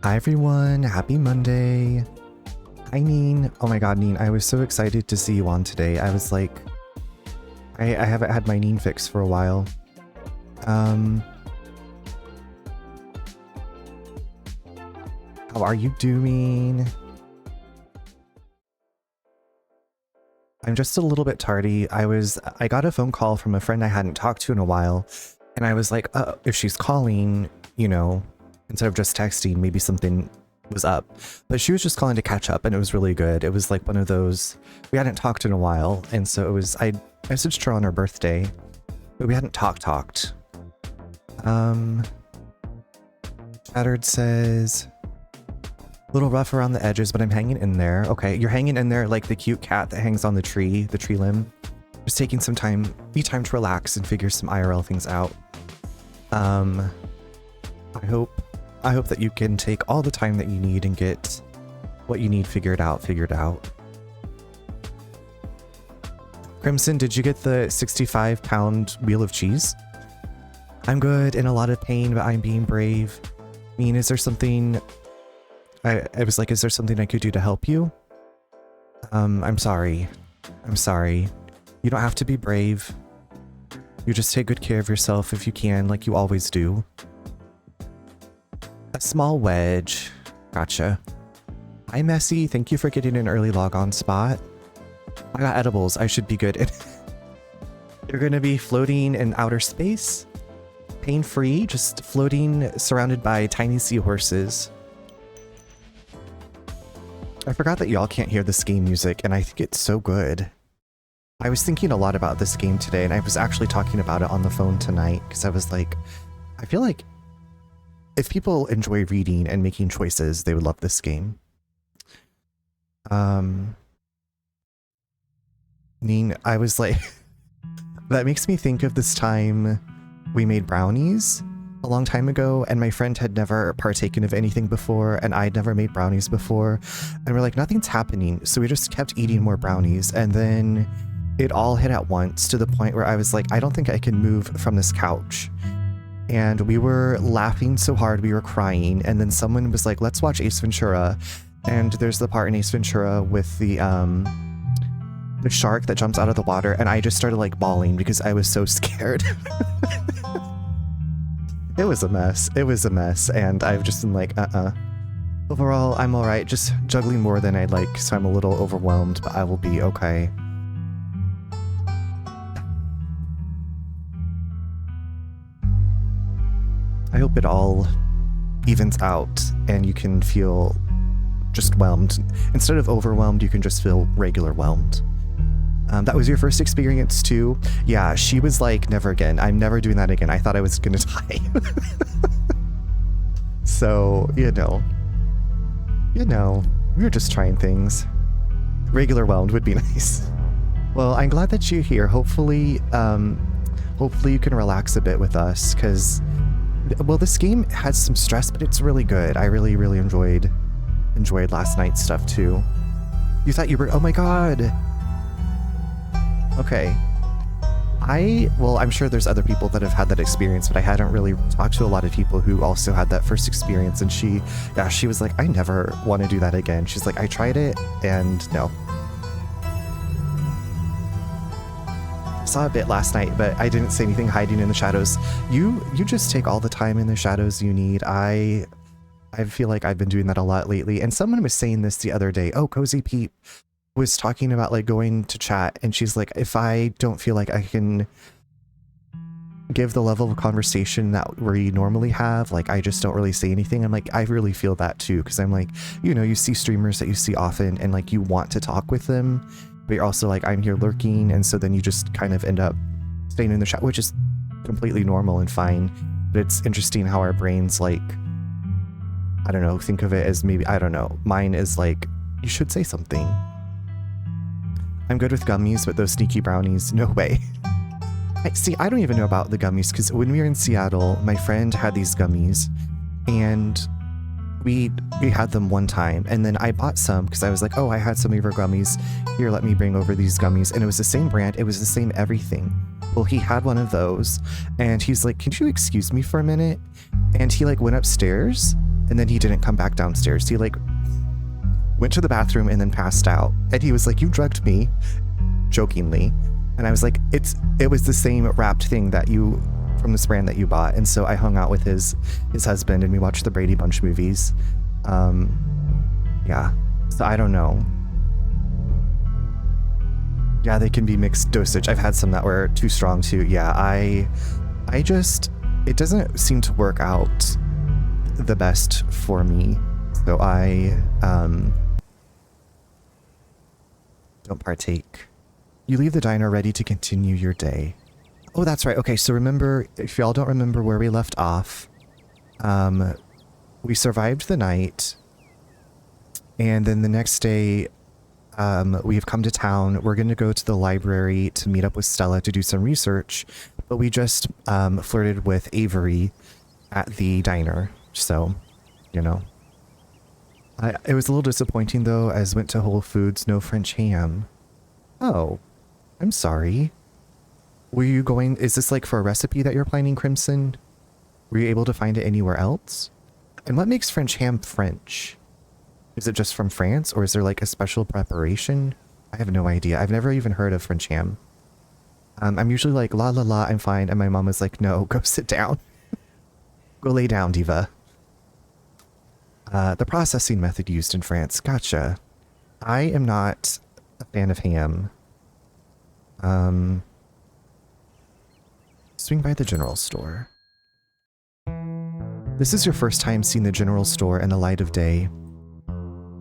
Hi everyone, happy Monday. Hi Neen. Oh my god, Neen, I was so excited to see you on today. I was like, I haven't had my Neen fix for a while. How are you doing? I'm just a little bit tardy. I got a phone call from a friend I hadn't talked to in a while, and I was like, if she's calling, you know, instead of just texting, maybe something was up. But she was just calling to catch up, and it was really good. It was like one of those, we hadn't talked in a while, and so it was, I messaged her on her birthday, but we hadn't talked. Shattered says, a little rough around the edges, but I'm hanging in there. Okay, you're hanging in there like the cute cat that hangs on the tree limb. Just taking some time, to relax and figure some IRL things out. I hope that you can take all the time that you need and get what you need figured out. Crimson, did you get the 65-pound wheel of cheese? I'm good, in a lot of pain, but I'm being brave. I mean, is there something... I was like, is there something I could do to help you? I'm sorry. You don't have to be brave. You just take good care of yourself if you can, like you always do. A small wedge. Gotcha. Hi, Messy. Thank you for getting an early log-on spot. I got edibles. I should be good. You're gonna be floating in outer space. Pain-free, just floating surrounded by tiny seahorses. I forgot that y'all can't hear this game music, and I think it's so good. I was thinking a lot about this game today, and I was actually talking about it on the phone tonight, because I was like, I feel like if people enjoy reading and making choices, they would love this game. Neen, I was like, that makes me think of this time we made brownies a long time ago, and my friend had never partaken of anything before, and I'd never made brownies before, and we're like, nothing's happening, so we just kept eating more brownies, and then it all hit at once to the point where I was like, I don't think I can move from this couch. And we were laughing so hard we were crying, and then someone was like, let's watch Ace Ventura, and there's the part in Ace Ventura with the shark that jumps out of the water, and I just started like bawling because I was so scared. It was a mess, and I've just been like, Overall, I'm alright, just juggling more than I'd like, so I'm a little overwhelmed, but I will be okay. I hope it all evens out, and you can feel just whelmed. Instead of overwhelmed, you can just feel regular whelmed. That was your first experience too? Yeah, she was like, never again. I'm never doing that again. I thought I was gonna die. So, you know, we were just trying things. Regular whelmed would be nice. Well, I'm glad that you're here. Hopefully you can relax a bit with us, because, well, this game has some stress, but it's really good. I really, really enjoyed last night's stuff too. You thought you were, oh my god. Okay. Well, I'm sure there's other people that have had that experience, but I hadn't really talked to a lot of people who also had that first experience, and she was like, I never want to do that again. She's like, I tried it, and no. I saw a bit last night, but I didn't say anything hiding in the shadows. You just take all the time in the shadows you need. I feel like I've been doing that a lot lately, and someone was saying this the other day. Oh, Cozy Pete was talking about like going to chat, and she's like, if I don't feel like I can give the level of conversation that we normally have, like I just don't really say anything. I'm like, I really feel that too, because I'm like, you know, you see streamers that you see often, and like you want to talk with them, but you're also like, I'm here lurking, and so then you just kind of end up staying in the chat, which is completely normal and fine. But it's interesting how our brains, like, I don't know, think of it as maybe, I don't know, mine is like, you should say something. I'm good with gummies, but those sneaky brownies, no way. I don't even know about the gummies, because when we were in Seattle, my friend had these gummies, and we had them one time, and then I bought some, because I was like, oh, I had some of your gummies, here, let me bring over these gummies, and it was the same brand, it was the same everything. Well, he had one of those, and he's like, can you excuse me for a minute? And he like went upstairs, And then he didn't come back downstairs. He like went to the bathroom and then passed out. And he was like, "You drugged me," jokingly. And I was like, it was the same wrapped thing that you, from this brand that you bought. And so I hung out with his husband and we watched the Brady Bunch movies. Yeah. So I don't know. Yeah, they can be mixed dosage. I've had some that were too strong too. Yeah, I just, it doesn't seem to work out the best for me. So I don't partake. You leave the diner ready to continue your day. Oh, that's right. Okay, so remember, if y'all don't remember where we left off, we survived the night, and then the next day, we've come to town. We're going to go to the library to meet up with Stella to do some research, but we just flirted with Avery at the diner, so, you know. It was a little disappointing, though, as went to Whole Foods, no French ham. Oh, I'm sorry. Were you going... Is this like for a recipe that you're planning, Crimson? Were you able to find it anywhere else? And what makes French ham French? Is it just from France, or is there like a special preparation? I have no idea. I've never even heard of French ham. I'm usually like, la la la, I'm fine. And my mom was like, no, go sit down. Go lay down, diva. The processing method used in France. Gotcha. I am not a fan of ham. Swing by the general store. This is your first time seeing the general store in the light of day.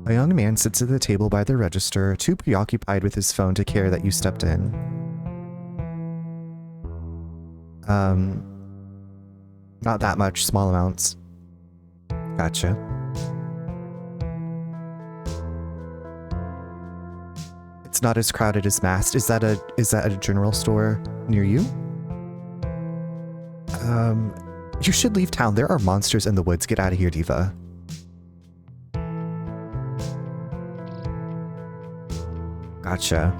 A young man sits at the table by the register, too preoccupied with his phone to care that you stepped in. Not that much, small amounts. Gotcha. It's not as crowded as Mast. Is that a general store near you? You should leave town. There are monsters in the woods. Get out of here, diva. Gotcha.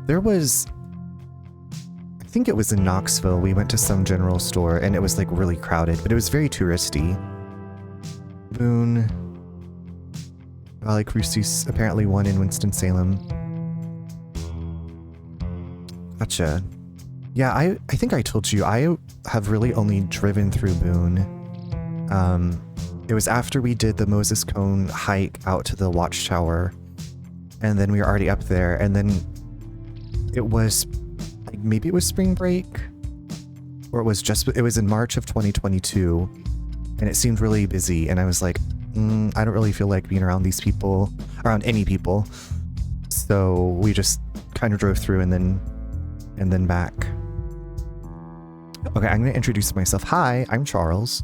There was... I think it was in Knoxville. We went to some general store and it was like really crowded, but it was very touristy. Boone. Valley Crucis, apparently one in Winston-Salem. Gotcha. Yeah, I think I told you, I have really only driven through Boone. It was after we did the Moses Cone hike out to the watchtower, and then we were already up there, and then it was, like, maybe it was spring break, or it was in March of 2022, and it seemed really busy, and I was like, I don't really feel like being around these people, around any people, so we just kind of drove through and then back. Okay, I'm going to introduce myself. Hi, I'm Charles.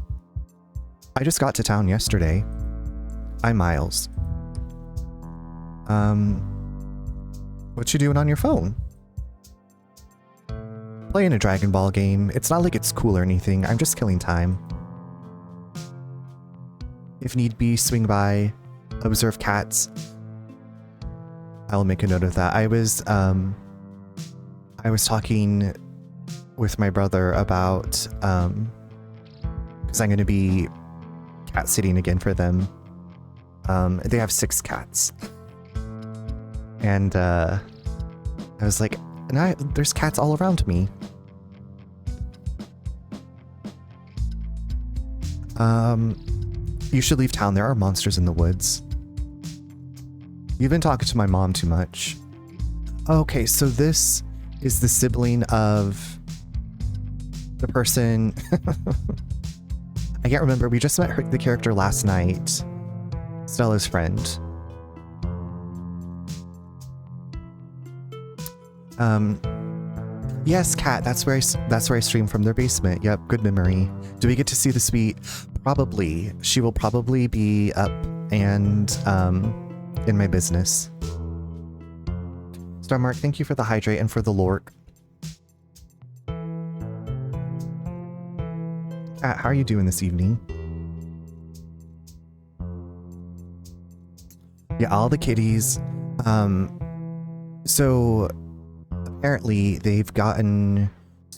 I just got to town yesterday. I'm Miles. What you doing on your phone? Playing a Dragon Ball game. It's not like it's cool or anything. I'm just killing time. If need be, swing by, observe cats. I'll make a note of that. I was talking with my brother about, because I'm going to be cat sitting again for them. They have 6 cats. And, I was like, there's cats all around me. You should leave town. There are monsters in the woods. You've been talking to my mom too much. Okay, so this is the sibling of the person... I can't remember. We just met the character last night. Stella's friend. Yes, Kat. That's where I stream from their basement. Yep, good memory. Do we get to see the suite? Probably. She will probably be up and in my business. Starmark, thank you for the hydrate and for the lork. Kat, how are you doing this evening? Yeah, all the kitties. So apparently they've gotten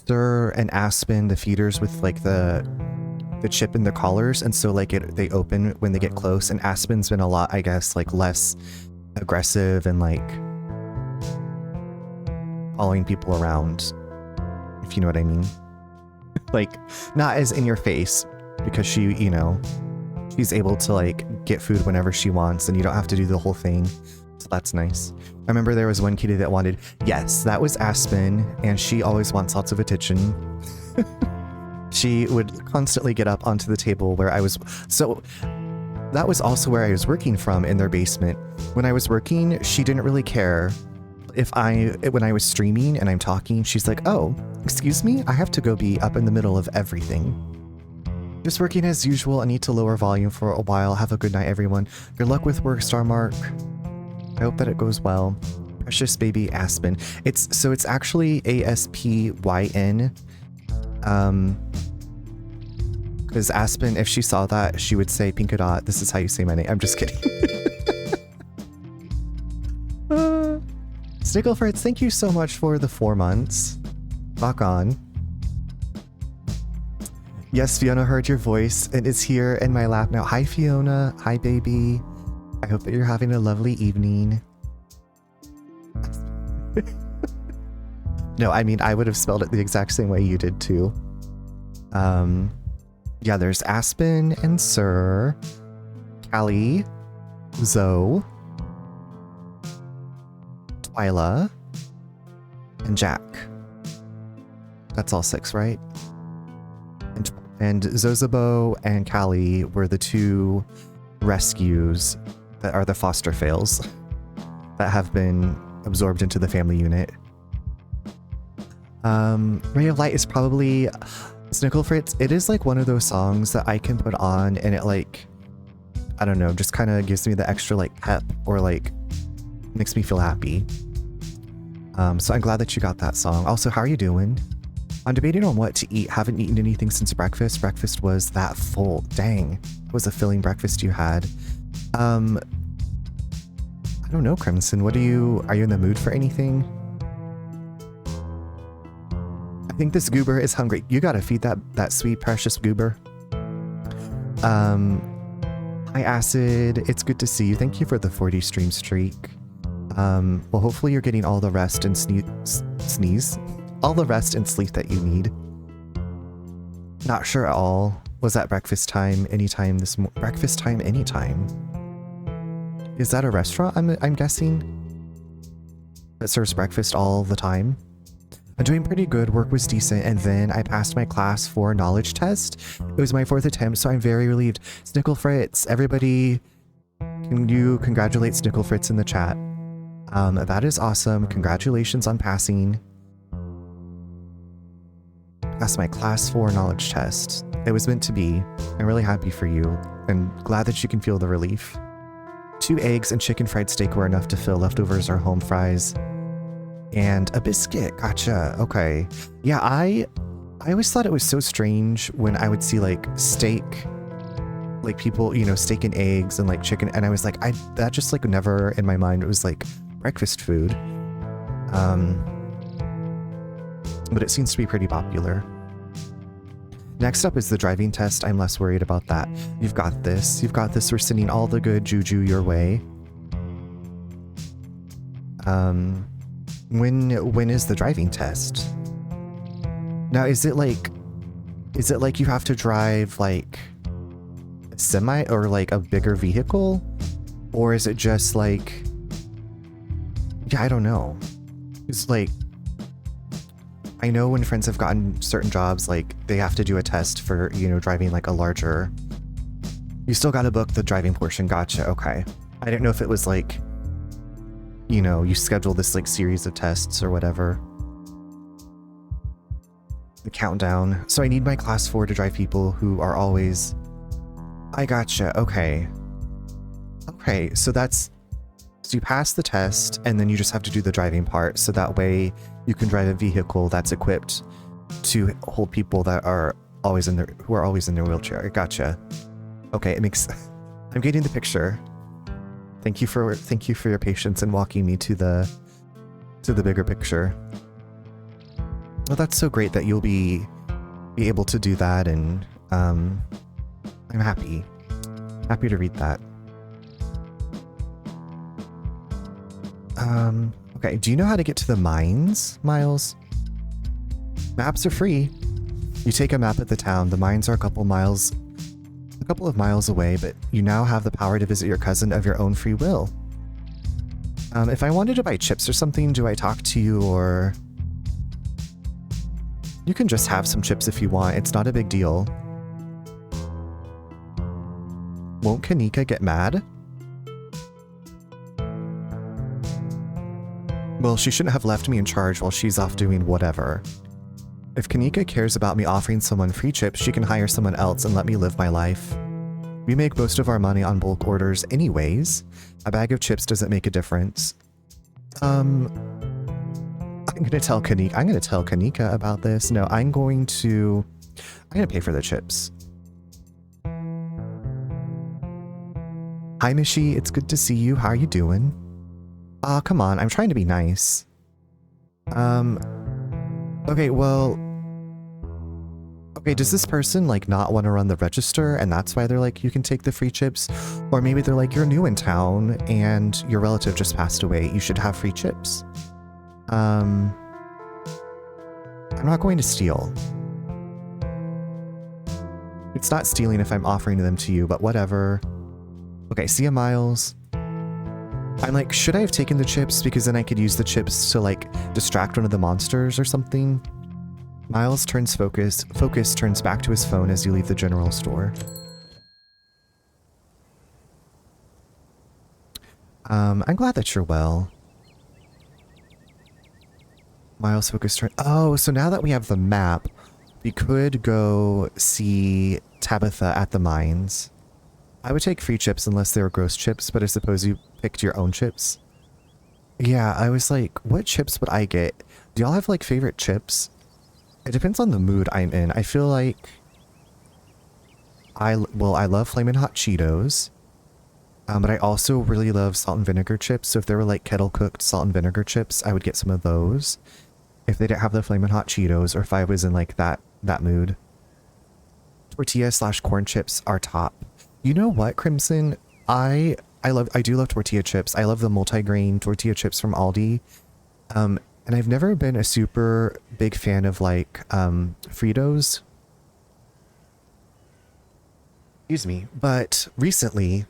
Sir and Aspen, the feeders with like the the chip in the collars, and so like they open when they get close. And Aspen's been a lot, I guess, like less aggressive and like following people around, if you know what I mean. Like not as in your face, because she, you know, she's able to like get food whenever she wants and you don't have to do the whole thing. So that's nice. I remember there was one kitty that wanted, yes, that was Aspen, and she always wants lots of attention. She would constantly get up onto the table where I was. So that was also where I was working from, in their basement. When I was working, she didn't really care when I was streaming and I'm talking, she's like, oh, excuse me, I have to go be up in the middle of everything. Just working as usual. I need to lower volume for a while. Have a good night, everyone. Good luck with work, Star Mark. I hope that it goes well. Precious baby Aspen. It's actually ASPYN. Because Aspen, if she saw that, she would say, Pinkadot, this is how you say my name. I'm just kidding. Snickle Fritz, thank you so much for the 4 months. Rock on. Yes, Fiona heard your voice and is here in my lap now. Hi, Fiona. Hi, baby. I hope that you're having a lovely evening. No, I mean, I would have spelled it the exact same way you did, too. Yeah, there's Aspen and Sir, Callie, Zoe, Twyla, and Jack. That's all 6, right? And Zozabo and Callie were the 2 rescues that are the foster fails that have been absorbed into the family unit. Ray of Light is probably Snickle Fritz. It is like one of those songs that I can put on and it like, I don't know, just kind of gives me the extra like pep or like makes me feel happy. So I'm glad that you got that song. Also, how are you doing? I'm debating on what to eat. Haven't eaten anything since breakfast. Breakfast was that full. Dang. It was a filling breakfast you had. I don't know, Crimson. Are you in the mood for anything? I think this goober is hungry. You gotta feed that sweet, precious goober. Hi, Acid. It's good to see you. Thank you for the 40 stream streak. Well, hopefully you're getting all the rest and sneeze. All the rest and sleep that you need. Not sure at all. Was that breakfast time anytime this breakfast time anytime? Is that a restaurant, I'm guessing? That serves breakfast all the time? I'm doing pretty good. Work was decent, and then I passed my class 4 knowledge test. It was my 4th attempt, so I'm very relieved. Snickle Fritz, everybody, can you congratulate Snickle Fritz in the chat? That is awesome. Congratulations on passing. Passed my class 4 knowledge test. It was meant to be. I'm really happy for you, and glad that you can feel the relief. 2 eggs and chicken fried steak were enough to fill. Leftovers are home fries. And a biscuit. Gotcha. Okay. Yeah, I always thought it was so strange when I would see like steak, like people, you know, steak and eggs and like chicken, and I was like, that just like never in my mind. It was like breakfast food. But it seems to be pretty popular. Next up is the driving test. I'm less worried about that. You've got this. You've got this. We're sending all the good juju your way. When is the driving test? Now, is it like you have to drive like a semi or like a bigger vehicle? Or is it just like, yeah, I don't know. It's like, I know when friends have gotten certain jobs, like they have to do a test for, you know, driving like a larger, you still got to book the driving portion. Gotcha. Okay. I didn't know if it was like, you know, you schedule this like series of tests or whatever. The countdown. So I need my class 4 to drive people who are always, I gotcha. Okay. Okay. So you pass the test and then you just have to do the driving part. So that way you can drive a vehicle that's equipped to hold people that are always who are always in their wheelchair. Gotcha. Okay. It makes, I'm getting the picture. Thank you for your patience and walking me to the bigger picture. Well, that's so great that you'll be able to do that, and I'm happy. Happy to read that. Okay, do you know how to get to the mines, Miles? Maps are free. You take a map of the town. The mines are a couple of miles away, but you now have the power to visit your cousin of your own free will. If I wanted to buy chips or something, do I talk to you, or... You can just have some chips if you want. It's not a big deal. Won't Kanika get mad? Well, she shouldn't have left me in charge while she's off doing whatever. If Kanika cares about me offering someone free chips, she can hire someone else and let me live my life. We make most of our money on bulk orders anyways. A bag of chips doesn't make a difference. I'm gonna tell Kanika about this. No, I'm gonna pay for the chips. Hi, Mishi. It's good to see you. How are you doing? Aw, come on. I'm trying to be nice. Okay, well... Okay, does this person, like, not want to run the register, and that's why they're like, you can take the free chips? Or maybe they're like, you're new in town, and your relative just passed away. You should have free chips. I'm not going to steal. It's not stealing if I'm offering them to you, but whatever. Okay, see ya, Miles. I'm like, should I have taken the chips? Because then I could use the chips to, like, distract one of the monsters or something. Miles turns focus turns back to his phone as you leave the general store. I'm glad that you're well. Miles focus turn... Oh, so now that we have the map, we could go see Tabitha at the mines. I would take free chips unless they were gross chips, but I suppose you picked your own chips. Yeah, I was like, what chips would I get? Do y'all have, like, favorite chips? It depends on the mood I'm in. I feel like... I love Flamin' Hot Cheetos. But I also really love salt and vinegar chips. So if there were, like, kettle-cooked salt and vinegar chips, I would get some of those. If they didn't have the Flamin' Hot Cheetos, or if I was in, like, that mood. Tortilla/corn chips are top. You know what, Crimson? I do love tortilla chips. I love the multi-grain tortilla chips from Aldi. And I've never been a super big fan of, like, Fritos. Excuse me. But recently,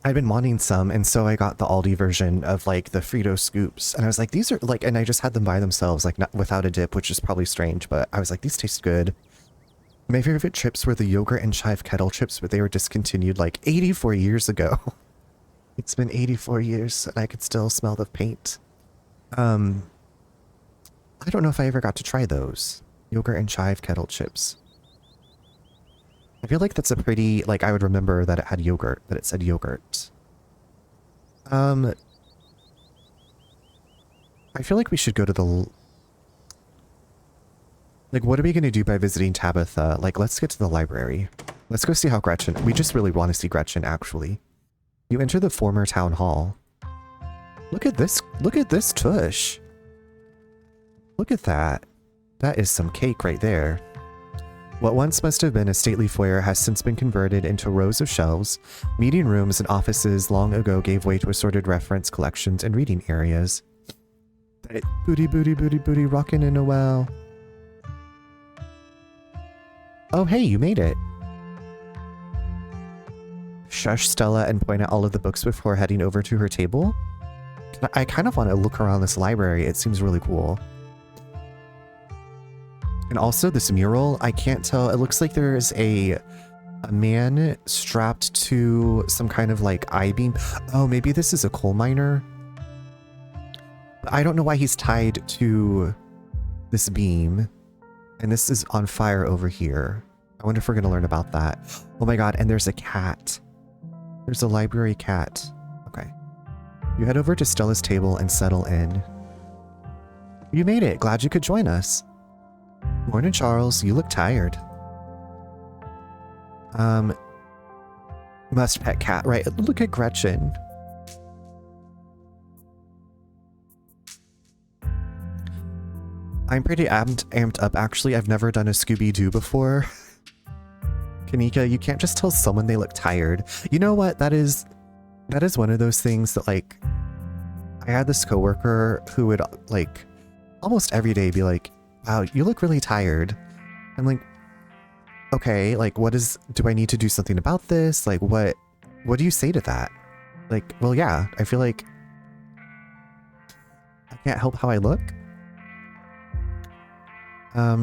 I've been wanting some, and so I got the Aldi version of, like, the Frito scoops. And I was like, these are, like, and I just had them by themselves, like, not without a dip, which is probably strange, but I was like, these taste good. My favorite chips were the yogurt and chive kettle chips, but they were discontinued like 84 years ago. It's been 84 years and I could still smell the paint. I don't know if I ever got to try those. Yogurt and chive kettle chips. I feel like that's a pretty, like, I would remember that it had yogurt, that it said yogurt. I feel like we should go to the... Like, what are we going to do by visiting Tabitha? Like, let's get to the library. Let's go see how Gretchen... We just really want to see Gretchen, actually. You enter the former town hall. Look at this tush. Look at that. That is some cake right there. What once must have been a stately foyer has since been converted into rows of shelves. Meeting rooms and offices long ago gave way to assorted reference collections and reading areas. Booty, booty, booty, booty, rockin' in a well. Oh, hey, you made it. Shush Stella and point out all of the books before heading over to her table. I kind of want to look around this library. It seems really cool. And also this mural, I can't tell. It looks like there's a man strapped to some kind of like I-beam. Oh, maybe this is a coal miner. I don't know why he's tied to this beam. And this is on fire over here. I wonder if we're going to learn about that. Oh my god, and there's a cat. There's a library cat. Okay. You head over to Stella's table and settle in. You made it. Glad you could join us. Morning, Charles. You look tired. Must pet cat, right? Look at Gretchen. I'm pretty amped up, actually. I've never done a Scooby-Doo before. Kanika, you can't just tell someone they look tired. You know what? That is one of those things that, like, I had this coworker who would, like, almost every day be like, wow, you look really tired. I'm like, okay, like, do I need to do something about this? Like, what do you say to that? Like, well, yeah, I feel like I can't help how I look.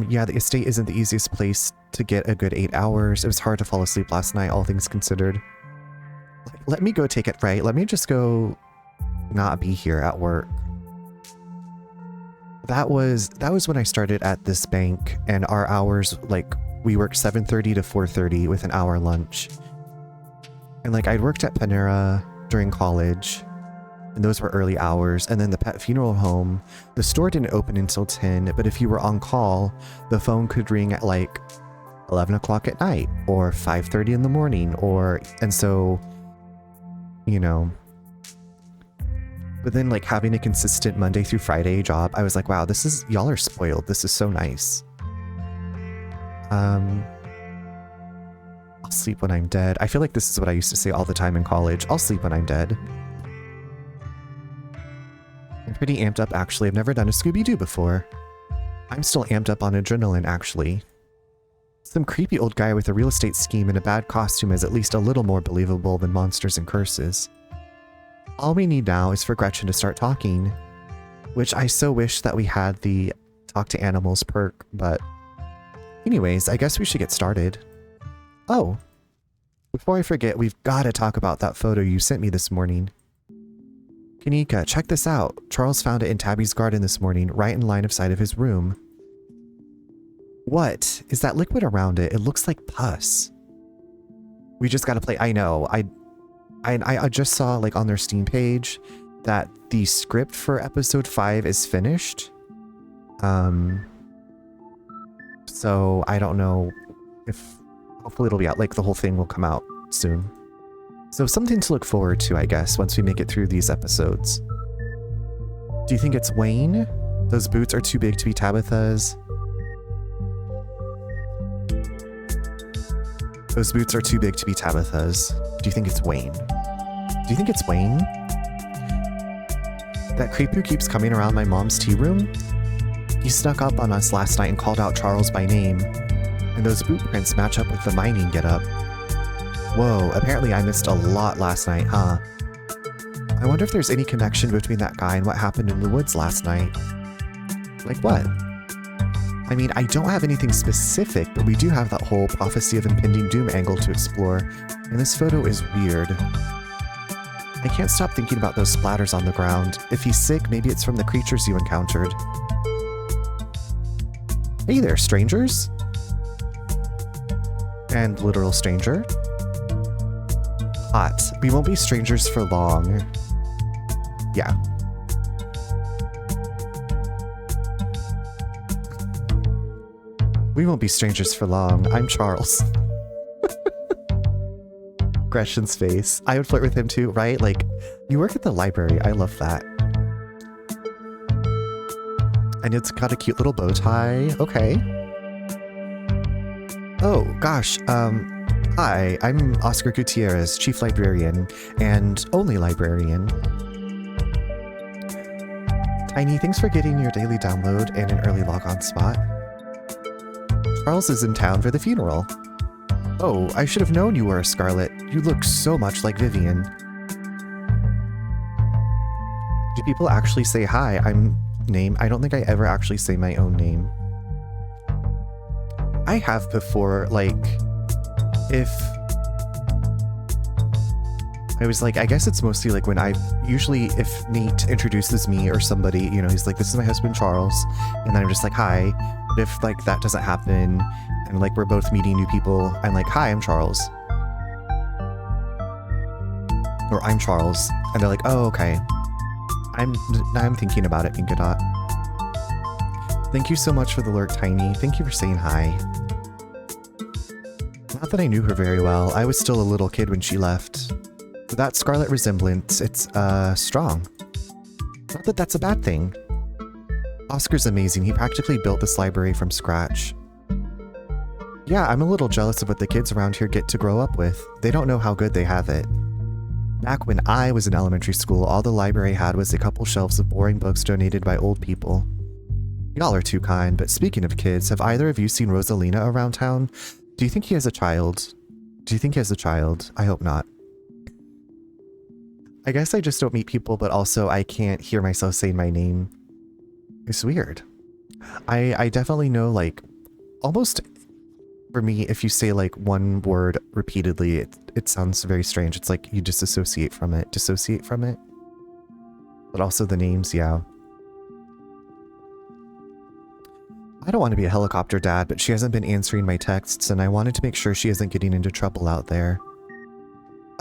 Yeah, the estate isn't the easiest place to get a good 8 hours. It was hard to fall asleep last night, all things considered. Like, let me go take it, right? Let me just go not be here at work. That was when I started at this bank, and our hours, like, we worked 7:30 to 4:30 with an hour lunch. And like, I'd worked at Panera during college, and those were early hours. And then the pet funeral home, the store didn't open until 10, but if you were on call, the phone could ring at like 11 o'clock at night or 5:30 in the morning, and so, you know. But then, like, having a consistent Monday through Friday job, I was like, wow, y'all are spoiled. This is so nice. I'll sleep when I'm dead. I feel like this is what I used to say all the time in college. I'll sleep when I'm dead. I'm pretty amped up, actually. I've never done a Scooby-Doo before. I'm still amped up on adrenaline, actually. Some creepy old guy with a real estate scheme and a bad costume is at least a little more believable than monsters and curses. All we need now is for Gretchen to start talking, which I so wish that we had the talk to animals perk, but anyways, I guess we should get started. Oh, before I forget, we've got to talk about that photo you sent me this morning. Kanika, check this out. Charles found it in Tabby's garden this morning, right in line of sight of his room. What? Is that liquid around it? It looks like pus. We just gotta play. I know. I just saw, like, on their Steam page that the script for episode 5 is finished. So I don't know if, hopefully it'll be out, like, the whole thing will come out soon. So something to look forward to, I guess, once we make it through these episodes. Do you think it's Wayne? Those boots are too big to be Tabitha's. Those boots are too big to be Tabitha's. Do you think it's Wayne? Do you think it's Wayne? That creep who keeps coming around my mom's tea room? He snuck up on us last night and called out Charles by name. And those boot prints match up with the mining getup. Whoa, apparently I missed a lot last night, huh? I wonder if there's any connection between that guy and what happened in the woods last night. Like what? I mean, I don't have anything specific, but we do have that whole prophecy of impending doom angle to explore, and this photo is weird. I can't stop thinking about those splatters on the ground. If he's sick, maybe it's from the creatures you encountered. Hey there, strangers! And literal stranger. Hot. We won't be strangers for long. Yeah. We won't be strangers for long. I'm Charles. Gretchen's face. I would flirt with him too, right? Like, you work at the library. I love that. And it's got a cute little bow tie. Okay. Oh, gosh. Hi, I'm Oscar Gutierrez, Chief Librarian, and only librarian. Tiny, thanks for getting your daily download and an early log-on spot. Charles is in town for the funeral. Oh, I should have known you were a Scarlet. You look so much like Vivian. Do people actually say hi? I don't think I ever actually say my own name. I have before, like, if I was like, I guess it's mostly like when usually if Nate introduces me or somebody, you know, he's like, this is my husband Charles, and then I'm just like, hi. But if like that doesn't happen and like we're both meeting new people, I'm like, hi, I'm Charles. Or I'm Charles. And they're like, oh, okay. I'm thinking about it, Pinkadot. Thank you so much for the alert, Tiny. Thank you for saying hi. Not that I knew her very well. I was still a little kid when she left. But that Scarlet resemblance, it's, strong. Not that that's a bad thing. Oscar's amazing. He practically built this library from scratch. Yeah, I'm a little jealous of what the kids around here get to grow up with. They don't know how good they have it. Back when I was in elementary school, all the library had was a couple shelves of boring books donated by old people. Y'all are too kind, but speaking of kids, have either of you seen Rosalina around town? Do you think he has a child? I hope not. I guess I just don't meet people, but also I can't hear myself saying my name. It's weird. I definitely know, like, almost for me, if you say like one word repeatedly, it sounds very strange. It's like you disassociate from it. But also the names, yeah. I don't want to be a helicopter dad, but she hasn't been answering my texts, and I wanted to make sure she isn't getting into trouble out there.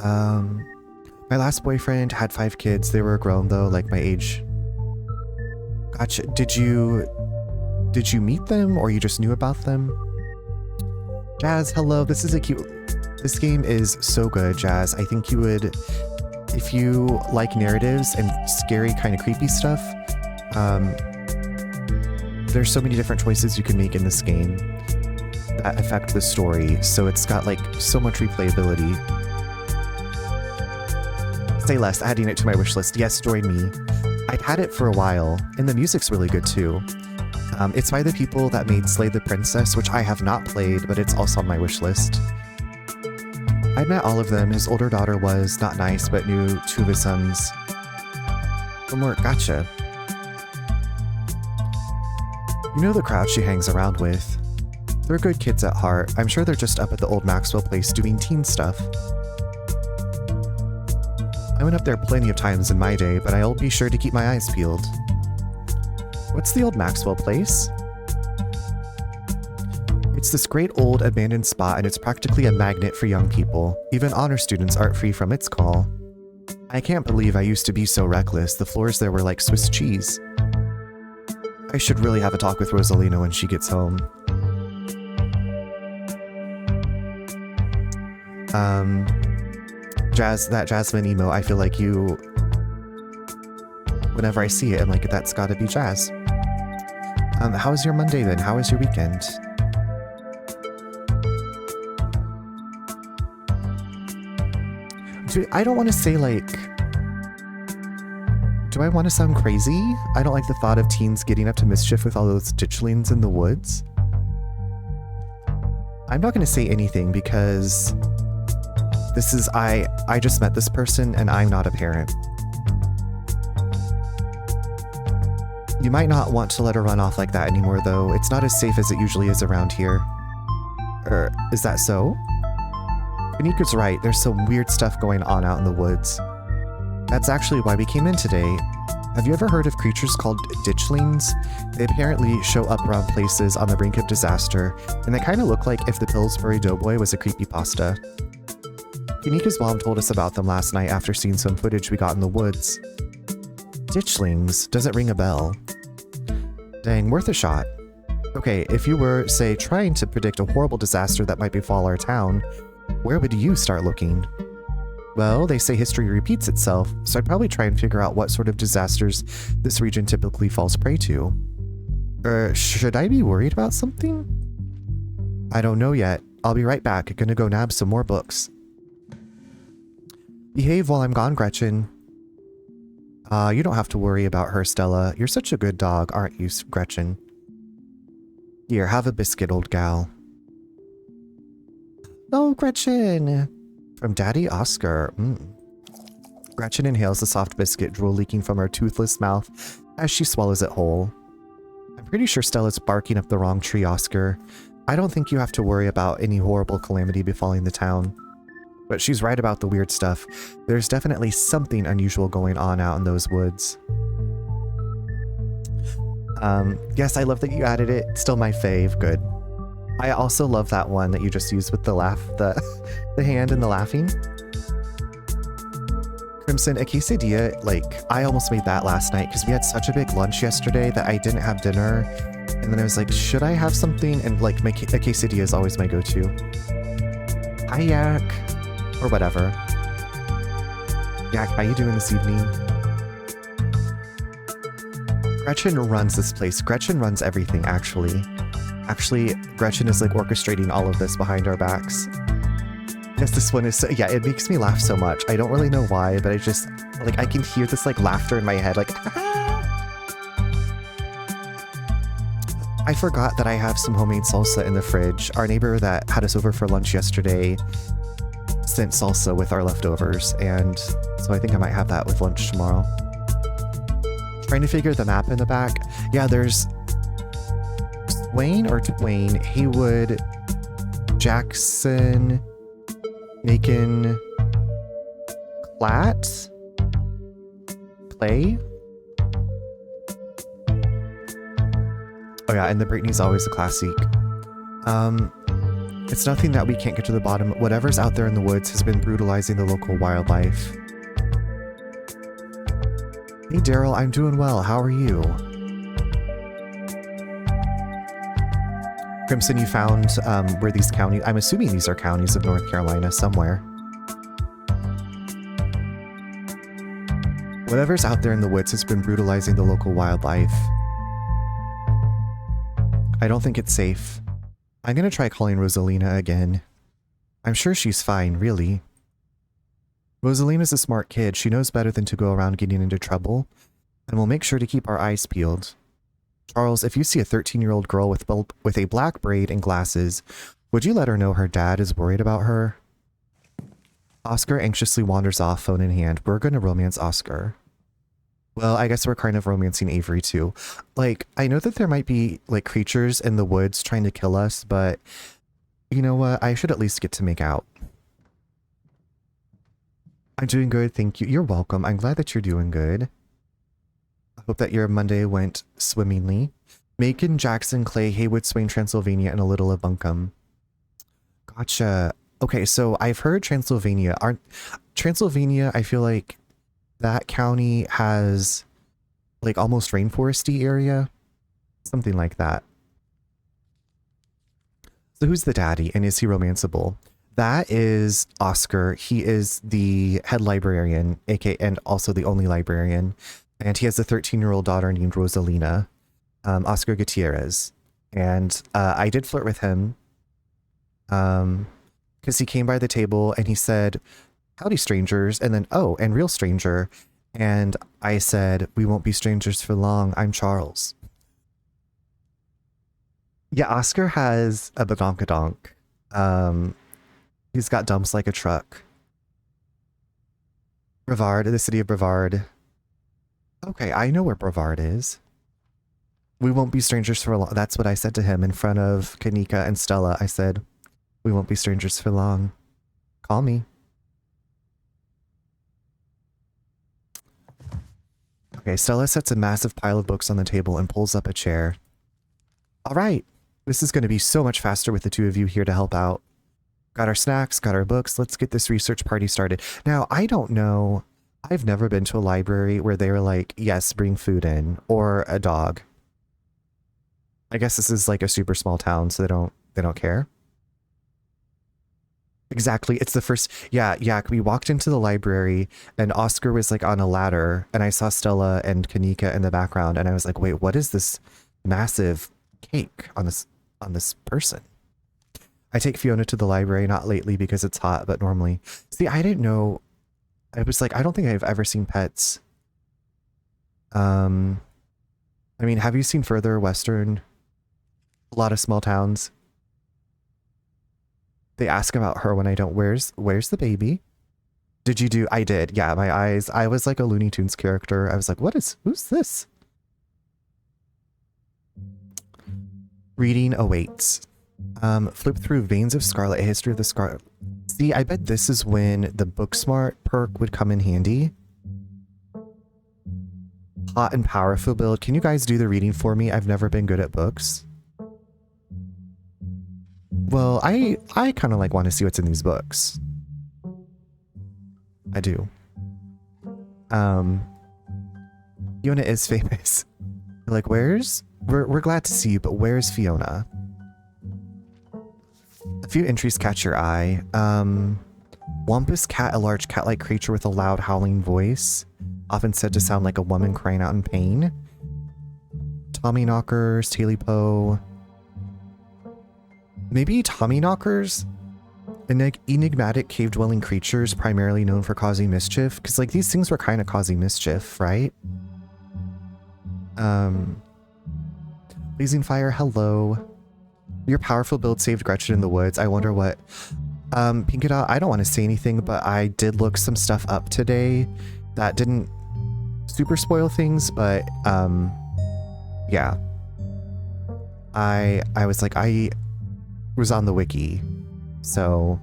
My last boyfriend had 5 kids. They were grown though, like my age. Gotcha. Did you meet them, or you just knew about them? Jazz, hello. This game is so good, Jazz. I think you would, if you like narratives and scary kind of creepy stuff, there's so many different choices you can make in this game that affect the story. So it's got like so much replayability. Say less, adding it to my wish list. Yes, join me. I'd had it for a while, and the music's really good too. It's by the people that made Slay the Princess, which I have not played, but it's also on my wish list. I'd met all of them. His older daughter was not nice, but knew 2 of his sons from work. Gotcha. You know the crowd she hangs around with. They're good kids at heart. I'm sure they're just up at the old Maxwell place doing teen stuff. I went up there plenty of times in my day, but I'll be sure to keep my eyes peeled. What's the old Maxwell place? It's this great old abandoned spot, and it's practically a magnet for young people. Even honor students aren't free from its call. I can't believe I used to be so reckless. The floors there were like Swiss cheese. I should really have a talk with Rosalina when she gets home. That Jasmine emo, I feel like you... Whenever I see it, I'm like, that's gotta be Jazz. How was your Monday then? How was your weekend? I don't want to say like... Do I want to sound crazy? I don't like the thought of teens getting up to mischief with all those ditchlings in the woods. I'm not going to say anything because this is... I just met this person and I'm not a parent. You might not want to let her run off like that anymore, though. It's not as safe as it usually is around here. Is that so? Kanika's right. There's some weird stuff going on out in the woods. That's actually why we came in today. Have you ever heard of creatures called ditchlings? They apparently show up around places on the brink of disaster, and they kind of look like if the Pillsbury Doughboy was a creepypasta. Kanika's mom told us about them last night after seeing some footage we got in the woods. Ditchlings doesn't ring a bell. Dang, worth a shot. Okay, if you were, say, trying to predict a horrible disaster that might befall our town, where would you start looking? Well, they say history repeats itself, so I'd probably try and figure out what sort of disasters this region typically falls prey to. Should I be worried about something? I don't know yet. I'll be right back. Gonna go nab some more books. Behave while I'm gone, Gretchen. You don't have to worry about her, Stella. You're such a good dog, aren't you, Gretchen? Here, have a biscuit, old gal. Oh, Gretchen! From Daddy Oscar. Gretchen inhales the soft biscuit, drool leaking from her toothless mouth as she swallows it whole. I'm pretty sure Stella's barking up the wrong tree, Oscar. I don't think you have to worry about any horrible calamity befalling the town. But she's right about the weird stuff. There's definitely something unusual going on out in those woods. Yes, I love that you added it. Still my fave. Good. I also love that one that you just used with the laugh, the hand and the laughing. Crimson, a quesadilla, like, I almost made that last night because we had such a big lunch yesterday that I didn't have dinner. And then I was like, should I have something? And like, a quesadilla is always my go-to. Hi, Yak. Or whatever. Yak, how you doing this evening? Gretchen runs this place. Gretchen runs everything, actually. Actually, Gretchen is like orchestrating all of this behind our backs. Yes, this one is, yeah, it makes me laugh so much. I don't really know why, but I just, like, I can hear this like laughter in my head, like, I forgot that I have some homemade salsa in the fridge. Our neighbor that had us over for lunch yesterday sent salsa with our leftovers, and so I think I might have that with lunch tomorrow. Trying to figure the map in the back. Yeah, there's Swain or Twain, Haywood, Jackson, Macon, Platt, Clay. Oh yeah, and the Brittany's always a classic. It's nothing that we can't get to the bottom. Whatever's out there in the woods has been brutalizing the local wildlife. Hey Daryl, I'm doing well. How are you? Crimson, you found where these counties... I'm assuming these are counties of North Carolina somewhere. Whatever's out there in the woods has been brutalizing the local wildlife. I don't think it's safe. I'm gonna try calling Rosalina again. I'm sure she's fine, really. Rosalina's a smart kid. She knows better than to go around getting into trouble, and we'll make sure to keep our eyes peeled. Charles, if you see a 13-year-old girl with a black braid and glasses, would you let her know her dad is worried about her? Oscar anxiously wanders off, phone in hand. We're gonna romance Oscar. Well, I guess we're kind of romancing Avery too. Like, I know that there might be like creatures in the woods trying to kill us, but you know what? I should at least get to make out. I'm doing good, thank you. You're welcome. I'm glad that you're doing good. I hope that your Monday went swimmingly. Macon, Jackson, Clay, Haywood, Swain, Transylvania, and a little of Buncombe. Gotcha. Okay, so I've heard Transylvania. Transylvania, I feel like that county has like almost rainforesty area. Something like that. So who's the daddy and is he romanceable? That is Oscar. He is the head librarian, aka and also the only librarian. And he has a 13-year-old daughter named Rosalina, Oscar Gutierrez. And I did flirt with him because he came by the table and he said, howdy strangers, and then, oh, and real stranger. And I said, we won't be strangers for long. I'm Charles. Yeah, Oscar has a badonkadonk. He's got dumps like a truck. Brevard, the city of Brevard. Okay, I know where Brevard is. We won't be strangers for long. That's what I said to him in front of Kanika and Stella. I said, we won't be strangers for long. Call me. Okay, Stella sets a massive pile of books on the table and pulls up a chair. All right, this is going to be so much faster with the two of you here to help out. Got our snacks, got our books. Let's get this research party started. Now, I don't know. I've never been to a library where they were like, yes, bring food in, or a dog. I guess this is like a super small town, so they don't care. Exactly. It's the first. Yeah. We walked into the library and Oscar was like on a ladder and I saw Stella and Kanika in the background and I was like, wait, what is this massive cake on this person? I take Fiona to the library, not lately because it's hot, but normally. See, I didn't know. I was like, I don't think I've ever seen pets. I mean, have you seen further western? A lot of small towns. They ask about her when I don't. Where's the baby? Did you do? I did. Yeah, my eyes. I was like a Looney Tunes character. I was like, who's this? Reading awaits. Flip through Veins of Scarlet, a history of the Scarlet. See, I bet this is when the book smart perk would come in handy. Hot and powerful build. Can you guys do the reading for me? I've never been good at books. Well, I kind of like want to see what's in these books. I do. Fiona is famous. Like, where's... We're glad to see you, but where's Fiona? A few entries catch your eye. Wampus cat, a large cat-like creature with a loud howling voice, often said to sound like a woman crying out in pain. Tommy knockers, Taily Poe. Maybe Tommyknockers? Enigmatic cave-dwelling creatures primarily known for causing mischief? Because, like, these things were kind of causing mischief, right? Blazing Fire, hello. Your powerful build saved Gretchen in the woods. I wonder what... Pinkada, I don't want to say anything, but I did look some stuff up today that didn't super spoil things, but, yeah. I was like, I was on the wiki, so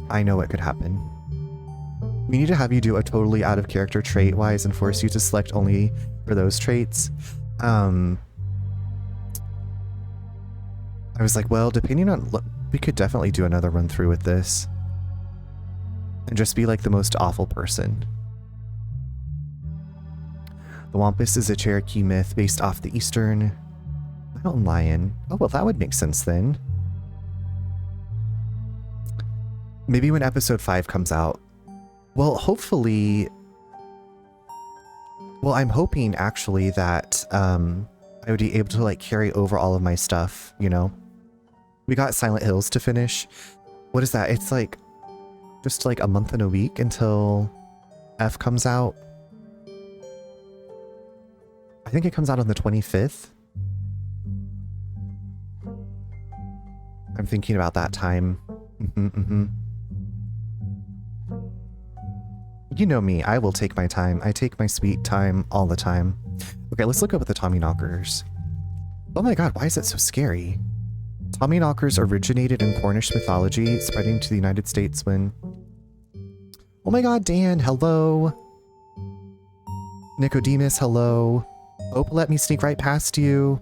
I know what could happen. We need to have you do a totally out of character trait-wise and force you to select only for those traits. I was like, well, depending on... We could definitely do another run through with this. And just be like the most awful person. The Wampus is a Cherokee myth based off the Eastern Mountain Lion. Oh, well, that would make sense then. Maybe when episode 5 comes out. Well, hopefully... Well, I'm hoping, actually, that I would be able to, like, carry over all of my stuff, you know? We got Silent Hills to finish. What is that? It's, like, just, like, a month and a week until F comes out. I think it comes out on the 25th. I'm thinking about that time. You know me, I will take my time. I take my sweet time all the time. Okay, let's look up at the Tommyknockers. Oh my god, why is that so scary? Tommyknockers originated in Cornish mythology, spreading to the United States when... Oh my god, Dan, hello. Nicodemus, hello. Oh, let me sneak right past you.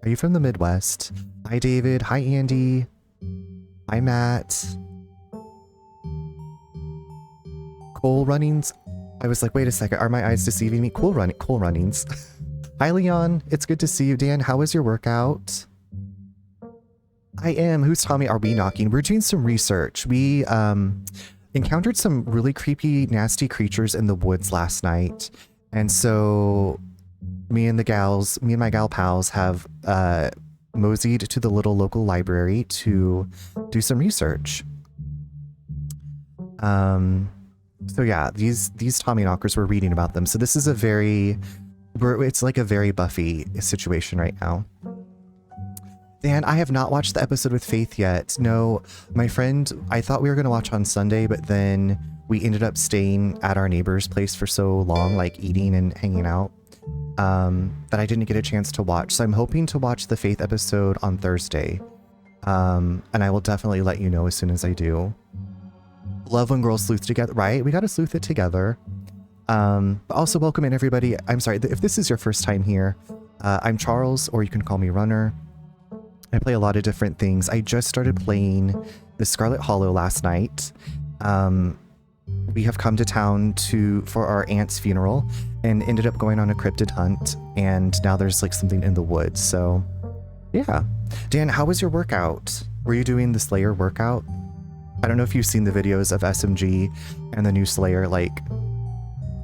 Are you from the Midwest? Hi, David. Hi, Andy. Hi, Matt. Cool Runnings. I was like, wait a second. Are my eyes deceiving me? Cool Runnings. Hi, Leon. It's good to see you. Dan, how was your workout? I am. Who's Tommy are we knocking? We're doing some research. We encountered some really creepy, nasty creatures in the woods last night. And so me and my gal pals have moseyed to the little local library to do some research. So yeah, these Tommyknockers, we're reading about them. So this is it's like a very Buffy situation right now. Dan, I have not watched the episode with Faith yet. No, my friend, I thought we were going to watch on Sunday, but then we ended up staying at our neighbor's place for so long, like eating and hanging out, that I didn't get a chance to watch. So I'm hoping to watch the Faith episode on Thursday. And I will definitely let you know as soon as I do. Love when girls sleuth together, right? We got to sleuth it together. But also welcome in everybody. I'm sorry, if this is your first time here, I'm Charles, or you can call me Runner. I play a lot of different things. I just started playing the Scarlet Hollow last night. We have come to town for our aunt's funeral and ended up going on a cryptid hunt, and now there's like something in the woods, so yeah. Dan, how was your workout? Were you doing the Slayer workout? I don't know if you've seen the videos of SMG and the new Slayer, like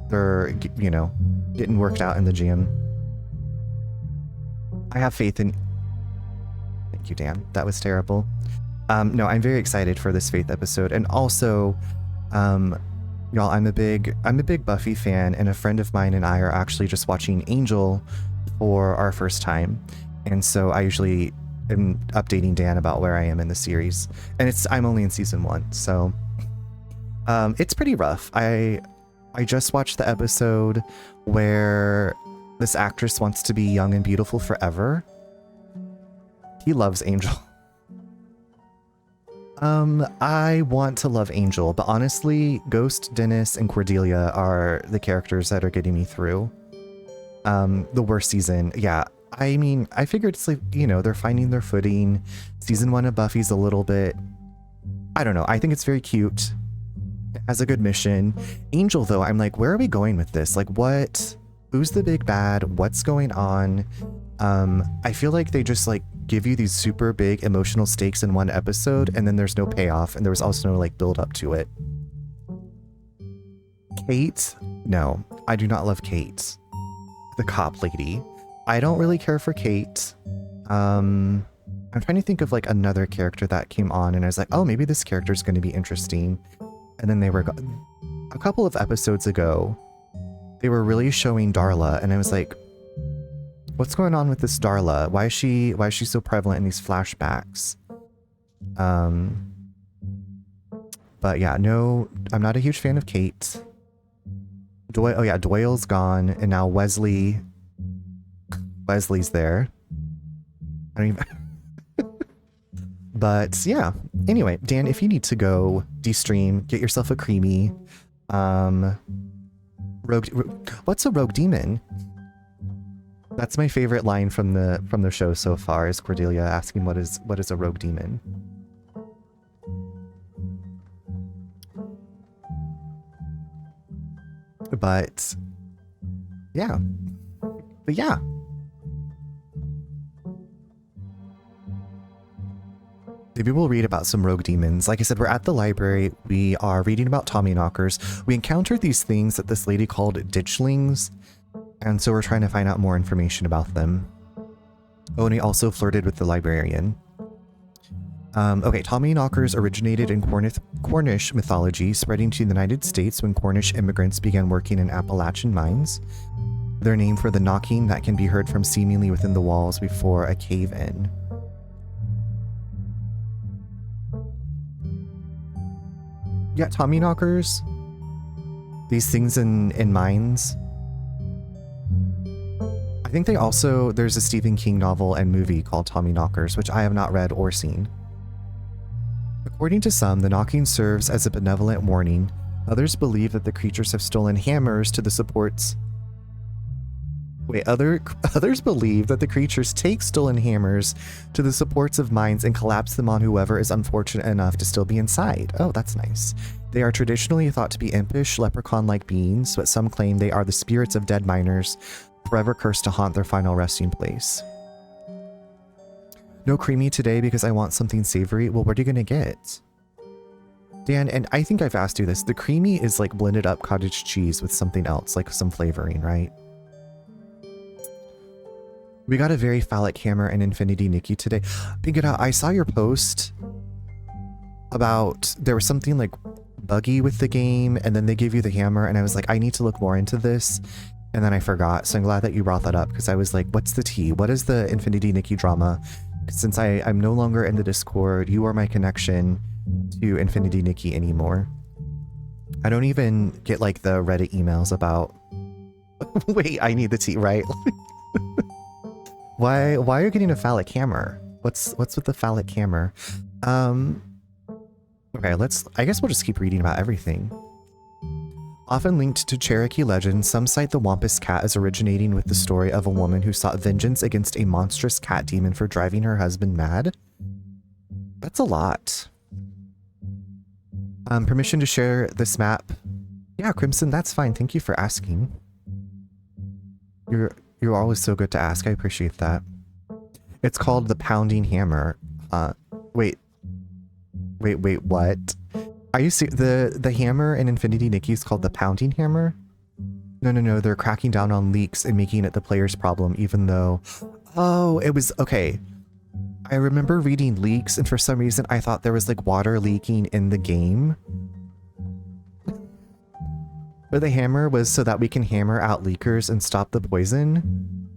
they're, you know, getting worked out in the gym. I have faith in... Thank you, Dan. That was terrible. No, I'm very excited for this Faith episode. And also, y'all, I'm a big Buffy fan, and a friend of mine and I are actually just watching Angel for our first time. And so I usually am updating Dan about where I am in the series. And I'm only in season 1, so it's pretty rough. I just watched the episode where this actress wants to be young and beautiful forever. He loves Angel. I want to love Angel, but honestly, Ghost, Dennis, and Cordelia are the characters that are getting me through. The worst season, yeah. I mean, I figured it's like, you know, they're finding their footing. Season 1 of Buffy's a little bit... I don't know, I think it's very cute. It has a good mission. Angel, though, I'm like, where are we going with this? Like, what? Who's the big bad? What's going on? I feel like they just, like, give you these super big emotional stakes in one episode, and then there's no payoff, and there was also no, like, build up to it. Kate? No, I do not love Kate. The cop lady. I don't really care for Kate. I'm trying to think of like another character that came on and I was like, oh, maybe this character is going to be interesting. And then they were a couple of episodes ago, they were really showing Darla and I was like, what's going on with this Darla? Why is she so prevalent in these flashbacks? But yeah, no, I'm not a huge fan of Kate. Oh yeah, Doyle's gone and now Wesley's there. I don't even But yeah, anyway, Dan, if you need to go de-stream, get yourself a creamy. What's a rogue demon? That's my favorite line from the show so far, is Cordelia asking what is a rogue demon. But yeah. Maybe we'll read about some rogue demons. Like I said, we're at the library. We are reading about Tommyknockers. We encountered these things that this lady called ditchlings, and so we're trying to find out more information about them. Oh, and he also flirted with the librarian. Okay, Tommyknockers originated in Cornish mythology, spreading to the United States when Cornish immigrants began working in Appalachian mines. Their name for the knocking that can be heard from seemingly within the walls before a cave-in. Yeah, Tommyknockers. These things in mines. I think there's a Stephen King novel and movie called Tommyknockers, which I have not read or seen. According to some, the knocking serves as a benevolent warning. Others believe that the creatures have stolen hammers to the supports. Others believe that the creatures take stolen hammers to the supports of mines and collapse them on whoever is unfortunate enough to still be inside. Oh, that's nice. They are traditionally thought to be impish, leprechaun-like beings, but some claim they are the spirits of dead miners, forever cursed to haunt their final resting place. No creamy today because I want something savory. Well, what are you gonna get? Dan, and I think I've asked you this, the creamy is like blended up cottage cheese with something else, like some flavoring, right? We got a very phallic hammer and Infinity Nikki today. Bigada, I saw your post about there was something like buggy with the game and then they gave you the hammer and I was like, I need to look more into this. And then I forgot. So I'm glad that you brought that up because I was like, what's the tea? What is the Infinity Nikki drama? Since I'm no longer in the Discord, you are my connection to Infinity Nikki anymore. I don't even get like the Reddit emails about, wait, I need the tea, right? Why are you getting a phallic hammer? What's with the phallic hammer? Okay, I guess we'll just keep reading about everything. Often linked to Cherokee legend, some cite the Wampus cat as originating with the story of a woman who sought vengeance against a monstrous cat demon for driving her husband mad. That's a lot. Permission to share this map? Yeah, Crimson, that's fine. Thank you for asking. You're always so good to ask. I appreciate that. It's called the Pounding Hammer. Wait, what? Are you the hammer in Infinity Nikki is called the Pounding Hammer? No, they're cracking down on leaks and making it the player's problem, even though... Oh, it was... Okay. I remember reading leaks, and for some reason I thought there was like water leaking in the game. But the hammer was so that we can hammer out leakers and stop the poison.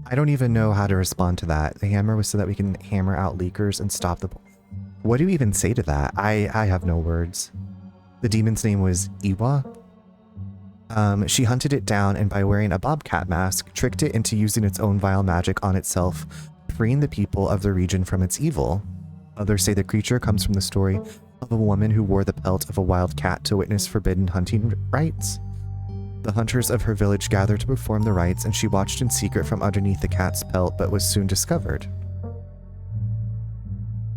I don't even know how to respond to that. The hammer was so that we can hammer out leakers and stop the... What do you even say to that? I have no words. The demon's name was Iwa. She hunted it down and by wearing a bobcat mask, tricked it into using its own vile magic on itself, freeing the people of the region from its evil. Others say the creature comes from the story of a woman who wore the pelt of a wild cat to witness forbidden hunting rites. The hunters of her village gathered to perform the rites, and she watched in secret from underneath the cat's pelt, but was soon discovered.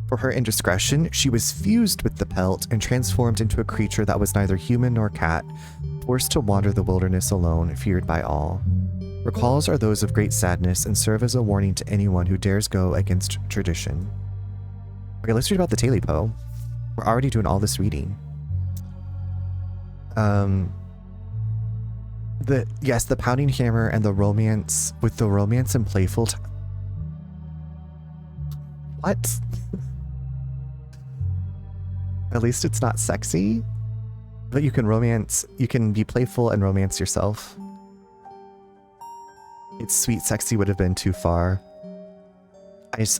For her indiscretion, she was fused with the pelt and transformed into a creature that was neither human nor cat, forced to wander the wilderness alone, feared by all. Recalls are those of great sadness and serve as a warning to anyone who dares go against tradition. Okay, let's read about the Talipo. We're already doing all this reading. The Pounding Hammer and the romance, with the romance and playful What? At least it's not sexy. But you can romance, you can be playful and romance yourself. It's sweet sexy would have been too far.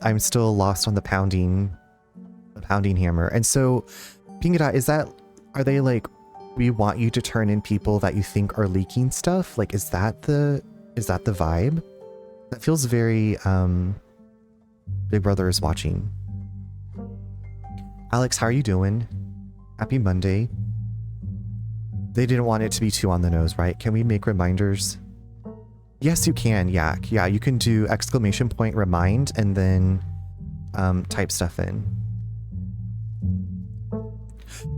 I'm still lost on the pounding hammer. And so, Pingadot, are they like, we want you to turn in people that you think are leaking stuff? Like, is that the vibe? That feels very, Big Brother is watching. Alex, how are you doing? Happy Monday. They didn't want it to be too on the nose, right? Can we make reminders? Yes, you can, Yak. Yeah, you can do !, remind, and then type stuff in.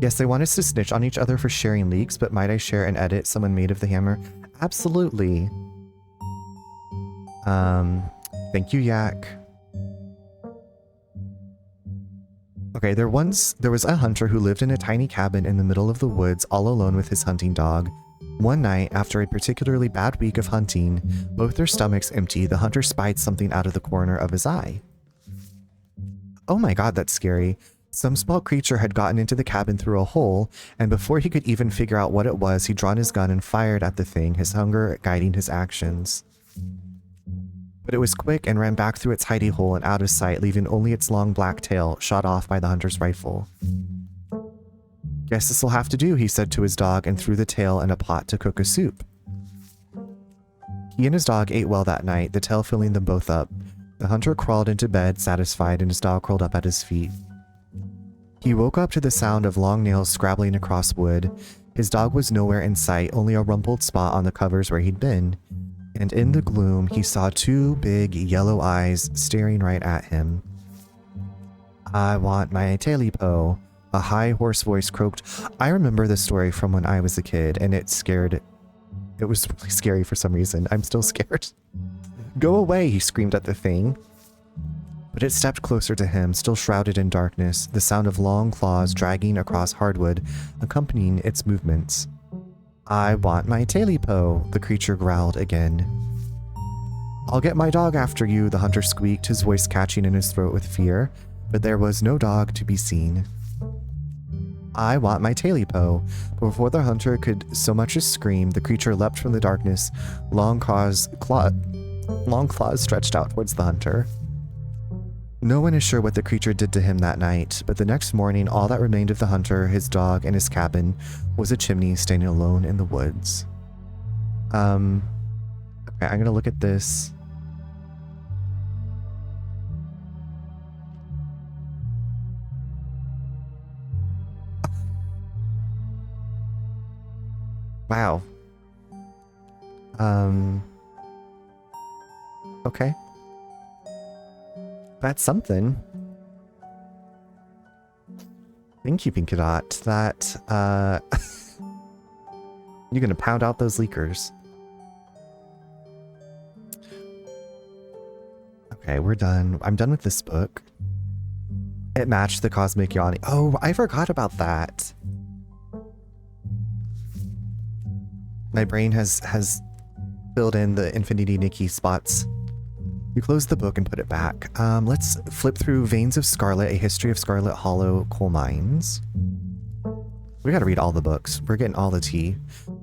Yes, they want us to snitch on each other for sharing leaks, but might I share an edit someone made of the hammer? Absolutely. Thank you, Yak. Okay, there was a hunter who lived in a tiny cabin in the middle of the woods all alone with his hunting dog. One night, after a particularly bad week of hunting, both their stomachs empty, the hunter spied something out of the corner of his eye. Oh my god, that's scary. Some small creature had gotten into the cabin through a hole, and before he could even figure out what it was, he'd drawn his gun and fired at the thing, his hunger guiding his actions. But it was quick and ran back through its hidey hole and out of sight, leaving only its long black tail shot off by the hunter's rifle. Guess this'll have to do, he said to his dog and threw the tail in a pot to cook a soup. He and his dog ate well that night, the tail filling them both up. The hunter crawled into bed, satisfied, and his dog curled up at his feet. He woke up to the sound of long nails scrabbling across wood. His dog was nowhere in sight, only a rumpled spot on the covers where he'd been. And in the gloom, he saw two big yellow eyes staring right at him. I want my tailipo, a high hoarse voice croaked. I remember this story from when I was a kid, and it was really scary for some reason. I'm still scared. Go away, he screamed at the thing. But it stepped closer to him, still shrouded in darkness, the sound of long claws dragging across hardwood, accompanying its movements. I want my tailipo, the creature growled again. I'll get my dog after you, the hunter squeaked, his voice catching in his throat with fear, but there was no dog to be seen. I want my tailipo. Before the hunter could so much as scream, the creature leapt from the darkness, long claws stretched out towards the hunter. No one is sure what the creature did to him that night, but the next morning all that remained of the hunter, his dog, and his cabin was a chimney standing alone in the woods. Okay, I'm gonna look at this. Wow. Okay. That's something. Thank you, Pinkodot. That, you're gonna pound out those leakers. Okay, we're done. I'm done with this book. It matched the cosmic yawning. Oh, I forgot about that. My brain has filled in the Infinity Nikki spots. You close the book and put it back. Let's flip through Veins of Scarlet, A History of Scarlet Hollow Coal Mines. We gotta read all the books. We're getting all the tea.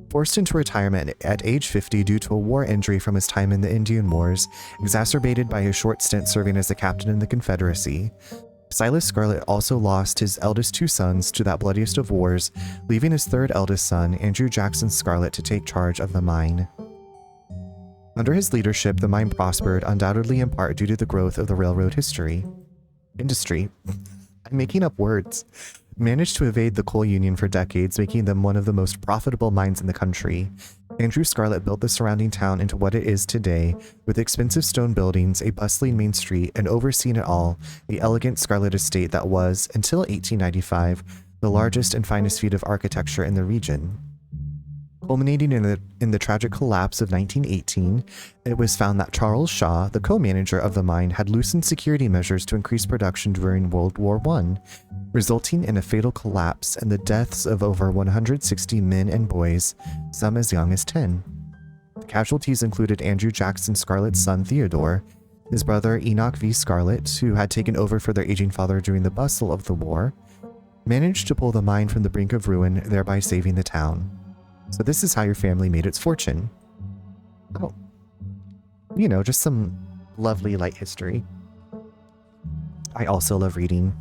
Forced into retirement at age 50 due to a war injury from his time in the Indian Wars, exacerbated by his short stint serving as a captain in the Confederacy, Silas Scarlet also lost his eldest two sons to that bloodiest of wars, leaving his third eldest son, Andrew Jackson Scarlet, to take charge of the mine. Under his leadership, the mine prospered, undoubtedly in part due to the growth of the railroad industry. I'm making up words. Managed to evade the coal union for decades, making them one of the most profitable mines in the country. Andrew Scarlet built the surrounding town into what it is today, with expensive stone buildings, a bustling main street, and overseeing it all, the elegant Scarlet estate that was, until 1895, the largest and finest feat of architecture in the region. Culminating in the tragic collapse of 1918, it was found that Charles Shaw, the co-manager of the mine, had loosened security measures to increase production during World War I, resulting in a fatal collapse and the deaths of over 160 men and boys, some as young as 10. The casualties included Andrew Jackson Scarlet's son Theodore, His brother, Enoch V. Scarlet, who had taken over for their aging father during the bustle of the war, managed to pull the mine from the brink of ruin, thereby saving the town. So this is how your family made its fortune. Oh. You know, just some lovely light history. I also love reading.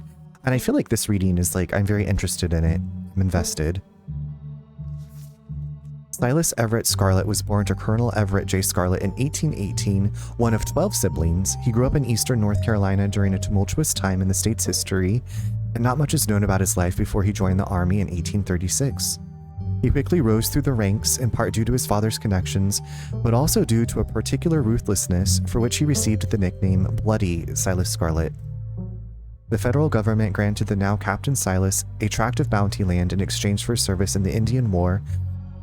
And I feel like this reading is like, I'm very interested in it. I'm invested. Silas Everett Scarlet was born to Colonel Everett J. Scarlet in 1818, one of 12 siblings. He grew up in eastern North Carolina during a tumultuous time in the state's history, and not much is known about his life before he joined the Army in 1836. He quickly rose through the ranks, in part due to his father's connections, but also due to a particular ruthlessness for which he received the nickname Bloody Silas Scarlet. The federal government granted the now Captain Silas a tract of bounty land in exchange for service in the Indian War,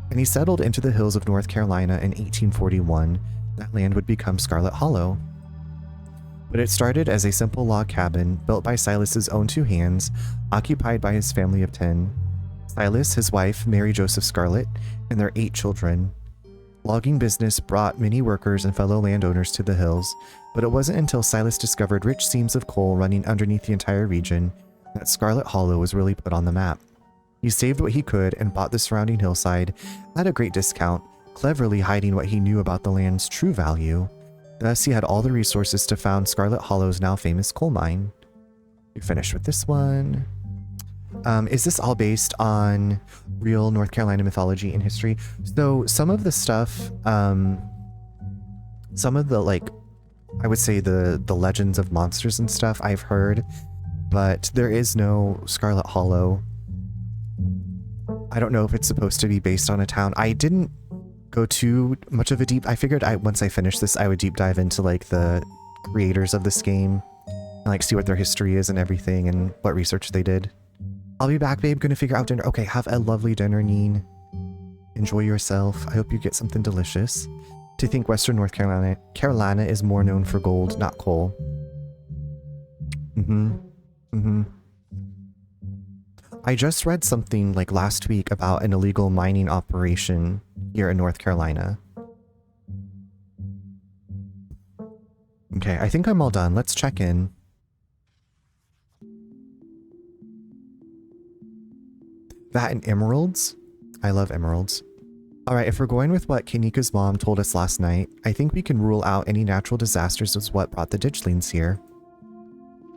and he settled into the hills of North Carolina in 1841. That land would become Scarlet Hollow. But it started as a simple log cabin built by Silas's own two hands, occupied by his family of 10. Silas, his wife, Mary Joseph Scarlet, and their 8 children. Logging business brought many workers and fellow landowners to the hills, but it wasn't until Silas discovered rich seams of coal running underneath the entire region that Scarlet Hollow was really put on the map. He saved what he could and bought the surrounding hillside at a great discount, cleverly hiding what he knew about the land's true value. Thus, he had all the resources to found Scarlet Hollow's now famous coal mine. We finished with this one. Is this all based on real North Carolina mythology and history? So some of the stuff, some of the, like, I would say the legends of monsters and stuff I've heard, but there is no Scarlet Hollow. I don't know if it's supposed to be based on a town. I didn't go too much of a deep... I figured once I finish this, I would deep dive into, like, the creators of this game and, like, see what their history is and everything and what research they did. I'll be back, babe. Gonna figure out dinner. Okay, have a lovely dinner, Neen. Enjoy yourself. I hope you get something delicious. To think Western North Carolina is more known for gold, not coal. I just read something like last week about an illegal mining operation here in North Carolina. Okay, I think I'm all done. Let's check in. That and emeralds? I love emeralds. Alright, if we're going with what Kanika's mom told us last night, I think we can rule out any natural disasters as what brought the ditchlings here.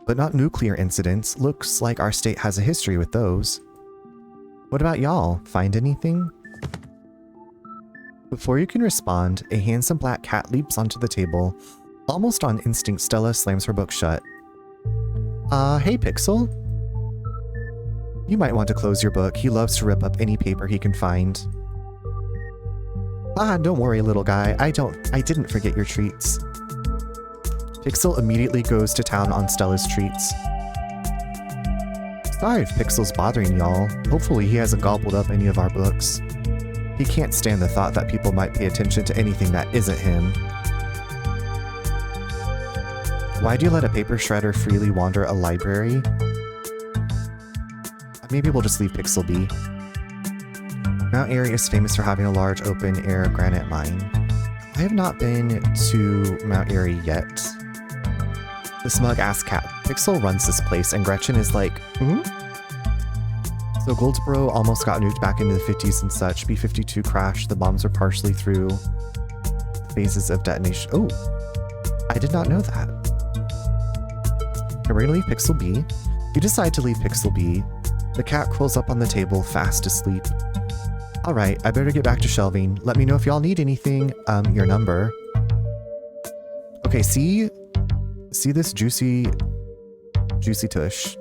But not nuclear incidents. Looks like our state has a history with those. What about y'all? Find anything? Before you can respond, a handsome black cat leaps onto the table. Almost on instinct, Stella slams her book shut. Hey Pixel? You might want to close your book. He loves to rip up any paper he can find. Don't worry, little guy. I didn't forget your treats. Pixel immediately goes to town on Stella's treats. Sorry if Pixel's bothering y'all. Hopefully he hasn't gobbled up any of our books. He can't stand the thought that people might pay attention to anything that isn't him. Why do you let a paper shredder freely wander a library? Maybe we'll just leave Pixel be. Mount Airy is famous for having a large open-air granite mine. I have not been to Mount Airy yet. The smug-ass cat. Pixel runs this place, and Gretchen is like, So Goldsboro almost got nuked back into the 50s and such. B-52 crashed. The bombs are partially through phases of detonation. Oh, I did not know that. Okay, we're gonna leave Pixel be. You decide to leave Pixel be. The cat curls up on the table, fast asleep. Alright, I better get back to shelving. Let me know if y'all need anything. Your number. Okay, see this juicy tush?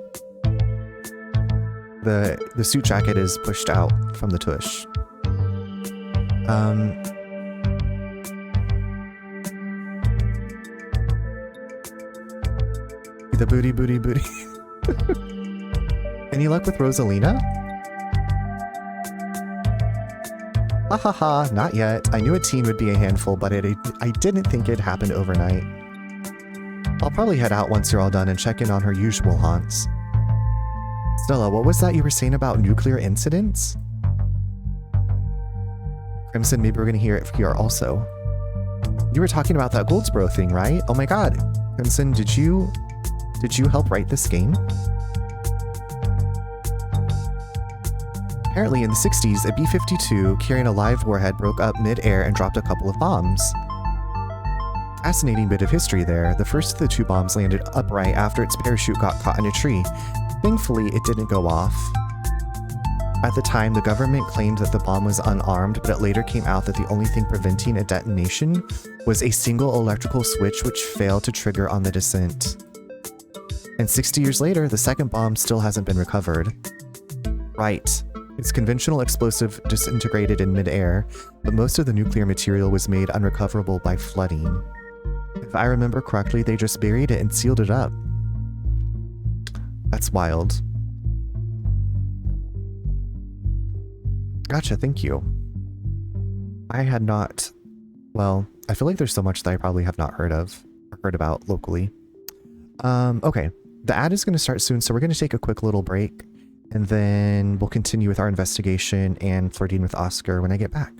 The suit jacket is pushed out from the tush. The booty. Any luck with Rosalina? Ha ha ha, not yet. I knew a teen would be a handful, but I didn't think it'd happen overnight. I'll probably head out once you're all done and check in on her usual haunts. Stella, what was that you were saying about nuclear incidents? Crimson, maybe we're gonna hear it here also. You were talking about that Goldsboro thing, right? Oh my god. Crimson, did you help write this game? Apparently in the 60s, a B-52 carrying a live warhead broke up mid-air and dropped a couple of bombs. Fascinating bit of history there. The first of the 2 bombs landed upright after its parachute got caught in a tree. Thankfully, it didn't go off. At the time, the government claimed that the bomb was unarmed, but it later came out that the only thing preventing a detonation was a single electrical switch which failed to trigger on the descent. And 60 years later, the second bomb still hasn't been recovered. Right. Its conventional explosive disintegrated in mid-air, but most of the nuclear material was made unrecoverable by flooding. If I remember correctly, they just buried it and sealed it up. That's wild. Gotcha, thank you. I had not... Well, I feel like there's so much that I probably have not heard of, or heard about locally. Okay. The ad is going to start soon, so we're going to take a quick little break, and then we'll continue with our investigation and flirting with Oscar when I get back.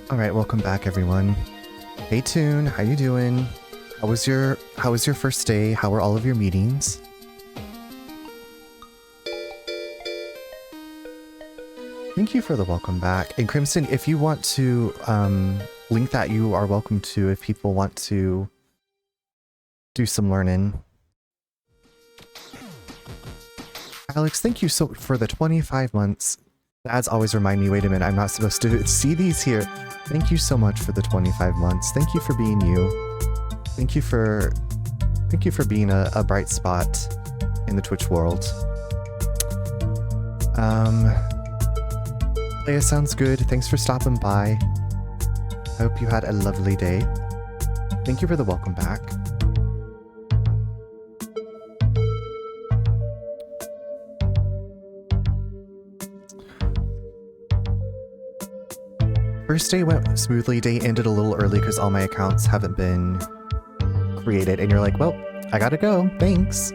All right, welcome back, everyone. Hey, Toon, how you doing? How was your first day? How were all of your meetings? Thank you for the welcome back. And Crimson, if you want to link that, you are welcome to if people want to do some learning. Alex, thank you so for the 25 months. The ads always remind me, wait a minute, I'm not supposed to see these here. Thank you so much for the 25 months. Thank you for being you. Thank you for being a bright spot in the Twitch world. Leia, sounds good. Thanks for stopping by. I hope you had a lovely day. Thank you for the welcome back. First day went smoothly. Day ended a little early because all my accounts haven't been created. And you're like, well, I gotta go. Thanks.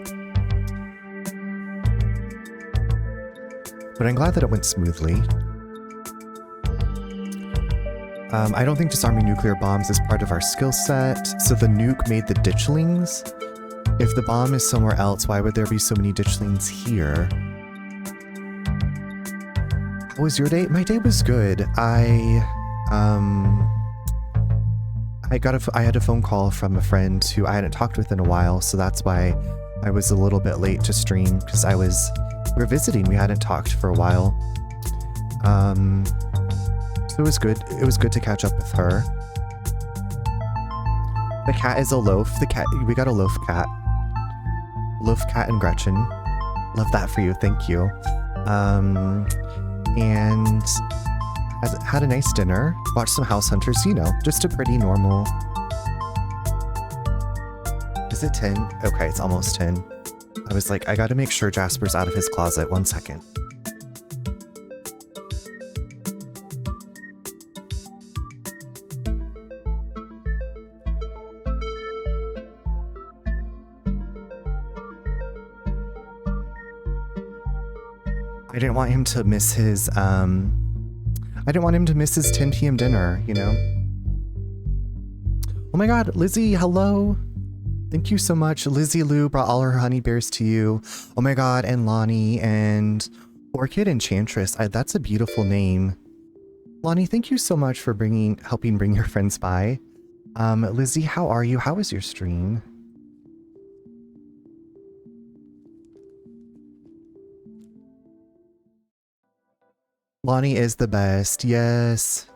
But I'm glad that it went smoothly. I don't think disarming nuclear bombs is part of our skill set, so the nuke made the ditchlings. If the bomb is somewhere else, why would there be so many ditchlings here? How was your day? My day was good. I had a phone call from a friend who I hadn't talked with in a while, so that's why I was a little bit late to stream, because we were visiting. We hadn't talked for a while. So it was good. It was good to catch up with her. The cat is a loaf. We got a loaf cat. Loaf cat and Gretchen. Love that for you. Thank you. And had a nice dinner. Watched some House Hunters. You know, just a pretty normal. Is it 10? Okay, it's almost 10. I was like, I gotta make sure Jasper's out of his closet. 1 second. I didn't want him to miss his 10 p.m. dinner, you know? Oh my god, Lizzie, hello! Thank you so much. Lizzie Lou brought all her honey bears to you. Oh my god, and Lonnie and Orchid Enchantress. That's a beautiful name. Lonnie, thank you so much for helping bring your friends by. Lizzie, how are you? How was your stream? Lonnie is the best, yes.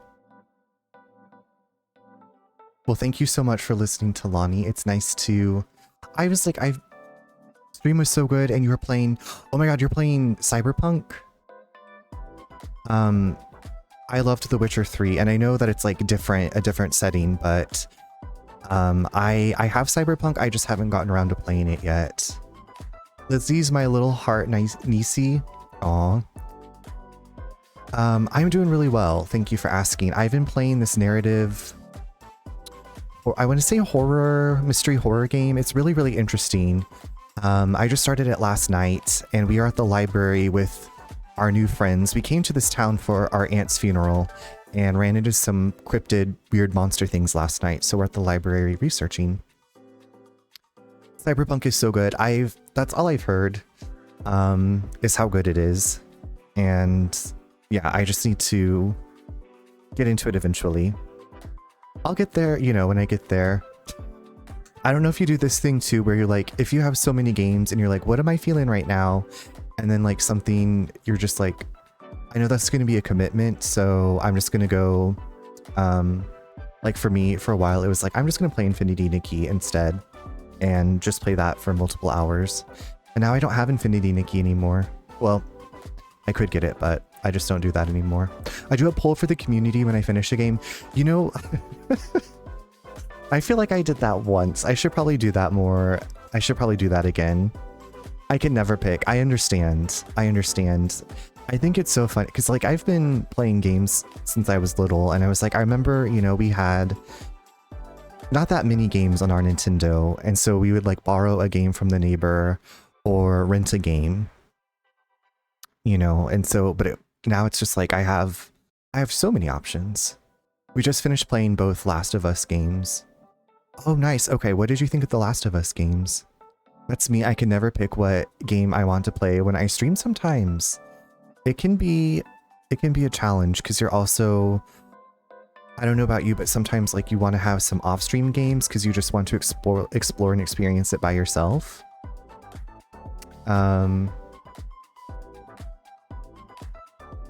Well, thank you so much for listening to Lonnie. It's nice to... I was like, stream was so good, and you were playing... Oh my god, you're playing Cyberpunk? I loved The Witcher 3, and I know that it's like a different setting, but... I have Cyberpunk, I just haven't gotten around to playing it yet. Lizzie's my little heart niecey. Aw. I'm doing really well. Thank you for asking. I've been playing this narrative, or I want to say mystery horror game. It's really, really interesting. I just started it last night, and we are at the library with our new friends. We came to this town for our aunt's funeral and ran into some cryptid weird monster things last night. So we're at the library researching. Cyberpunk is so good. That's all I've heard, is how good it is. And yeah, I just need to get into it eventually. I'll get there, you know, when I get there. I don't know if you do this thing too, where you're like, if you have so many games and you're like, what am I feeling right now? And then like something, you're just like, I know that's going to be a commitment, so I'm just going to go, like for me, for a while, it was like, I'm just going to play Infinity Nikki instead and just play that for multiple hours. And now I don't have Infinity Nikki anymore. Well, I could get it, but I just don't do that anymore. I do a poll for the community when I finish a game. You know, I feel like I did that once. I should probably do that more. I should probably do that again. I can never pick. I understand. I think it's so fun because like I've been playing games since I was little, and I was like, I remember, you know, we had not that many games on our Nintendo, and so we would like borrow a game from the neighbor or rent a game, you know, and so, but now it's just like I have so many options. We just finished playing both Last of Us games. Oh, nice. Okay, what did you think of the Last of Us games? That's me. I can never pick what game I want to play when I stream sometimes. It can be a challenge because you're also, I don't know about you, but sometimes like you want to have some off-stream games because you just want to explore and experience it by yourself.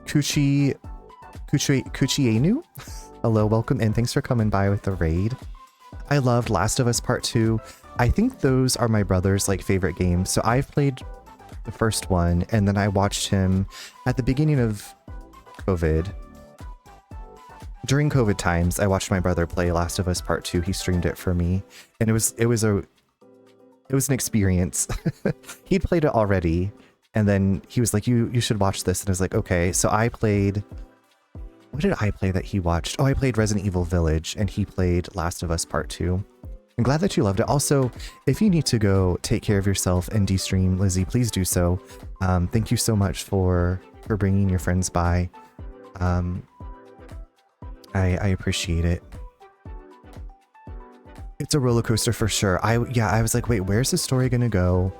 Kuchienu? Hello, welcome, and thanks for coming by with the raid. I loved Last of Us Part 2. I think those are my brother's like favorite games. So I've played the first one, and then I watched him at the beginning of COVID. During COVID times, I watched my brother play Last of Us Part 2. He streamed it for me, and it was an experience. He'd played it already, and then he was like, you should watch this, and I was like, okay. So I played, what did I play that he watched? Oh, I played Resident Evil Village, and he played Last of Us Part 2. I'm glad that you loved it. Also, if you need to go take care of yourself and de-stream, Lizzie, please do so. Thank you so much for bringing your friends by. I appreciate it. It's a roller coaster for sure. I was like, wait, where's the story gonna go?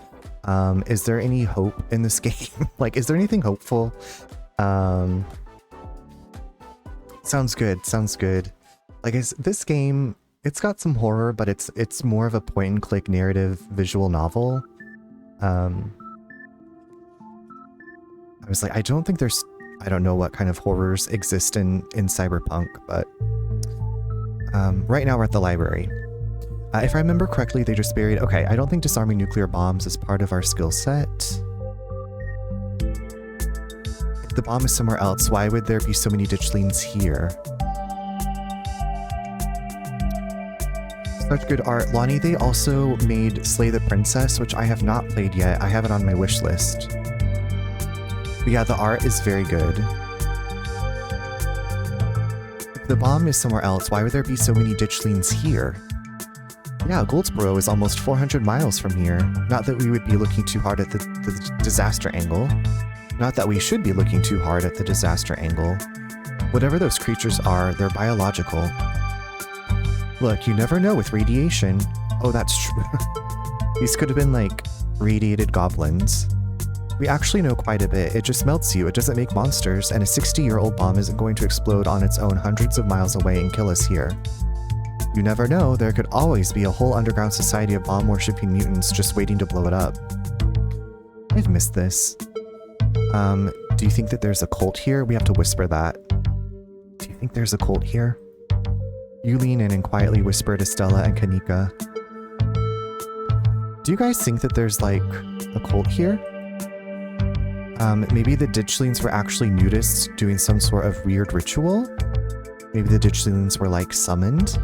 Is there any hope in this game? Like, is there anything hopeful? Sounds good. Like, this game, it's got some horror, but it's more of a point and click narrative visual novel. I was like, I don't think there's, I don't know what kind of horrors exist in Cyberpunk, but right now we're at the library. If I remember correctly, they just buried, okay, I don't think disarming nuclear bombs is part of our skill set. If the bomb is somewhere else, why would there be so many ditchlings here? Such good art. Lonnie, they also made Slay the Princess, which I have not played yet. I have it on my wish list. But yeah, the art is very good. If the bomb is somewhere else, why would there be so many ditchlings here? Yeah, Goldsboro is almost 400 miles from here. Not that we would be looking too hard at the disaster angle. Not that we should be looking too hard at the disaster angle. Whatever those creatures are, they're biological. Look, you never know with radiation. Oh, that's true. These could have been like radiated goblins. We actually know quite a bit. It just melts you. It doesn't make monsters, and a 60-year-old bomb isn't going to explode on its own hundreds of miles away and kill us here. You never know. There could always be a whole underground society of bomb-worshipping mutants just waiting to blow it up. I've missed this. Do you think that there's a cult here? We have to whisper that. Do you think there's a cult here? You lean in and quietly whisper to Stella and Kanika. Do you guys think that there's like a cult here? Maybe the ditchlings were actually nudists doing some sort of weird ritual? Maybe the ditchlings were like summoned?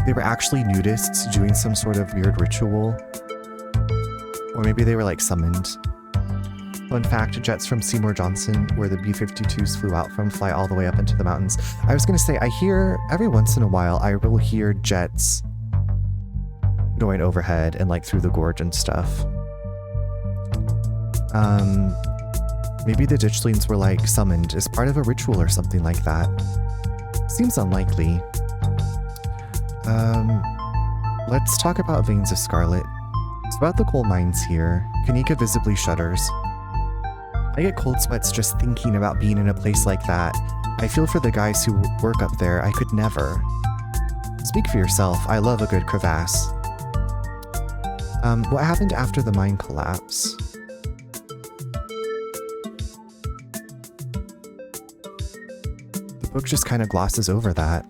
They were actually nudists doing some sort of weird ritual? Or maybe they were like summoned. Fun fact, jets from Seymour Johnson, where the B-52s flew out from, fly all the way up into the mountains. I was gonna say, I hear, every once in a while, I will hear jets going overhead and like through the gorge and stuff. Maybe the ditchlings were like summoned as part of a ritual or something like that. Seems unlikely. Let's talk about Veins of Scarlet. It's about the coal mines here. Kanika visibly shudders. I get cold sweats just thinking about being in a place like that. I feel for the guys who work up there. I could never. Speak for yourself. I love a good crevasse. What happened after the mine collapse? The book just kind of glosses over that.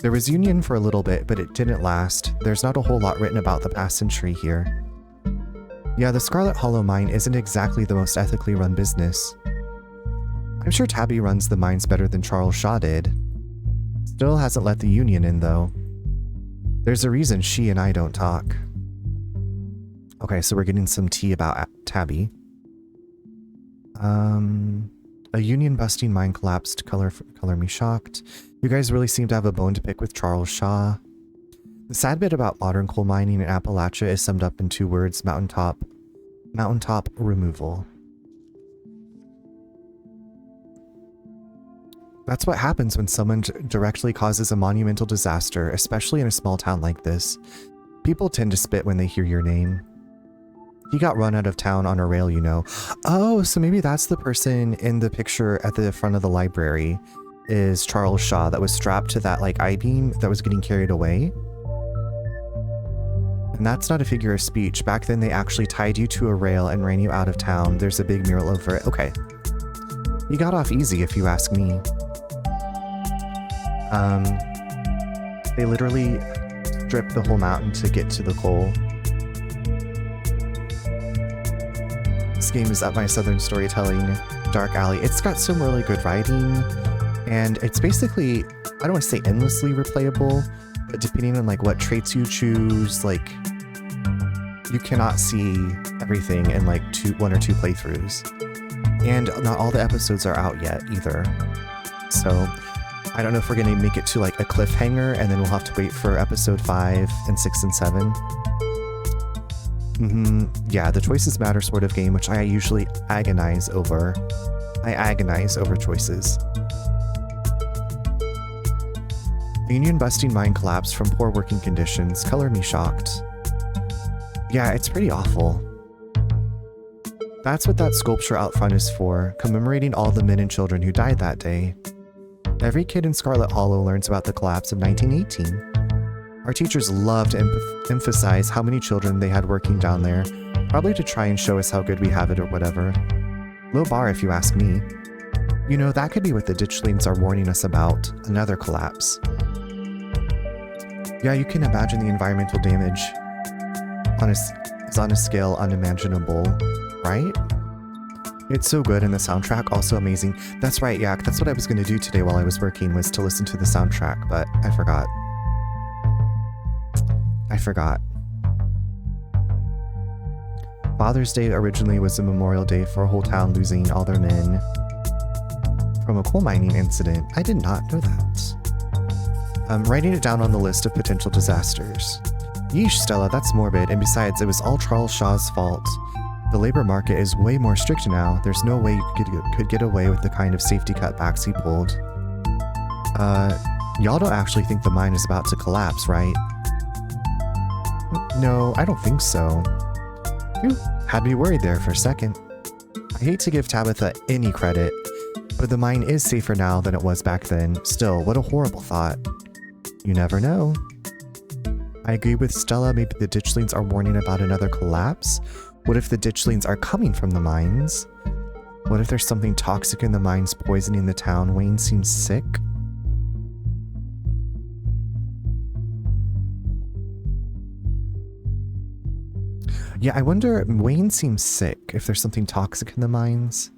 There was union for a little bit, but it didn't last. There's not a whole lot written about the past century here. Yeah, the Scarlet Hollow mine isn't exactly the most ethically run business. I'm sure Tabby runs the mines better than Charles Shaw did. Still hasn't let the union in, though. There's a reason she and I don't talk. Okay, so we're getting some tea about Tabby. A union-busting mine collapsed. Color me shocked. You guys really seem to have a bone to pick with Charles Shaw. The sad bit about modern coal mining in Appalachia is summed up in 2 words: mountaintop removal. That's what happens when someone directly causes a monumental disaster, especially in a small town like this. People tend to spit when they hear your name. He got run out of town on a rail, you know. Oh, so maybe that's the person in the picture at the front of the library is Charles Shaw that was strapped to that like I-beam that was getting carried away. And that's not a figure of speech. Back then they actually tied you to a rail and ran you out of town. There's a big mural over it. Okay. You got off easy if you ask me. They literally stripped the whole mountain to get to the goal. This game is up my Southern Storytelling Dark Alley. It's got some really good writing, and it's basically, I don't want to say endlessly replayable, but depending on like what traits you choose, like you cannot see everything in like one or two playthroughs. And not all the episodes are out yet either. So I don't know if we're going to make it to like a cliffhanger and then we'll have to wait for episode 5 and 6 and 7. Yeah, the choices matter sort of game, which I usually agonize over. I agonize over choices. Union-busting mine collapse from poor working conditions. Color me shocked. Yeah, it's pretty awful. That's what that sculpture out front is for, commemorating all the men and children who died that day. Every kid in Scarlet Hollow learns about the collapse of 1918. Our teachers love to emphasize how many children they had working down there, probably to try and show us how good we have it or whatever. Low bar if you ask me. You know, that could be what the ditchlings are warning us about, another collapse. Yeah, you can imagine the environmental damage is on a scale unimaginable, right? It's so good, and the soundtrack also amazing. That's right, Yak, that's what I was going to do today while I was working, was to listen to the soundtrack, but I forgot. Father's Day originally was a memorial day for a whole town losing all their men from a coal mining incident. I did not know that. I'm writing it down on the list of potential disasters. Yeesh, Stella, that's morbid, and besides, it was all Charles Shaw's fault. The labor market is way more strict now. There's no way you could get away with the kind of safety cutbacks he pulled. Y'all don't actually think the mine is about to collapse, right? No, I don't think so. Whew, had me worried there for a second. I hate to give Tabitha any credit, but the mine is safer now than it was back then. Still, what a horrible thought. You never know. I agree with Stella, maybe the ditchlings are warning about another collapse. What if the ditchlings are coming from the mines? What if there's something toxic in the mines poisoning the town? Wayne seems sick. Yeah, I wonder, Wayne seems sick if there's something toxic in the mines.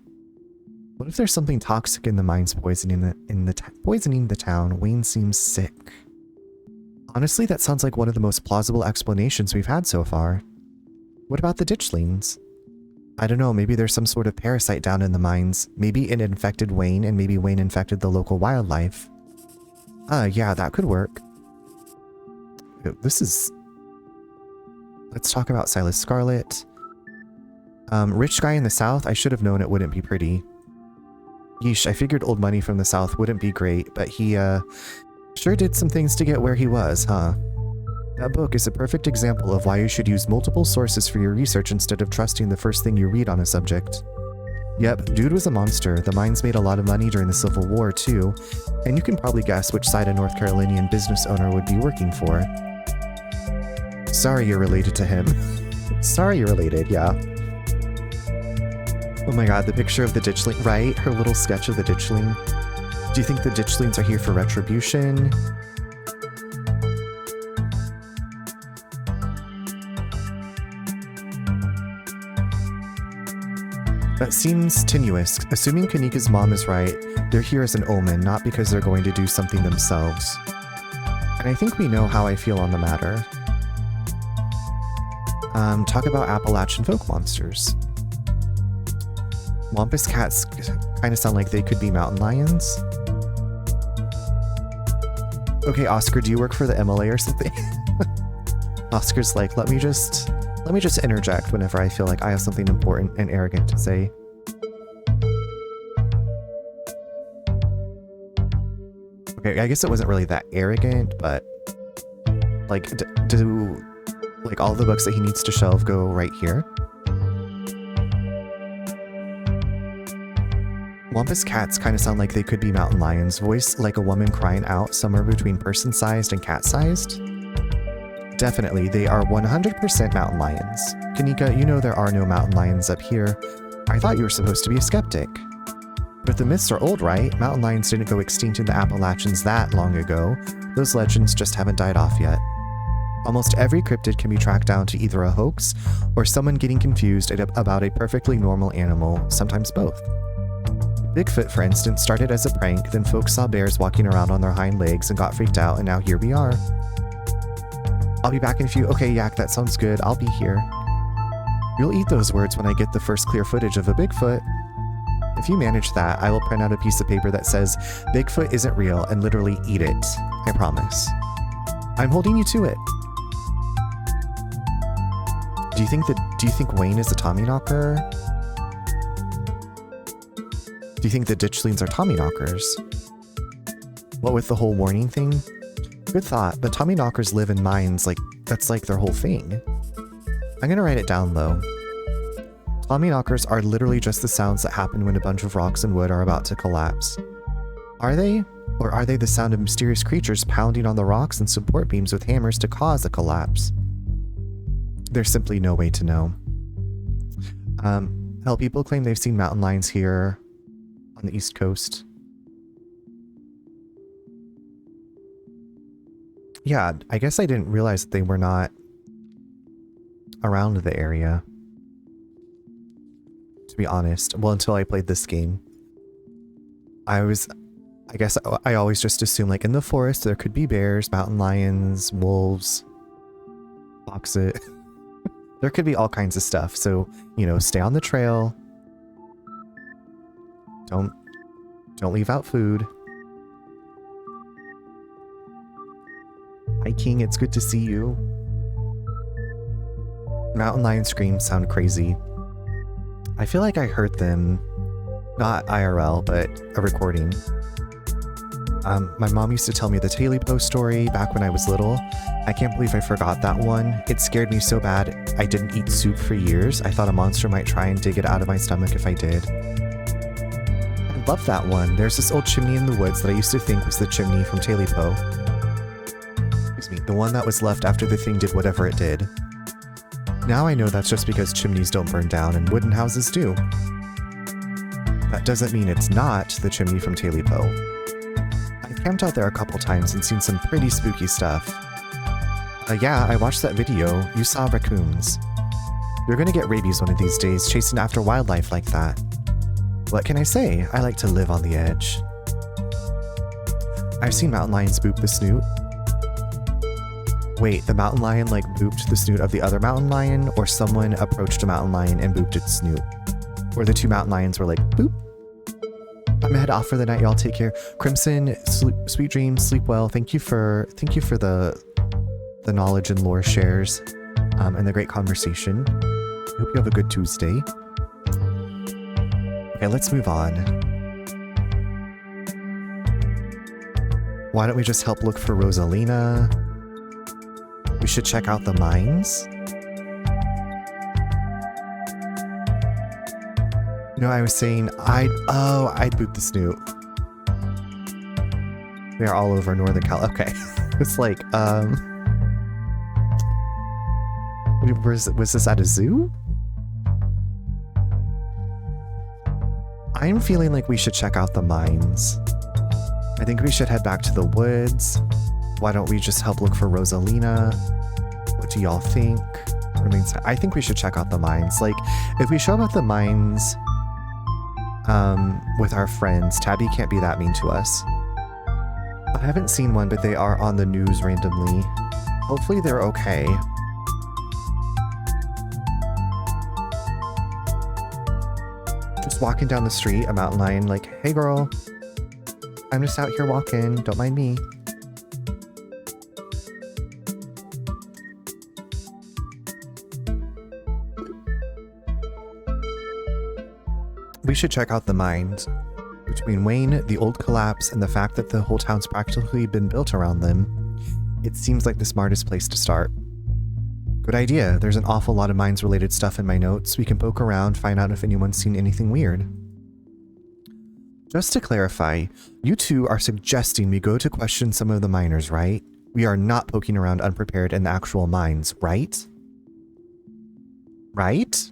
What if there's something toxic in the mines poisoning the town? Wayne seems sick. Honestly, that sounds like one of the most plausible explanations we've had so far. What about the ditchlings? I don't know, maybe there's some sort of parasite down in the mines. Maybe it infected Wayne, and maybe Wayne infected the local wildlife. Yeah, that could work. Let's talk about Silas Scarlet. Rich guy in the south, I should have known it wouldn't be pretty. Yeesh, I figured old money from the south wouldn't be great, but he, sure did some things to get where he was, huh? That book is a perfect example of why you should use multiple sources for your research instead of trusting the first thing you read on a subject. Yep, dude was a monster. The mines made a lot of money during the Civil War, too, and you can probably guess which side a North Carolinian business owner would be working for. Sorry you're related to him. Sorry you're related, yeah. Oh my god, the picture of the ditchling, right? Her little sketch of the ditchling. Do you think the ditchlings are here for retribution? That seems tenuous. Assuming Kanika's mom is right, they're here as an omen, not because they're going to do something themselves. And I think we know how I feel on the matter. Talk about Appalachian folk monsters. Wampus cats kind of sound like they could be mountain lions. Okay, Oscar, do you work for the MLA or something? Oscar's like, let me just interject whenever I feel like I have something important and arrogant to say. Okay, I guess it wasn't really that arrogant, but like, do like all the books that he needs to shelve go right here? Wampus cats kind of sound like they could be mountain lions, voiced like a woman crying out, somewhere between person-sized and cat-sized. Definitely, they are 100% mountain lions. Kanika, you know there are no mountain lions up here. I thought you were supposed to be a skeptic. But the myths are old, right? Mountain lions didn't go extinct in the Appalachians that long ago. Those legends just haven't died off yet. Almost every cryptid can be tracked down to either a hoax or someone getting confused about a perfectly normal animal, sometimes both. Bigfoot, for instance, started as a prank, then folks saw bears walking around on their hind legs and got freaked out, and now here we are. I'll be back in a few. Okay, Yak, that sounds good. I'll be here. You'll eat those words when I get the first clear footage of a Bigfoot. If you manage that, I will print out a piece of paper that says, Bigfoot isn't real, and literally eat it. I promise. I'm holding you to it. Do you think Wayne is a Tommyknocker? Do you think the ditchlings are Tommyknockers? What with the whole warning thing? Good thought, but Tommyknockers live in mines, like, that's like their whole thing. I'm gonna write it down though. Tommyknockers are literally just the sounds that happen when a bunch of rocks and wood are about to collapse. Are they? Or are they the sound of mysterious creatures pounding on the rocks and support beams with hammers to cause a collapse? There's simply no way to know. Hell, people claim they've seen mountain lions here on the East Coast. Yeah, I guess I didn't realize that they were not around the area, to be honest. Well, until I played this game. I guess I always just assumed, like, in the forest there could be bears, mountain lions, wolves, foxes. There could be all kinds of stuff, so, you know, stay on the trail. Don't leave out food. Hi, King, it's good to see you. Mountain lion screams sound crazy. I feel like I heard them, not IRL, but a recording. My mom used to tell me the Talipo story back when I was little. I can't believe I forgot that one. It scared me so bad I didn't eat soup for years. I thought a monster might try and dig it out of my stomach if I did. I love that one. There's this old chimney in the woods that I used to think was the chimney from Talipo. Excuse me, the one that was left after the thing did whatever it did. Now I know that's just because chimneys don't burn down and wooden houses do. That doesn't mean it's not the chimney from Talipo. I've camped out there a couple times and seen some pretty spooky stuff. Yeah, I watched that video. You saw raccoons. You're gonna get rabies one of these days chasing after wildlife like that. What can I say? I like to live on the edge. I've seen mountain lions boop the snoot. Wait, the mountain lion like booped the snoot of the other mountain lion, or someone approached a mountain lion and booped its snoot? Or the two mountain lions were like, boop? I'm gonna head off for the night, y'all. Take care. Crimson, sweet dreams, sleep well. Thank you for the knowledge and lore shares, and the great conversation. I hope you have a good Tuesday. Okay, let's move on. Why don't we just help look for Rosalina? We should check out the mines. No, I was saying I'd boop the snoot. They're all over Northern Cal. Okay. It's like, was this at a zoo? I'm feeling like we should check out the mines. I think we should head back to the woods. Why don't we just help look for Rosalina? What do y'all think? I think we should check out the mines. Like, if we show up at the mines with our friends, Tabby can't be that mean to us. I haven't seen one, but they are on the news randomly. Hopefully they're okay. Just walking down the street, a mountain lion like, hey girl, I'm just out here walking, don't mind me. We should check out the mines Between Wayne, the old collapse, and the fact that the whole town's practically been built around them, it seems like the smartest place to start. Good idea. There's an awful lot of mines-related stuff in my notes. We can poke around, find out if anyone's seen anything weird. Just to clarify, you two are suggesting we go to question some of the miners, right? We are not poking around unprepared in the actual mines, right? Right?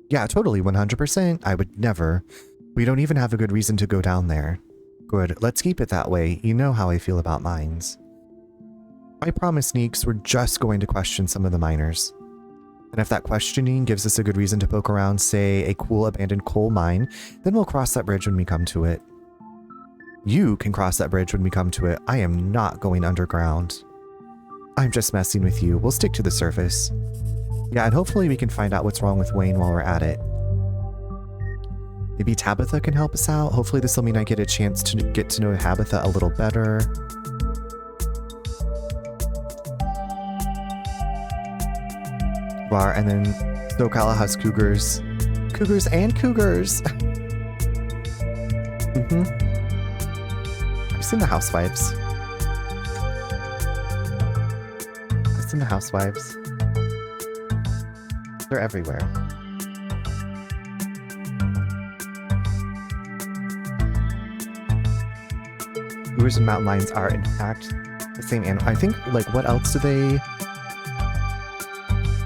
Yeah, totally, 100%. I would never. We don't even have a good reason to go down there. Good, let's keep it that way. You know how I feel about mines. I promise, Neeks, we're just going to question some of the miners. And if that questioning gives us a good reason to poke around, say, a cool abandoned coal mine, then we'll cross that bridge when we come to it. You can cross that bridge when we come to it. I am not going underground. I'm just messing with you. We'll stick to the surface. Yeah, and hopefully we can find out what's wrong with Wayne while we're at it. Maybe Tabitha can help us out. Hopefully this will mean I get a chance to get to know Tabitha a little better. Bar, and then SoCal has cougars. Cougars and cougars! I've seen the housewives. I've seen the housewives. They're everywhere. Cougars and mountain lions are, in fact, the same animal. I think, like, what else do they...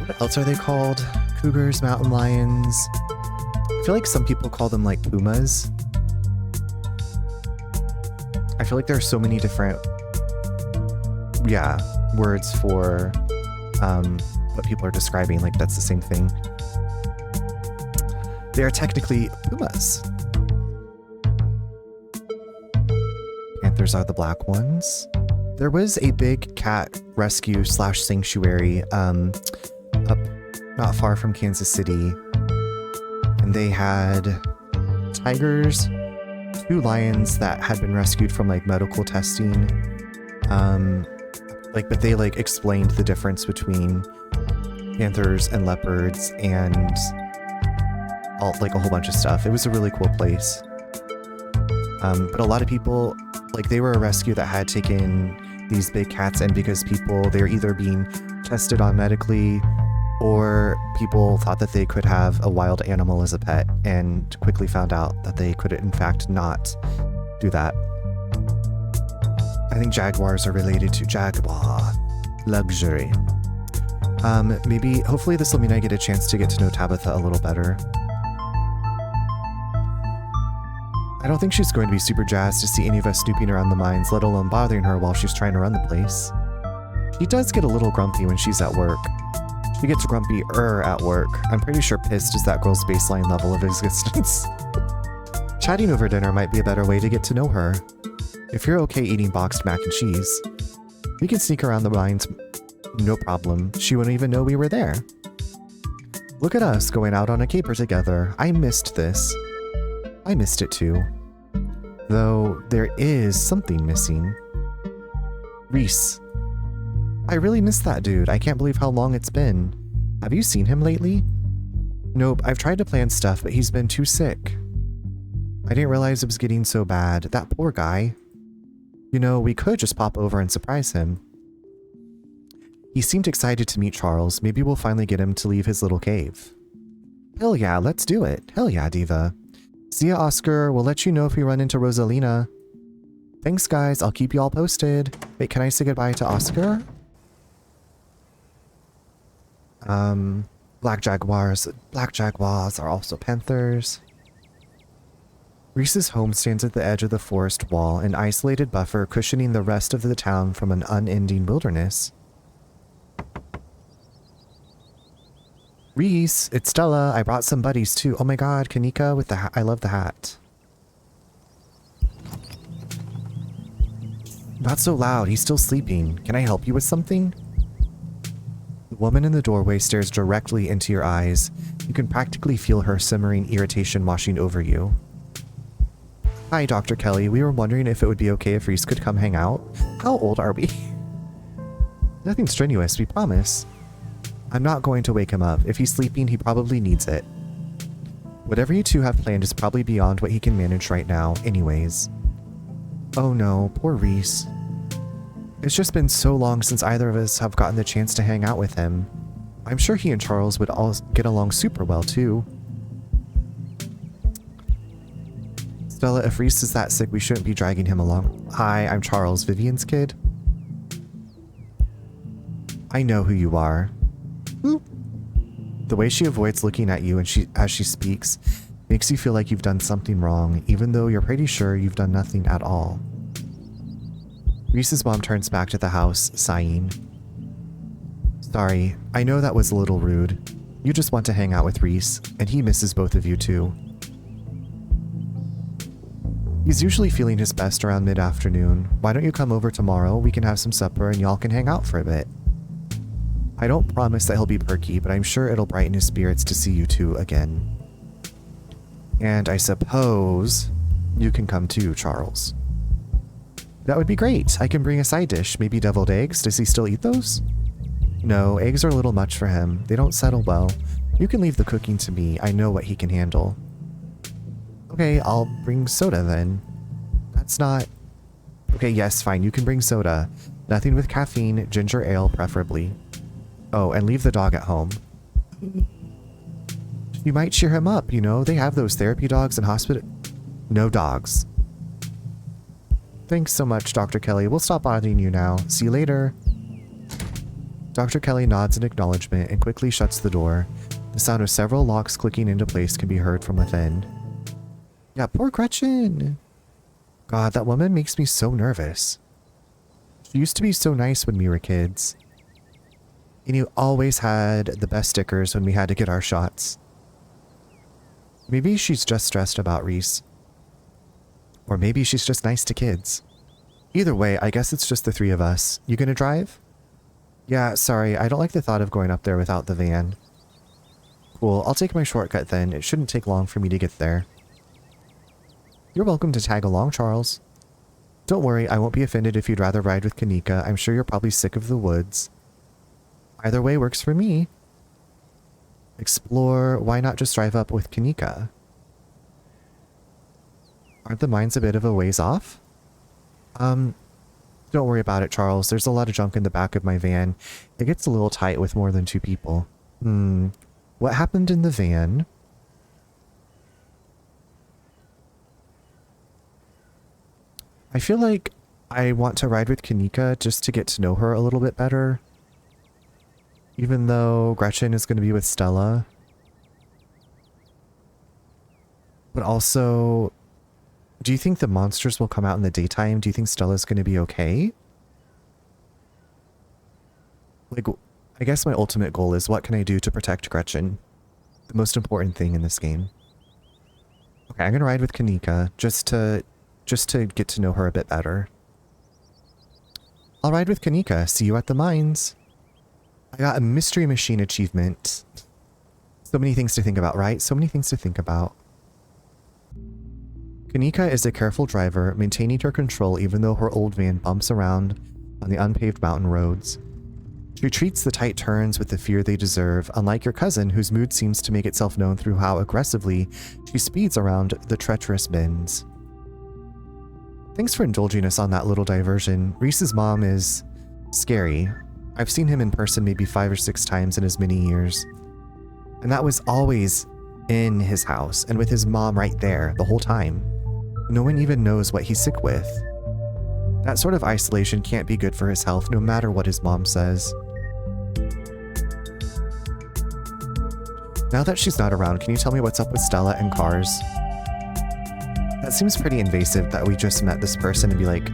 What else are they called? Cougars, mountain lions. I feel like some people call them, like, pumas. I feel like there are so many different, words for what people are describing. Like, that's the same thing. They are technically pumas. Panthers are the black ones. There was a big cat rescue / sanctuary up not far from Kansas City, and they had tigers, 2 lions that had been rescued from like medical testing, but they like explained the difference between panthers and leopards and all, like, a whole bunch of stuff. It was a really cool place. But a lot of people, like, they were a rescue that had taken these big cats in because they're either being tested on medically, or people thought that they could have a wild animal as a pet and quickly found out that they could in fact not do that. I think jaguars are related to jaguar. Luxury. Hopefully this will mean I get a chance to get to know Tabitha a little better. I don't think she's going to be super jazzed to see any of us snooping around the mines, let alone bothering her while she's trying to run the place. She does get a little grumpy when she's at work. She gets grumpy-er at work. I'm pretty sure pissed is that girl's baseline level of existence. Chatting over dinner might be a better way to get to know her. If you're okay eating boxed mac and cheese, we can sneak around the mines, no problem. She wouldn't even know we were there. Look at us going out on a caper together. I missed this. I missed it too. Though there is something missing. Reese. I really miss that dude. I can't believe how long it's been. Have you seen him lately? Nope, I've tried to plan stuff, but he's been too sick. I didn't realize it was getting so bad. That poor guy. You know, we could just pop over and surprise him. He seemed excited to meet Charles. Maybe we'll finally get him to leave his little cave. Hell yeah, let's do it. Hell yeah, Diva. See ya, Oscar. We'll let you know if we run into Rosalina. Thanks, guys. I'll keep you all posted. Wait, can I say goodbye to Oscar? Black jaguars. Black jaguars are also panthers. Reese's home stands at the edge of the forest wall, an isolated buffer cushioning the rest of the town from an unending wilderness. Reese, it's Stella. I brought some buddies too. Oh my god, Kanika with the hat. I love the hat. Not so loud. He's still sleeping. Can I help you with something? The woman in the doorway stares directly into your eyes. You can practically feel her simmering irritation washing over you. Hi, Dr. Kelly. We were wondering if it would be okay if Reese could come hang out. How old are we? Nothing strenuous, we promise. I'm not going to wake him up. If he's sleeping, he probably needs it. Whatever you two have planned is probably beyond what he can manage right now anyways. Oh no, poor Reese. It's just been so long since either of us have gotten the chance to hang out with him. I'm sure he and Charles would all get along super well too. Stella, if Reese is that sick, we shouldn't be dragging him along. Hi, I'm Charles, Vivian's kid. I know who you are. The way she avoids looking at you and as she speaks makes you feel like you've done something wrong, even though you're pretty sure you've done nothing at all. Reese's mom turns back to the house, sighing. Sorry, I know that was a little rude. You just want to hang out with Reese, and he misses both of you too. He's usually feeling his best around mid-afternoon. Why don't you come over tomorrow? We can have some supper and y'all can hang out for a bit. I don't promise that he'll be perky, but I'm sure it'll brighten his spirits to see you two again. And I suppose you can come too, Charles. That would be great. I can bring a side dish, maybe deviled eggs. Does he still eat those? No, eggs are a little much for him. They don't settle well. You can leave the cooking to me. I know what he can handle. Okay, I'll bring soda then. That's not... Okay, yes, fine. You can bring soda. Nothing with caffeine, ginger ale preferably. Oh, and leave the dog at home. You might cheer him up, you know? They have those therapy dogs in hospital... No dogs. Thanks so much, Dr. Kelly. We'll stop bothering you now. See you later. Dr. Kelly nods in acknowledgement and quickly shuts the door. The sound of several locks clicking into place can be heard from within. Yeah, poor Gretchen. God, that woman makes me so nervous. She used to be so nice when we were kids. And you always had the best stickers when we had to get our shots. Maybe she's just stressed about Reese. Or maybe she's just nice to kids. Either way, I guess it's just the three of us. You gonna drive? Yeah, sorry, I don't like the thought of going up there without the van. Cool, I'll take my shortcut then. It shouldn't take long for me to get there. You're welcome to tag along, Charles. Don't worry, I won't be offended if you'd rather ride with Kanika. I'm sure you're probably sick of the woods. Either way works for me. Explore, why not just drive up with Kanika? Aren't the mines a bit of a ways off? Don't worry about it, Charles. There's a lot of junk in the back of my van. It gets a little tight with more than 2 people. What happened in the van? I feel like I want to ride with Kanika just to get to know her a little bit better. Even though Gretchen is going to be with Stella. But also, do you think the monsters will come out in the daytime? Do you think Stella's going to be okay? Like, I guess my ultimate goal is what can I do to protect Gretchen? The most important thing in this game. Okay, I'm going to ride with Kanika just to get to know her a bit better. I'll ride with Kanika. See you at the mines. I got a mystery machine achievement. So many things to think about, right? So many things to think about. Kanika is a careful driver, maintaining her control even though her old van bumps around on the unpaved mountain roads. She treats the tight turns with the fear they deserve, unlike your cousin, whose mood seems to make itself known through how aggressively she speeds around the treacherous bends. Thanks for indulging us on that little diversion. Reese's mom is scary. I've seen him in person maybe 5 or 6 times in as many years. And that was always in his house and with his mom right there the whole time. No one even knows what he's sick with. That sort of isolation can't be good for his health no matter what his mom says. Now that she's not around, can you tell me what's up with Stella and cars? That seems pretty invasive that we just met this person and be like,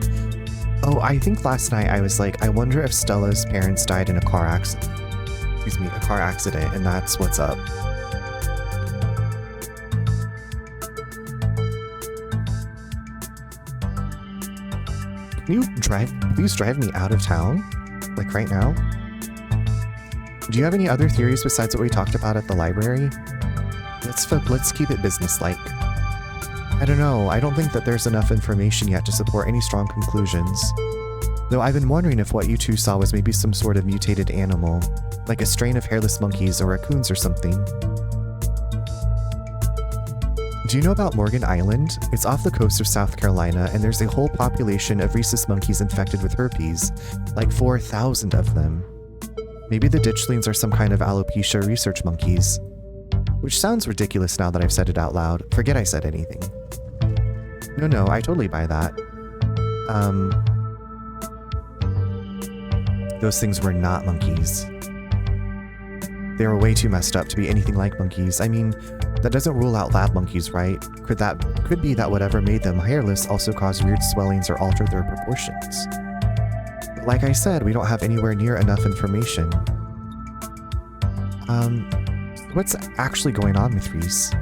oh, I think last night I was like, I wonder if Stella's parents died in a car accident. Excuse me, a car accident, and that's what's up. Can you please drive me out of town? Like right now? Do you have any other theories besides what we talked about at the library? Let's keep it businesslike. I don't know, I don't think that there's enough information yet to support any strong conclusions. Though I've been wondering if what you two saw was maybe some sort of mutated animal, like a strain of hairless monkeys or raccoons or something. Do you know about Morgan Island? It's off the coast of South Carolina, and there's a whole population of rhesus monkeys infected with herpes, like 4,000 of them. Maybe the ditchlings are some kind of alopecia research monkeys. Which sounds ridiculous now that I've said it out loud. Forget I said anything. No, I totally buy that. Those things were not monkeys. They were way too messed up to be anything like monkeys. I mean, that doesn't rule out lab monkeys, right? Could be that whatever made them hairless also caused weird swellings or altered their proportions. But like I said, we don't have anywhere near enough information. What's actually going on with Reese?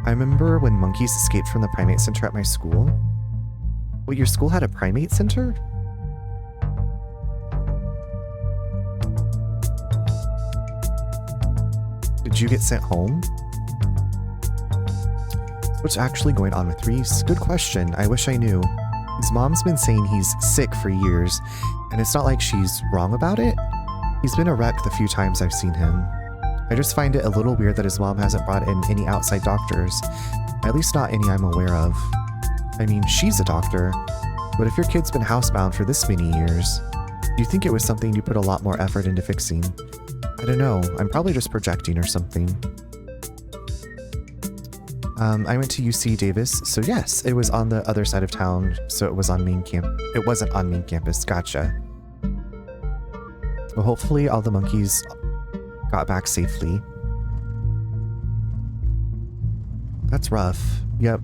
I remember when monkeys escaped from the primate center at my school. Wait, your school had a primate center? Did you get sent home? What's actually going on with Reese? Good question. I wish I knew. His mom's been saying he's sick for years, and it's not like she's wrong about it. He's been a wreck the few times I've seen him. I just find it a little weird that his mom hasn't brought in any outside doctors, at least not any I'm aware of. I mean, she's a doctor, but if your kid's been housebound for this many years, do you think it was something you put a lot more effort into fixing? I don't know, I'm probably just projecting or something. I went to UC Davis, so yes, it was on the other side of town, so it was on main camp. It wasn't on main campus, gotcha. Well, hopefully all the monkeys got back safely. That's rough. Yep.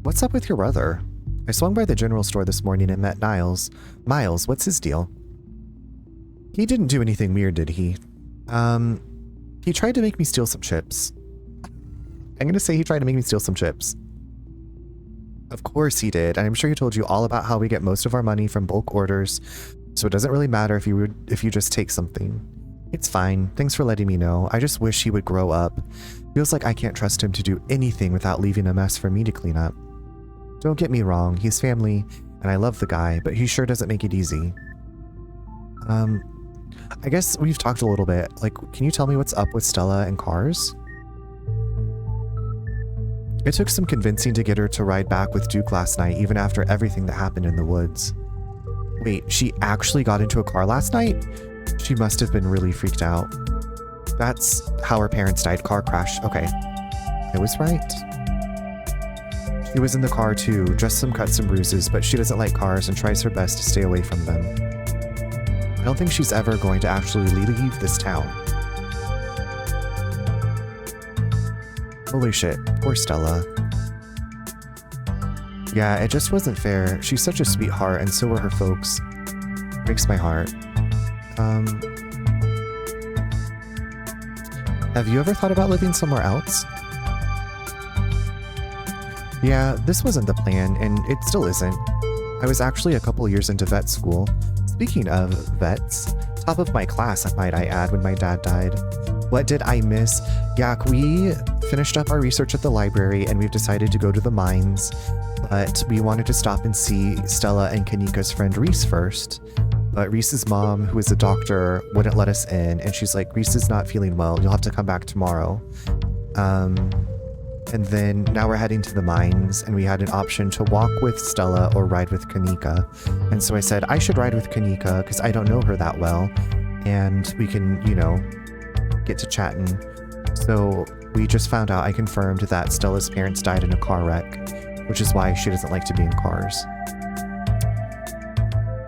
What's up with your brother? I swung by the general store this morning and met Niles. Miles, what's his deal? He didn't do anything weird, did he? He tried to make me steal some chips. I'm gonna say he tried to make me steal some chips. Of course he did, and I'm sure he told you all about how we get most of our money from bulk orders, so it doesn't really matter if you just take something. It's fine. Thanks for letting me know. I just wish he would grow up. Feels like I can't trust him to do anything without leaving a mess for me to clean up. Don't get me wrong, he's family, and I love the guy, but he sure doesn't make it easy. I guess we've talked a little bit. Like, can you tell me what's up with Stella and cars? It took some convincing to get her to ride back with Duke last night, even after everything that happened in the woods. Wait, she actually got into a car last night? She must have been really freaked out. That's how her parents died, car crash. Okay, I was right. She was in the car too, just some cuts and bruises, but she doesn't like cars and tries her best to stay away from them. I don't think she's ever going to actually leave this town. Holy shit, poor Stella. Yeah, it just wasn't fair. She's such a sweetheart, and so were her folks. Breaks my heart. Have you ever thought about living somewhere else? Yeah, this wasn't the plan, and it still isn't. I was actually a couple years into vet school. Speaking of vets, top of my class, might I add, when my dad died. What did I miss? Yeah, we finished up our research at the library, and we've decided to go to the mines. But we wanted to stop and see Stella and Kanika's friend Reese first. But Reese's mom, who is a doctor, wouldn't let us in, and she's like, Reese is not feeling well, you'll have to come back tomorrow. And then now we're heading to the mines, and we had an option to walk with Stella or ride with Kanika. And so I said, I should ride with Kanika, because I don't know her that well, and we can, you know, get to chatting. So we just found out, I confirmed that Stella's parents died in a car wreck, which is why she doesn't like to be in cars.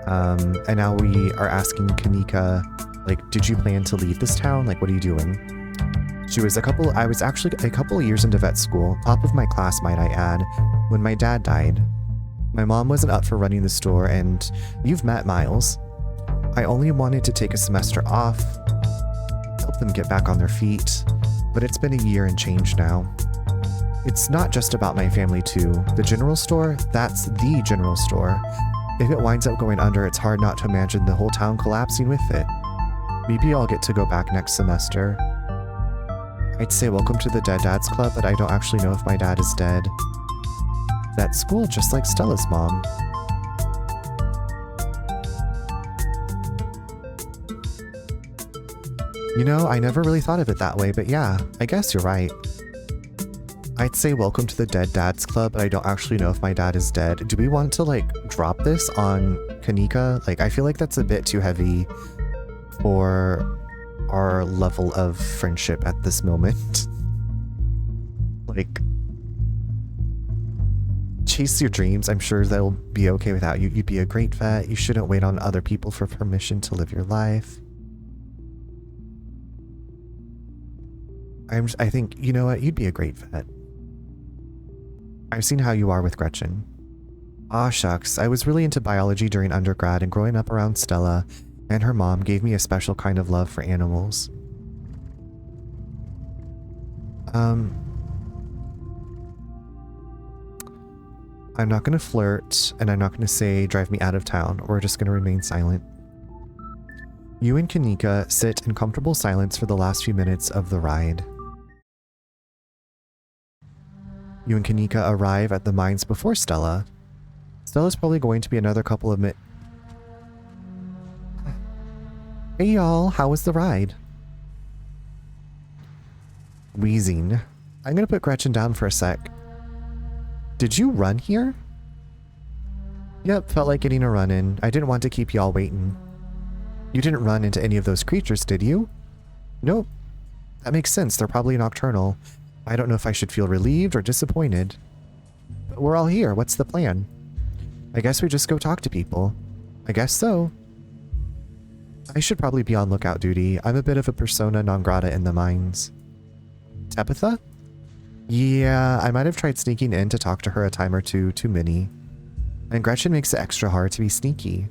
And now we are asking Kanika, like, did you plan to leave this town? Like, what are you doing? I was actually a couple of years into vet school, top of my class, might I add, when my dad died. My mom wasn't up for running the store, and you've met Miles. I only wanted to take a semester off, help them get back on their feet, but it's been a year and change now. It's not just about my family too. The general store, that's the general store. If it winds up going under, it's hard not to imagine the whole town collapsing with it. Maybe I'll get to go back next semester. I'd say welcome to the Dead Dads Club, but I don't actually know if my dad is dead. That school, just like Stella's mom. You know, I never really thought of it that way, but yeah, I guess you're right. I'd say welcome to the Dead Dads Club, but I don't actually know if my dad is dead. Do we want to, like, drop this on Kanika? Like, I feel like that's a bit too heavy for our level of friendship at this moment. Like, chase your dreams. I'm sure they'll be okay without you. You'd be a great vet. You shouldn't wait on other people for permission to live your life. I think, you know what? You'd be a great vet. I've seen how you are with Gretchen. Aw, shucks. I was really into biology during undergrad, and growing up around Stella and her mom gave me a special kind of love for animals. I'm not going to flirt, and I'm not going to say drive me out of town. We're just going to remain silent. You and Kanika sit in comfortable silence for the last few minutes of the ride. You and Kanika arrive at the mines before Stella. Stella's probably going to be another couple of Hey y'all, how was the ride? Wheezing. I'm gonna put Gretchen down for a sec. Did you run here? Yep, felt like getting a run in. I didn't want to keep y'all waiting. You didn't run into any of those creatures, did you? Nope. That makes sense, they're probably nocturnal. I don't know if I should feel relieved or disappointed. But we're all here, what's the plan? I guess we just go talk to people. I guess so. I should probably be on lookout duty. I'm a bit of a persona non grata in the mines. Tabitha? Yeah, I might have tried sneaking in to talk to her a time or two too many. And Gretchen makes it extra hard to be sneaky.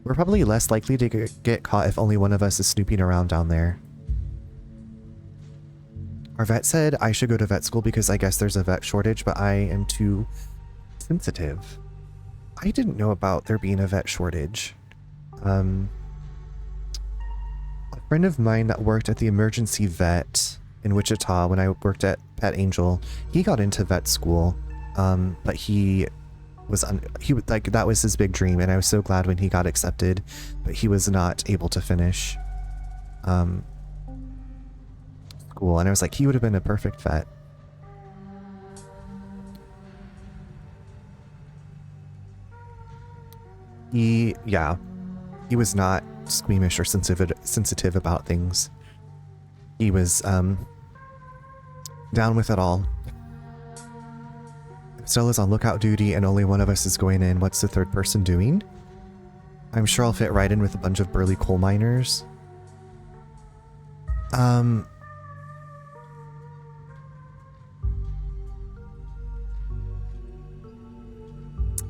We're probably less likely to get caught if only one of us is snooping around down there. Our vet said I should go to vet school because I guess there's a vet shortage, but I am too sensitive. I didn't know about there being a vet shortage. A friend of mine that worked at the emergency vet in Wichita when I worked at Pet Angel, he got into vet school, but he was like, that was his big dream, and I was so glad when he got accepted, but he was not able to finish school, and I was like, he would have been a perfect vet. He was not squeamish or sensitive about things. He was down with it all. If Stella's on lookout duty and only one of us is going in, what's the third person doing? I'm sure I'll fit right in with a bunch of burly coal miners.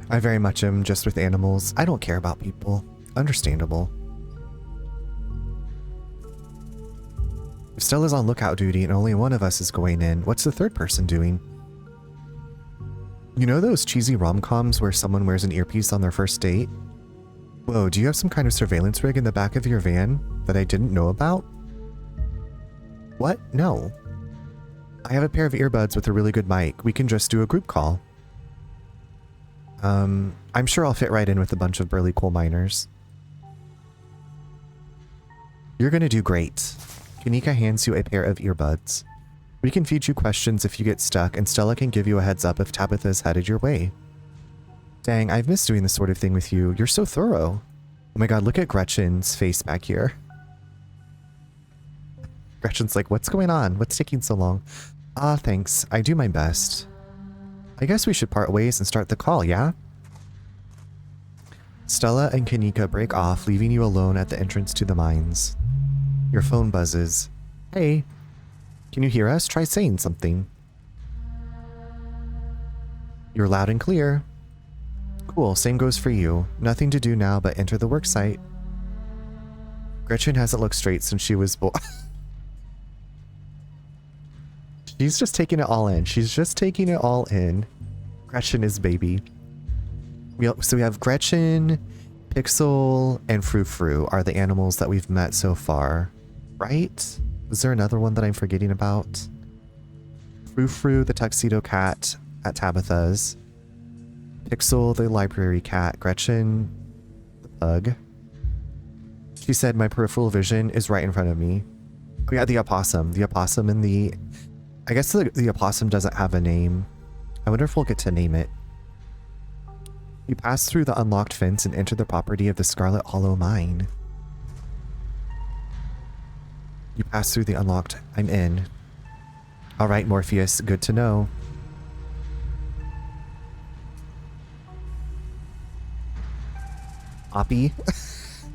I very much am just with animals. I don't care about people. Understandable. If Stella's on lookout duty and only one of us is going in, what's the third person doing? You know those cheesy rom-coms where someone wears an earpiece on their first date? Whoa, do you have some kind of surveillance rig in the back of your van that I didn't know about? What? No. I have a pair of earbuds with a really good mic. We can just do a group call. I'm sure I'll fit right in with a bunch of burly coal miners. You're gonna do great. Kanika hands you a pair of earbuds. We can feed you questions if you get stuck, and Stella can give you a heads up if Tabitha is headed your way. Dang, I've missed doing this sort of thing with you. You're so thorough. Oh my god, look at Gretchen's face back here. Gretchen's like, what's going on? What's taking so long? Ah, thanks. I do my best. I guess we should part ways and start the call, yeah? Stella and Kanika break off, leaving you alone at the entrance to the mines. Your phone buzzes. Hey, can you hear us? Try saying something. You're loud and clear. Cool, same goes for you. Nothing to do now but enter the worksite. Gretchen hasn't looked straight since she was born. She's just taking it all in. She's just taking it all in. Gretchen is baby. So we have Gretchen, Pixel, and Frou Frou are the animals that we've met so far. Right? Was there another one that I'm forgetting about? Frou Frou, the tuxedo cat at Tabitha's. Pixel, the library cat. Gretchen, the pug. She said my peripheral vision is right in front of me. Oh yeah, the opossum. The opossum and the... I guess the opossum doesn't have a name. I wonder if we'll get to name it. You pass through the unlocked fence and enter the property of the Scarlet Hollow mine. You pass through the unlocked... I'm in. Alright, Morpheus. Good to know. Oppie?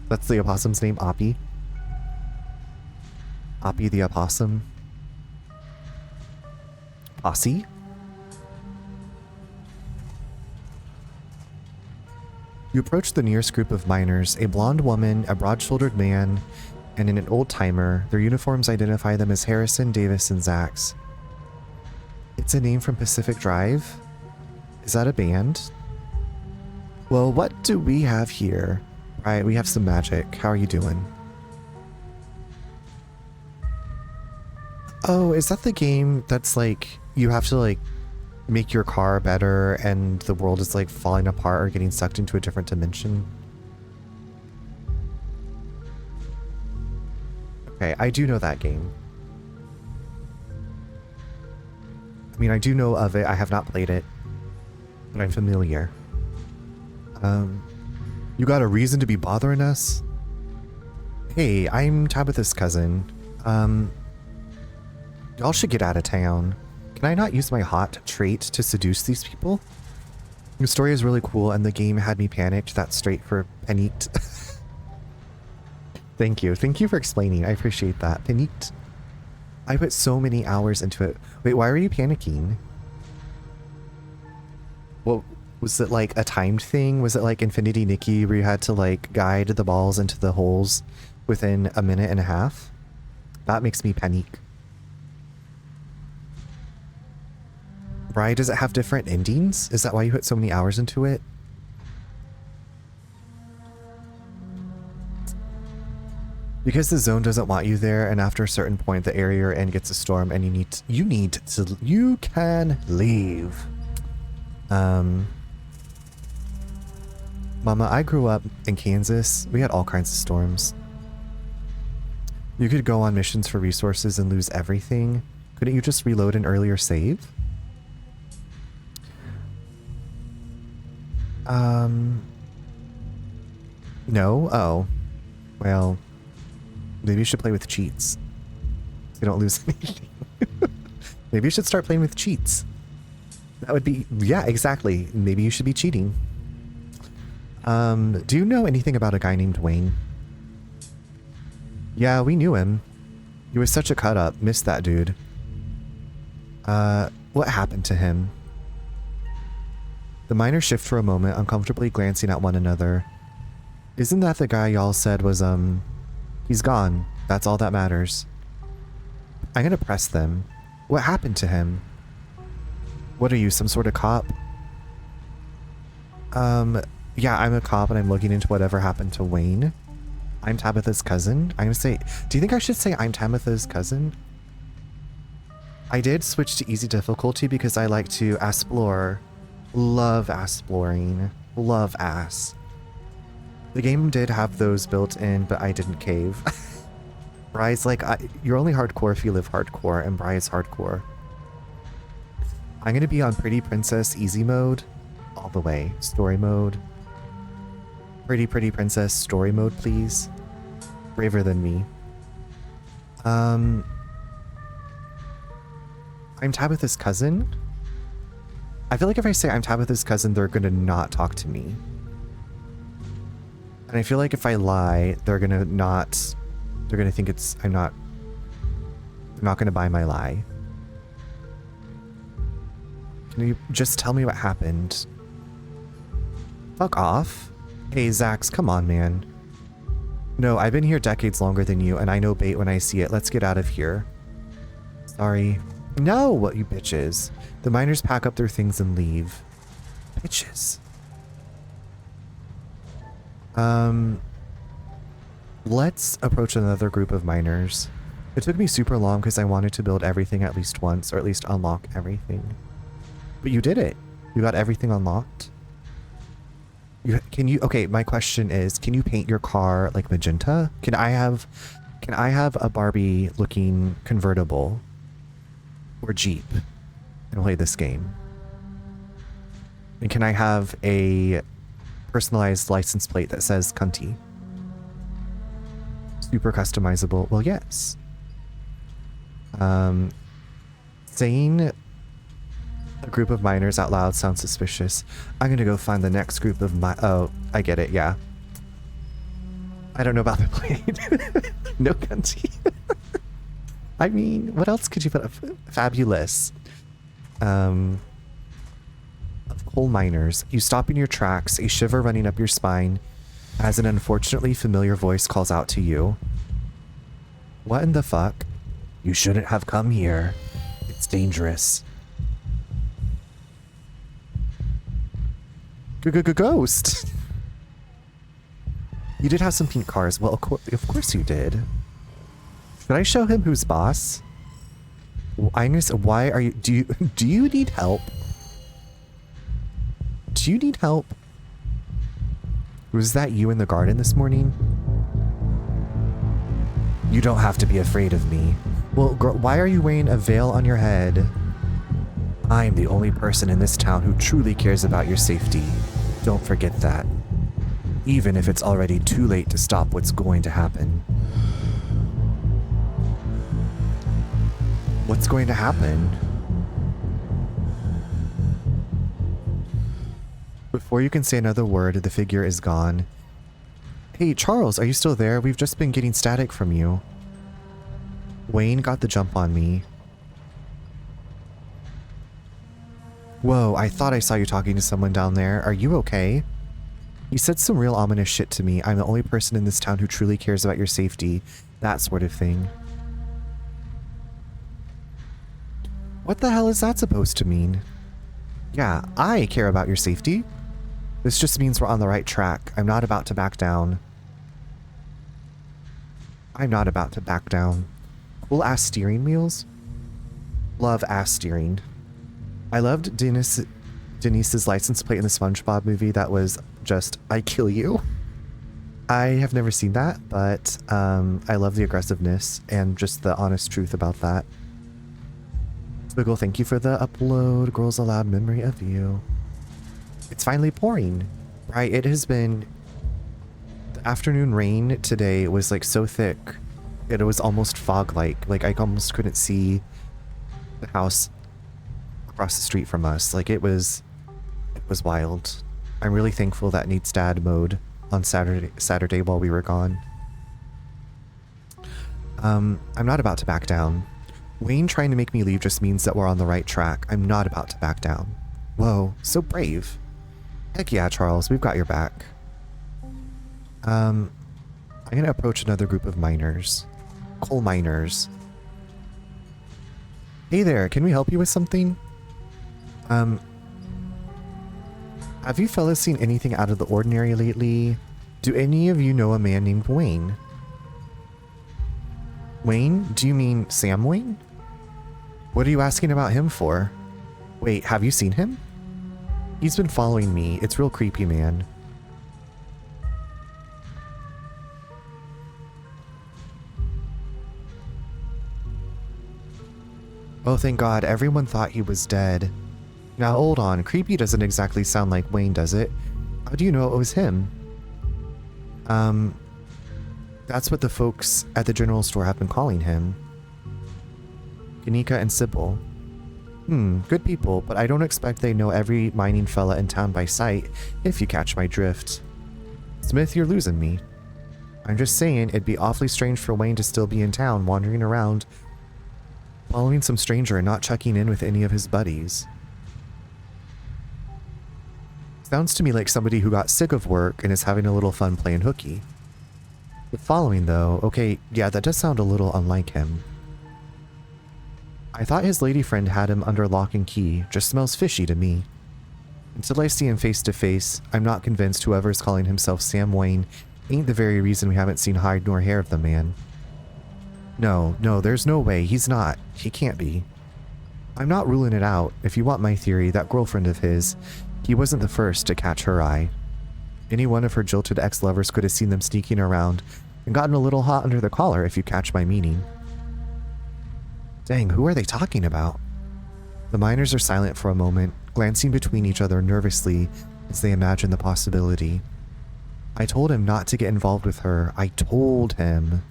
That's the opossum's name, Oppie. Oppie the opossum. Posse? You approach the nearest group of miners, a blonde woman, a broad-shouldered man, and an old-timer. Their uniforms identify them as Harrison, Davis, and Zax. It's a name from Pacific Drive? Is that a band? Well, what do we have here? Right, we have some magic. How are you doing? Oh, is that the game that's like, you have to like make your car better and the world is like falling apart or getting sucked into a different dimension? Okay, I do know that game. I mean, I do know of it. I have not played it, but I'm familiar. You got a reason to be bothering us? Hey, I'm Tabitha's cousin. Y'all should get out of town. Can I not use my hot trait to seduce these people? The story is really cool and the game had me panicked. That's straight for panicked. Thank you. Thank you for explaining. I appreciate that. Panicked. I put so many hours into it. Wait, why were you panicking? Well, was it like a timed thing? Was it like Infinity Nikki where you had to like guide the balls into the holes within a minute and a half? That makes me panic. Right, does it have different endings? Is that why you put so many hours into it? Because the zone doesn't want you there, and after a certain point the area you're in gets a storm and you can leave. Mama, I grew up in Kansas. We had all kinds of storms. You could go on missions for resources and lose everything. Couldn't you just reload an earlier save? No? Oh. Well, maybe you should play with cheats. You don't lose anything. Maybe you should start playing with cheats. That would be... Yeah, exactly. Maybe you should be cheating. Do you know anything about a guy named Wayne? Yeah, we knew him. He was such a cut-up. Missed that dude. What happened to him? The miners shift for a moment, uncomfortably glancing at one another. Isn't that the guy y'all said was, he's gone. That's all that matters. I'm gonna press them. What happened to him? What are you, some sort of cop? Yeah, I'm a cop and I'm looking into whatever happened to Wayne. I'm Tabitha's cousin. I'm gonna say, do you think I should say I'm Tabitha's cousin? I did switch to easy difficulty because I like to explore. Love exploring. Love ass. The game did have those built in, but I didn't cave. Bry's like, you're only hardcore if you live hardcore, and Bry is hardcore. I'm gonna be on Pretty Princess easy mode all the way. Story mode. Pretty Princess story mode, please. Braver than me. I'm Tabitha's cousin. I feel like if I say I'm Tabitha's cousin, they're gonna not talk to me. And I feel like if I lie, they're gonna think it's, they're not gonna buy my lie. Can you just tell me what happened? Fuck off. Hey, Zax, come on, man. No, I've been here decades longer than you, and I know bait when I see it. Let's get out of here. Sorry. No, you bitches. The miners pack up their things and leave. Bitches. Let's approach another group of miners. It took me super long because I wanted to build everything at least once, or at least unlock everything. But you did it. You got everything unlocked. Okay, my question is, can you paint your car like magenta? Can I have a Barbie looking convertible or Jeep and play this game? And can I have a personalized license plate that says Cunty? Super customizable. Well, yes. Saying a group of miners out loud sounds suspicious. I'm gonna go find the next group of oh, I get it, yeah. I don't know about the plate. No Cunty. I mean, what else could you put up? Fabulous. Of coal miners. You stop in your tracks, a shiver running up your spine, as an unfortunately familiar voice calls out to you. What in the fuck? You shouldn't have come here. It's dangerous. Ghost! You did have some pink cars. Well, of course you did. Should I show him who's boss? Why are you... Do you need help? Do you need help? Was that you in the garden this morning? You don't have to be afraid of me. Well, girl, why are you wearing a veil on your head? I'm the only person in this town who truly cares about your safety. Don't forget that. Even if it's already too late to stop what's going to happen. What's going to happen? Before you can say another word, the figure is gone. Hey, Charles, are you still there? We've just been getting static from you. Wayne got the jump on me. Whoa, I thought I saw you talking to someone down there. Are you okay? You said some real ominous shit to me. I'm the only person in this town who truly cares about your safety. That sort of thing. What the hell is that supposed to mean? Yeah, I care about your safety. This just means we're on the right track. I'm not about to back down. I'm not about to back down. Cool ass steering wheels? Love ass steering. I loved Denise's license plate in the SpongeBob movie that was just, I kill you. I have never seen that, but I love the aggressiveness and just the honest truth about that. Swiggle, thank you for the upload. Girls Aloud, memory of you. It's finally pouring, right? It has been... The afternoon rain today was like so thick. It was almost fog-like. Like I almost couldn't see the house across the street from us. Like it was wild. I'm really thankful that needs dad mode on Saturday while we were gone. I'm not about to back down. Wayne trying to make me leave just means that we're on the right track. I'm not about to back down. Whoa, so brave. Heck yeah, Charles, we've got your back. I'm gonna approach another group of miners. Coal miners. Hey there, can we help you with something? Have you fellas seen anything out of the ordinary lately? Do any of you know a man named Wayne? Wayne? Do you mean Sam Wayne? What are you asking about him for? Wait, have you seen him? He's been following me. It's real creepy, man. Oh, thank God. Everyone thought he was dead. Now, hold on. Creepy doesn't exactly sound like Wayne, does it? How do you know it was him? That's what the folks at the general store have been calling him. Kanika and Sybil. Good people, but I don't expect they know every mining fella in town by sight, if you catch my drift. Smith, you're losing me. I'm just saying, it'd be awfully strange for Wayne to still be in town, wandering around, following some stranger and not checking in with any of his buddies. Sounds to me like somebody who got sick of work and is having a little fun playing hooky. The following, though, okay, yeah, that does sound a little unlike him. I thought his lady friend had him under lock and key. Just smells fishy to me. Until I see him face to face, I'm not convinced whoever's calling himself Sam Wayne ain't the very reason we haven't seen hide nor hair of the man. No, there's no way. He's not. He can't be. I'm not ruling it out. If you want my theory, that girlfriend of his, he wasn't the first to catch her eye. Any one of her jilted ex-lovers could have seen them sneaking around and gotten a little hot under the collar, if you catch my meaning. Dang, who are they talking about? The miners are silent for a moment, glancing between each other nervously as they imagine the possibility. I told him not to get involved with her. I told him.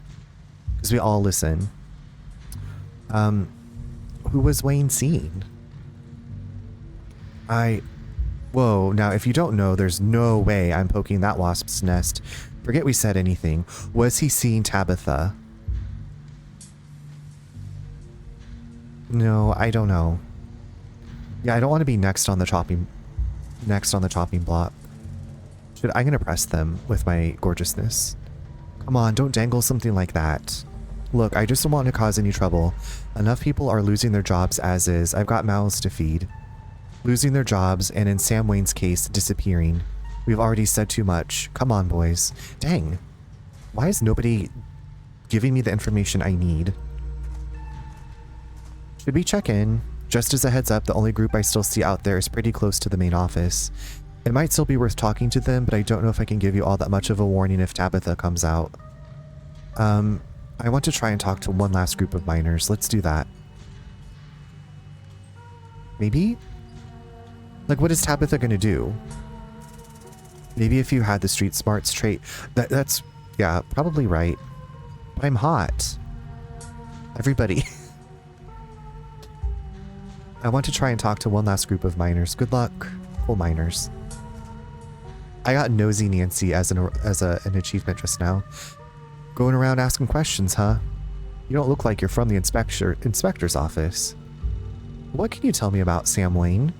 Because we all listen. Who was Wayne seeing? Whoa, now if you don't know, there's no way I'm poking that wasp's nest. Forget we said anything. Was he seeing Tabitha? No, I don't know. Yeah, I don't want to be next on the chopping block. I'm gonna press them with my gorgeousness. Come on, don't dangle something like that. Look, I just don't want to cause any trouble. Enough people are losing their jobs as is. I've got mouths to feed. Losing their jobs, and in Sam Wayne's case, disappearing. We've already said too much. Come on, boys. Dang. Why is nobody giving me the information I need? Should we check in? Just as a heads up, the only group I still see out there is pretty close to the main office. It might still be worth talking to them, but I don't know if I can give you all that much of a warning if Tabitha comes out. I want to try and talk to one last group of miners. Let's do that. Maybe? Like, what is Tabitha gonna do? Maybe if you had the street smarts trait. That's, yeah, probably right. But I'm hot. Everybody. I want to try and talk to one last group of miners. Good luck, coal miners. I got Nosy Nancy as an achievement just now. Going around asking questions, huh? You don't look like you're from the inspector's office. What can you tell me about Sam Wayne?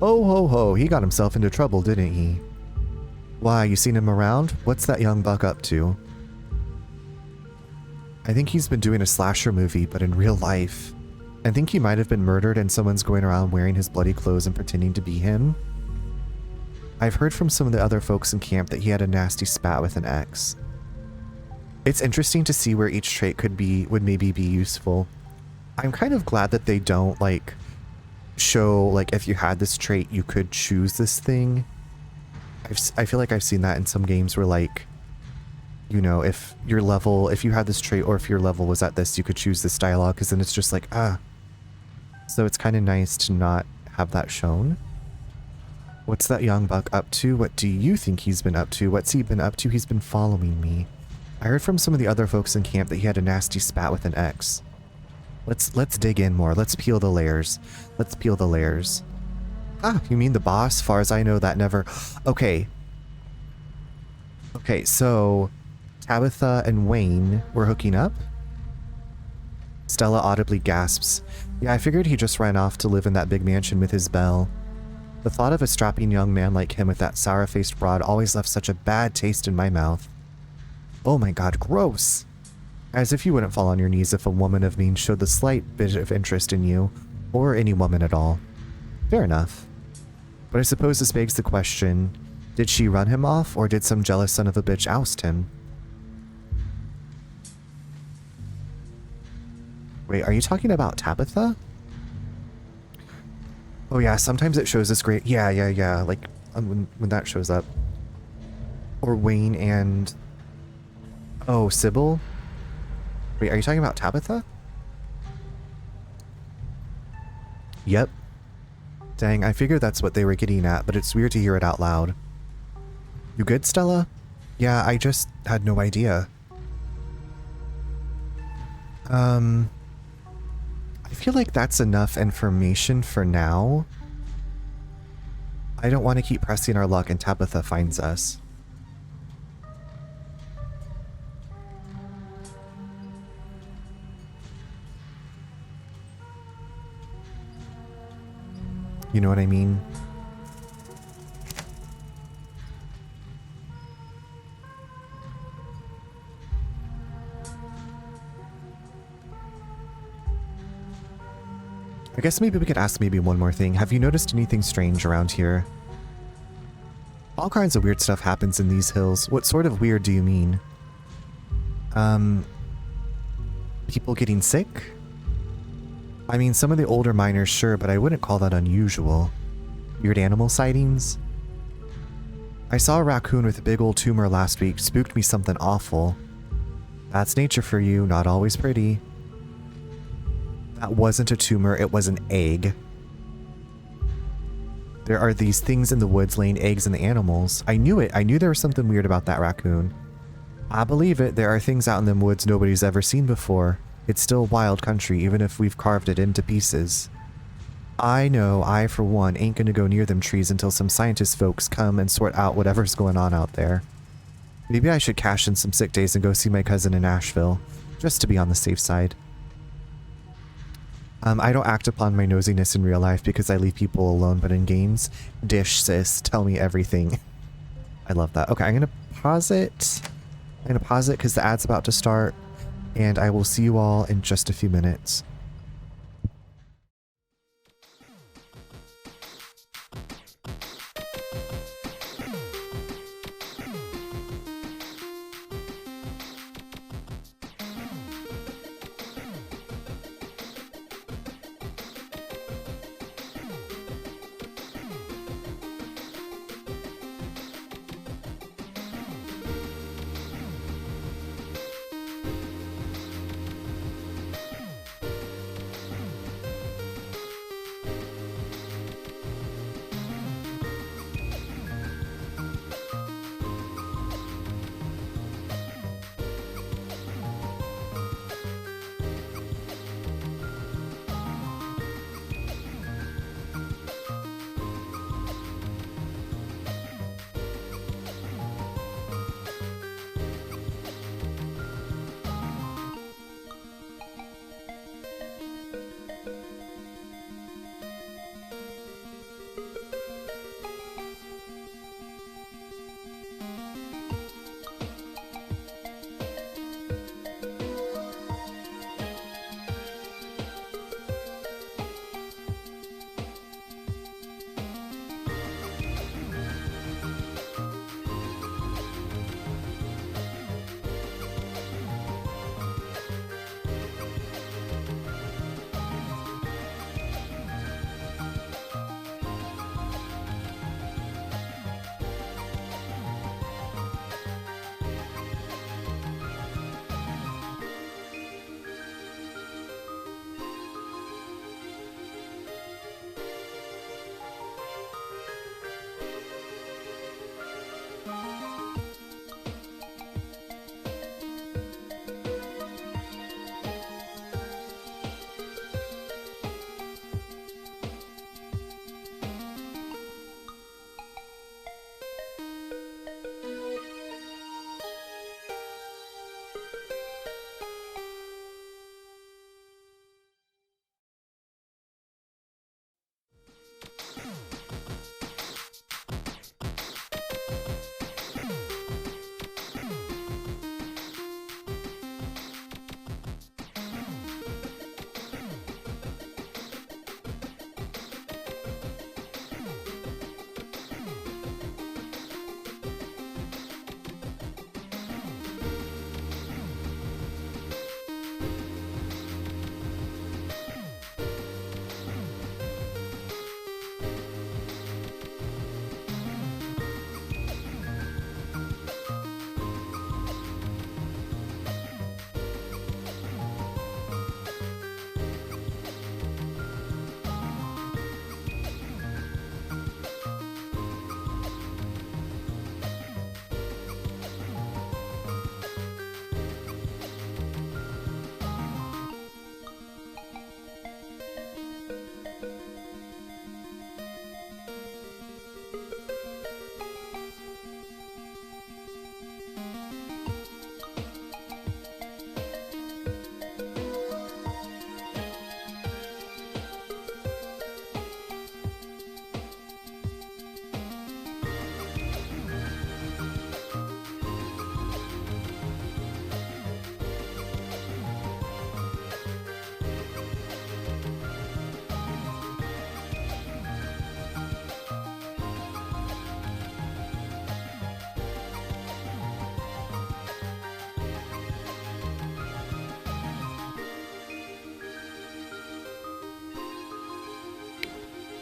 Oh ho ho, he got himself into trouble, didn't he? Why, you seen him around? What's that young buck up to? I think he's been doing a slasher movie, but in real life. I think he might have been murdered and someone's going around wearing his bloody clothes and pretending to be him. I've heard from some of the other folks in camp that he had a nasty spat with an ex. It's interesting to see where each trait would maybe be useful. I'm kind of glad that they don't, like, show, like, if you had this trait, you could choose this thing. I feel like I've seen that in some games where, like, you know, if you had this trait or if your level was at this, you could choose this dialogue, because then it's just like, So it's kind of nice to not have that shown. What's that young buck up to? What do you think he's been up to? What's he been up to? He's been following me. I heard from some of the other folks in camp that he had a nasty spat with an ex. Let's dig in more. Let's peel the layers. Let's peel the layers. You mean the boss? Far as I know, that never... Okay. Okay, so Tabitha and Wayne were hooking up? Stella audibly gasps. Yeah, I figured he just ran off to live in that big mansion with his belle. The thought of a strapping young man like him with that sour-faced broad always left such a bad taste in my mouth. Oh my god, gross! As if you wouldn't fall on your knees if a woman of means showed the slight bit of interest in you, or any woman at all. Fair enough. But I suppose this begs the question, did she run him off, or did some jealous son of a bitch oust him? Wait, are you talking about Tabitha? Oh yeah, sometimes it shows this great... Yeah, like, when that shows up. Or Wayne and... Oh, Sybil? Wait, are you talking about Tabitha? Yep. Dang, I figured that's what they were getting at, but it's weird to hear it out loud. You good, Stella? Yeah, I just had no idea. I feel like that's enough information for now. I don't want to keep pressing our luck and Tabitha finds us. You know what I mean? I guess maybe we could ask one more thing. Have you noticed anything strange around here? All kinds of weird stuff happens in these hills. What sort of weird do you mean? People getting sick? I mean, some of the older miners, sure, but I wouldn't call that unusual. Weird animal sightings? I saw a raccoon with a big old tumor last week. Spooked me something awful. That's nature for you, not always pretty. That wasn't a tumor, it was an egg. There are these things in the woods laying eggs in the animals. I knew it. I knew there was something weird about that raccoon. I believe it. There are things out in them woods nobody's ever seen before. It's still wild country, even if we've carved it into pieces. I know I, for one, ain't gonna go near them trees until some scientist folks come and sort out whatever's going on out there. Maybe I should cash in some sick days and go see my cousin in Asheville, just to be on the safe side. I don't act upon my nosiness in real life because I leave people alone, but in games, dish, sis, tell me everything. I love that. Okay, I'm gonna pause it. I'm gonna pause it because the ad's about to start, and I will see you all in just a few minutes.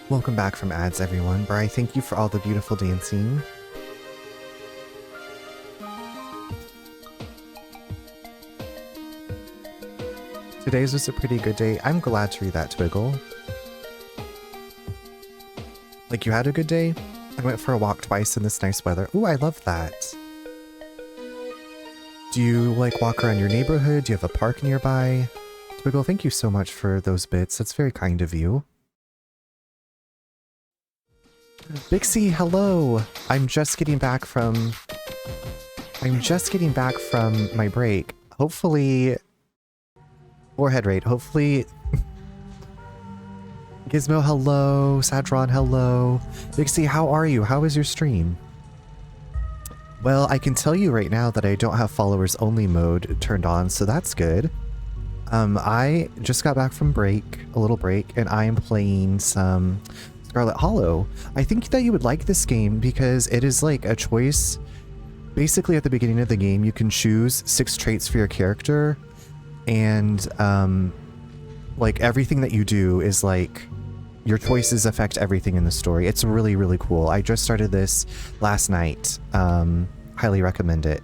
Welcome back from ads, everyone. Bri, thank you for all the beautiful dancing. Today's was a pretty good day. I'm glad to read that, Twiggle. Like, you had a good day? I went for a walk twice in this nice weather. Ooh, I love that. Do you, like, walk around your neighborhood? Do you have a park nearby? Twiggle, thank you so much for those bits. That's very kind of you. Bixie, hello! I'm just getting back from my break. Hopefully... Forehead rate. Hopefully... Gizmo, hello. Sadron, hello. Bixie, how are you? How is your stream? Well, I can tell you right now that I don't have followers only mode turned on, so that's good. I just got back from a little break, and I am playing some Scarlet Hollow. I think that you would like this game because it is like a choice. Basically, at the beginning of the game, you can choose 6 traits for your character, and like everything that you do is like your choices affect everything in the story. It's really, really cool. I just started this last night. Highly recommend it.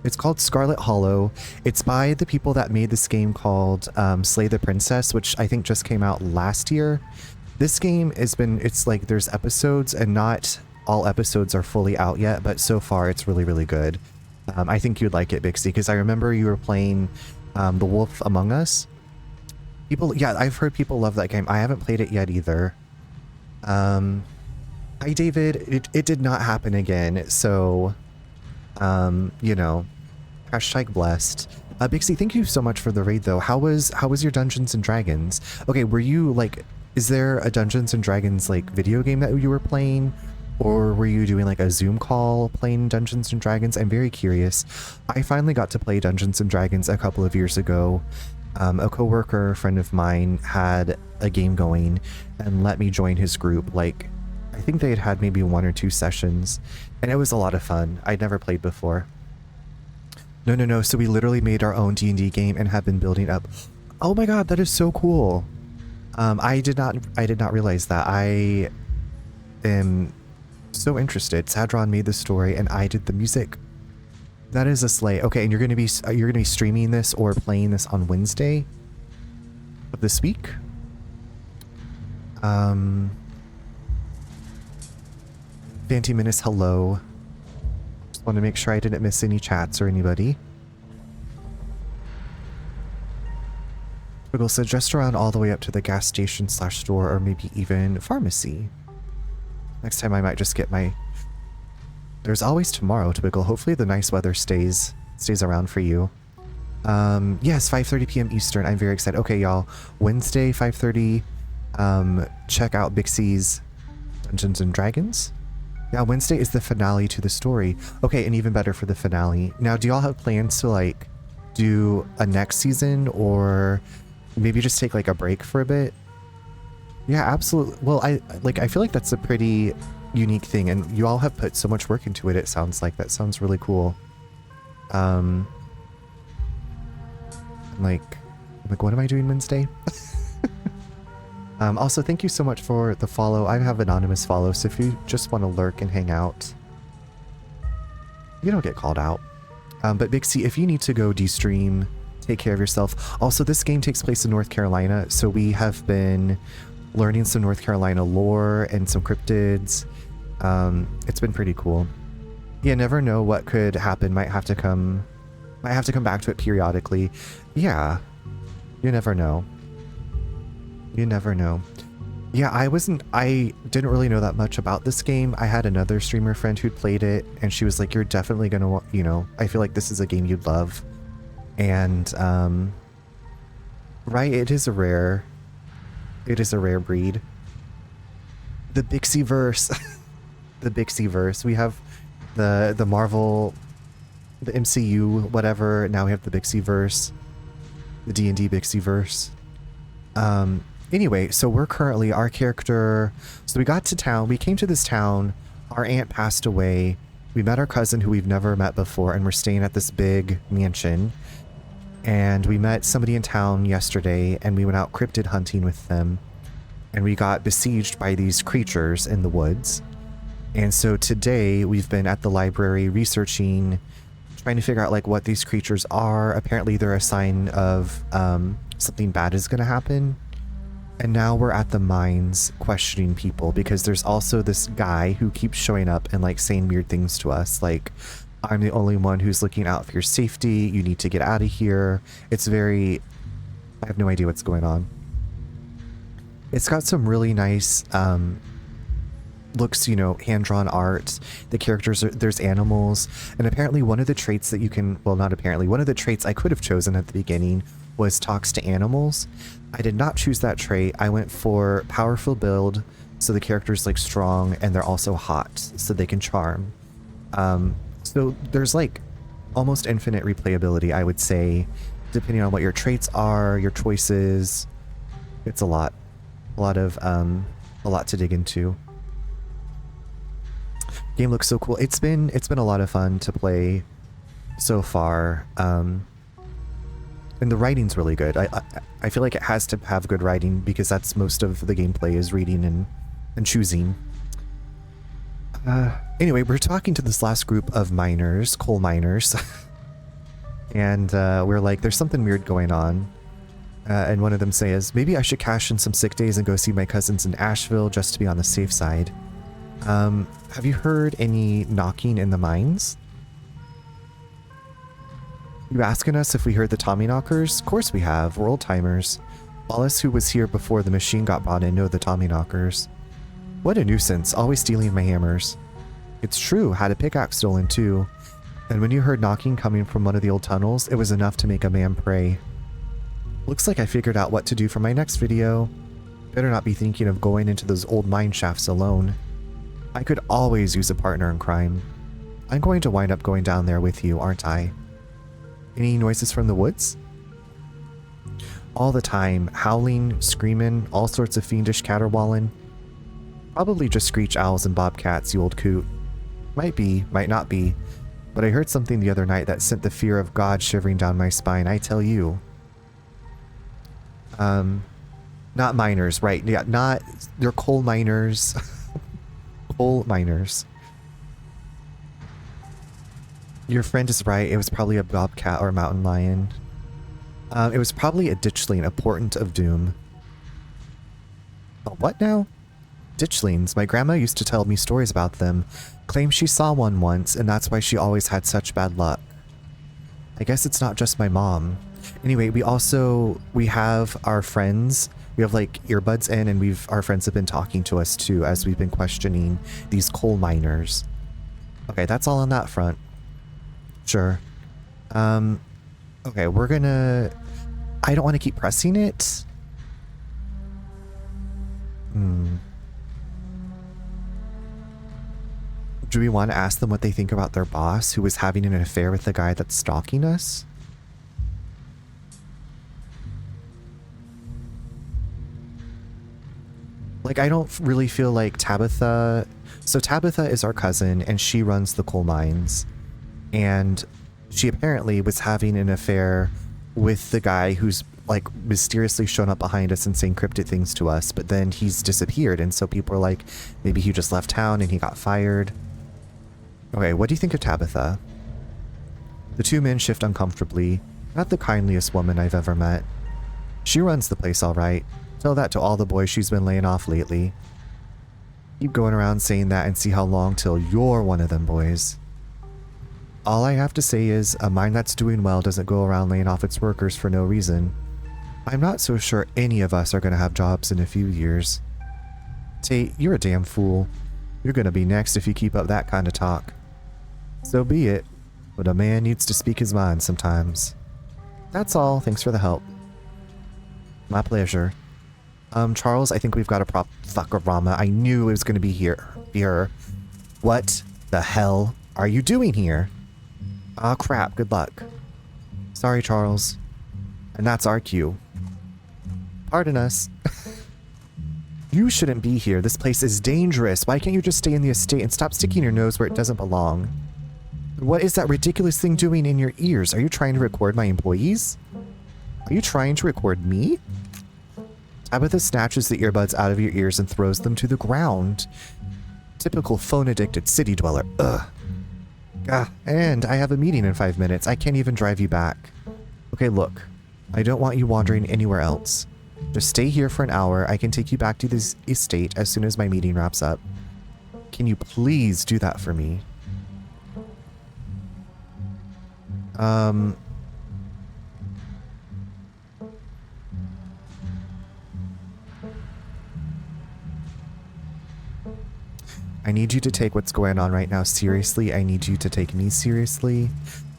It's called Scarlet Hollow. It's by the people that made this game called Slay the Princess, which I think just came out last year. This game it's like there's episodes, and not all episodes are fully out yet, but so far it's really, really good. I think you'd like it, Bixie, because I remember you were playing The Wolf Among Us. Yeah, I've heard people love that game. I haven't played it yet either. Hi, David. It did not happen again, so, you know, hashtag blessed. Bixie, thank you so much for the raid, though. How was your Dungeons and Dragons? Okay, were you, like, is there a Dungeons and Dragons, like, video game that you were playing? Or were you doing, like, a Zoom call playing Dungeons and Dragons? I'm very curious. I finally got to play Dungeons and Dragons a couple of years ago. A coworker friend of mine had a game going and let me join his group. Like, I think they had maybe 1 or 2 sessions, and it was a lot of fun. I'd never played before. No. So we literally made our own D&D game and have been building up. Oh my god, that is so cool. I did not realize that. I am so interested. Sadron made the story and I did the music. That is a slay. Okay, and you're gonna be streaming this or playing this on Wednesday of this week. Fanty Menace, hello. Just want to make sure I didn't miss any chats or anybody. Twiggle said just around all the way up to the gas station / store, or maybe even pharmacy. Next time I might just get my... There's always tomorrow, Twiggle. Hopefully the nice weather stays around for you. Yes, 5:30 p.m. Eastern. I'm very excited. Okay, y'all. Wednesday, 5:30. Check out Bixie's Dungeons and Dragons. Yeah, Wednesday is the finale to the story. Okay, and even better for the finale. Now, do y'all have plans to, like, do a next season, or maybe just take, like, a break for a bit? Yeah, absolutely. Well, I feel like that's a pretty unique thing, and you all have put so much work into it. It sounds like that sounds really cool. Like what am I doing Wednesday? Also, thank you so much for the follow. I have anonymous follow, so if you just want to lurk and hang out, you don't get called out. But Bixie, if you need to go de-stream, take care of yourself. Also, this game takes place in North Carolina, so we have been learning some North Carolina lore and some cryptids. It's been pretty cool. You never know what could happen. Might have to come back to it periodically. Yeah, you never know. You never know. Yeah, I didn't really know that much about this game. I had another streamer friend who'd played it, and she was like, you're definitely gonna, you know, I feel like this is a game you'd love. And, right, it is a rare breed. The Bixieverse. The Bixieverse. We have the Marvel, the MCU, whatever. Now we have the Bixieverse. The D&D Bixieverse. Anyway, so we're currently, our character, so we got to town, we came to this town, our aunt passed away, we met our cousin who we've never met before, and we're staying at this big mansion, and we met somebody in town yesterday, and we went out cryptid hunting with them, and we got besieged by these creatures in the woods. And so today we've been at the library researching, trying to figure out like what these creatures are. Apparently they're a sign of something bad is going to happen. And now we're at the mines questioning people because there's also this guy who keeps showing up and like saying weird things to us. Like, I'm the only one who's looking out for your safety. You need to get out of here. It's very, I have no idea what's going on. It's got some really nice, looks, you know, hand-drawn art. The characters are, there's animals, and apparently one of the traits that you can, well, not apparently, one of the traits I could have chosen at the beginning was talks to animals. I did not choose that trait. I went for powerful build, so the character's like strong, and they're also hot, so they can charm. So there's like almost infinite replayability, I would say, depending on what your traits are, your choices. It's a lot to dig into. Game looks so cool. It's been a lot of fun to play so far. And the writing's really good. I feel like it has to have good writing because that's most of the gameplay is reading and choosing. Anyway, we're talking to this last group of miners, coal miners. And we're like, there's something weird going on. And one of them says, maybe I should cash in some sick days and go see my cousins in Asheville just to be on the safe side. Have you heard any knocking in the mines? You asking us if we heard the Tommyknockers? Of course we have. We're old timers. Wallace, who was here before the machine got bought in, know the Tommyknockers. What a nuisance, always stealing my hammers. It's true, had a pickaxe stolen too. And when you heard knocking coming from one of the old tunnels, it was enough to make a man pray. Looks like I figured out what to do for my next video. Better not be thinking of going into those old mine shafts alone. I could always use a partner in crime. I'm going to wind up going down there with you, aren't I? Any noises from the woods? All the time, howling, screaming, all sorts of fiendish caterwauling. Probably just screech owls and bobcats, you old coot. Might be, might not be, but I heard something the other night that sent the fear of God shivering down my spine, I tell you. Not miners, right? Yeah, not, they're coal miners. Coal miners. Your friend is right, it was probably a bobcat or a mountain lion. It was probably a ditchling, a portent of doom. Oh, what now? Ditchlings. My grandma used to tell me stories about them. Claims she saw one once, and that's why she always had such bad luck. I guess it's not just my mom. Anyway, we have our friends. We have like earbuds in, and our friends have been talking to us too as we've been questioning these coal miners. Okay, that's all on that front. Sure. Okay, we're gonna... I don't want to keep pressing it. Do we want to ask them what they think about their boss, who was having an affair with the guy that's stalking us? Like, I don't really feel like Tabitha... So Tabitha is our cousin, and she runs the coal mines. And she apparently was having an affair with the guy who's, like, mysteriously shown up behind us and saying cryptid things to us, but then he's disappeared, and so people are like, maybe he just left town and he got fired. Okay, what do you think of Tabitha? The two men shift uncomfortably. Not the kindliest woman I've ever met. She runs the place all right. Tell that to all the boys she's been laying off lately. Keep going around saying that and see how long till you're one of them boys. All I have to say is, a mine that's doing well doesn't go around laying off its workers for no reason. I'm not so sure any of us are going to have jobs in a few years. Tate, you're a damn fool. You're going to be next if you keep up that kind of talk. So be it, but a man needs to speak his mind sometimes. That's all, thanks for the help. My pleasure. Charles, I think we've got a fuck-a-rama. I knew it was going to be here. What the hell are you doing here? Aw, crap, good luck. Sorry, Charles. And that's our cue. Pardon us. You shouldn't be here. This place is dangerous. Why can't you just stay in the estate and stop sticking your nose where it doesn't belong? What is that ridiculous thing doing in your ears? Are you trying to record my employees? Are you trying to record me? Tabitha snatches the earbuds out of your ears and throws them to the ground. Typical phone-addicted city dweller. Ugh. And I have a meeting in 5 minutes. I can't even drive you back. Okay, look. I don't want you wandering anywhere else. Just stay here for an hour. I can take you back to this estate as soon as my meeting wraps up. Can you please do that for me? I need you to take what's going on right now seriously. I need you to take me seriously.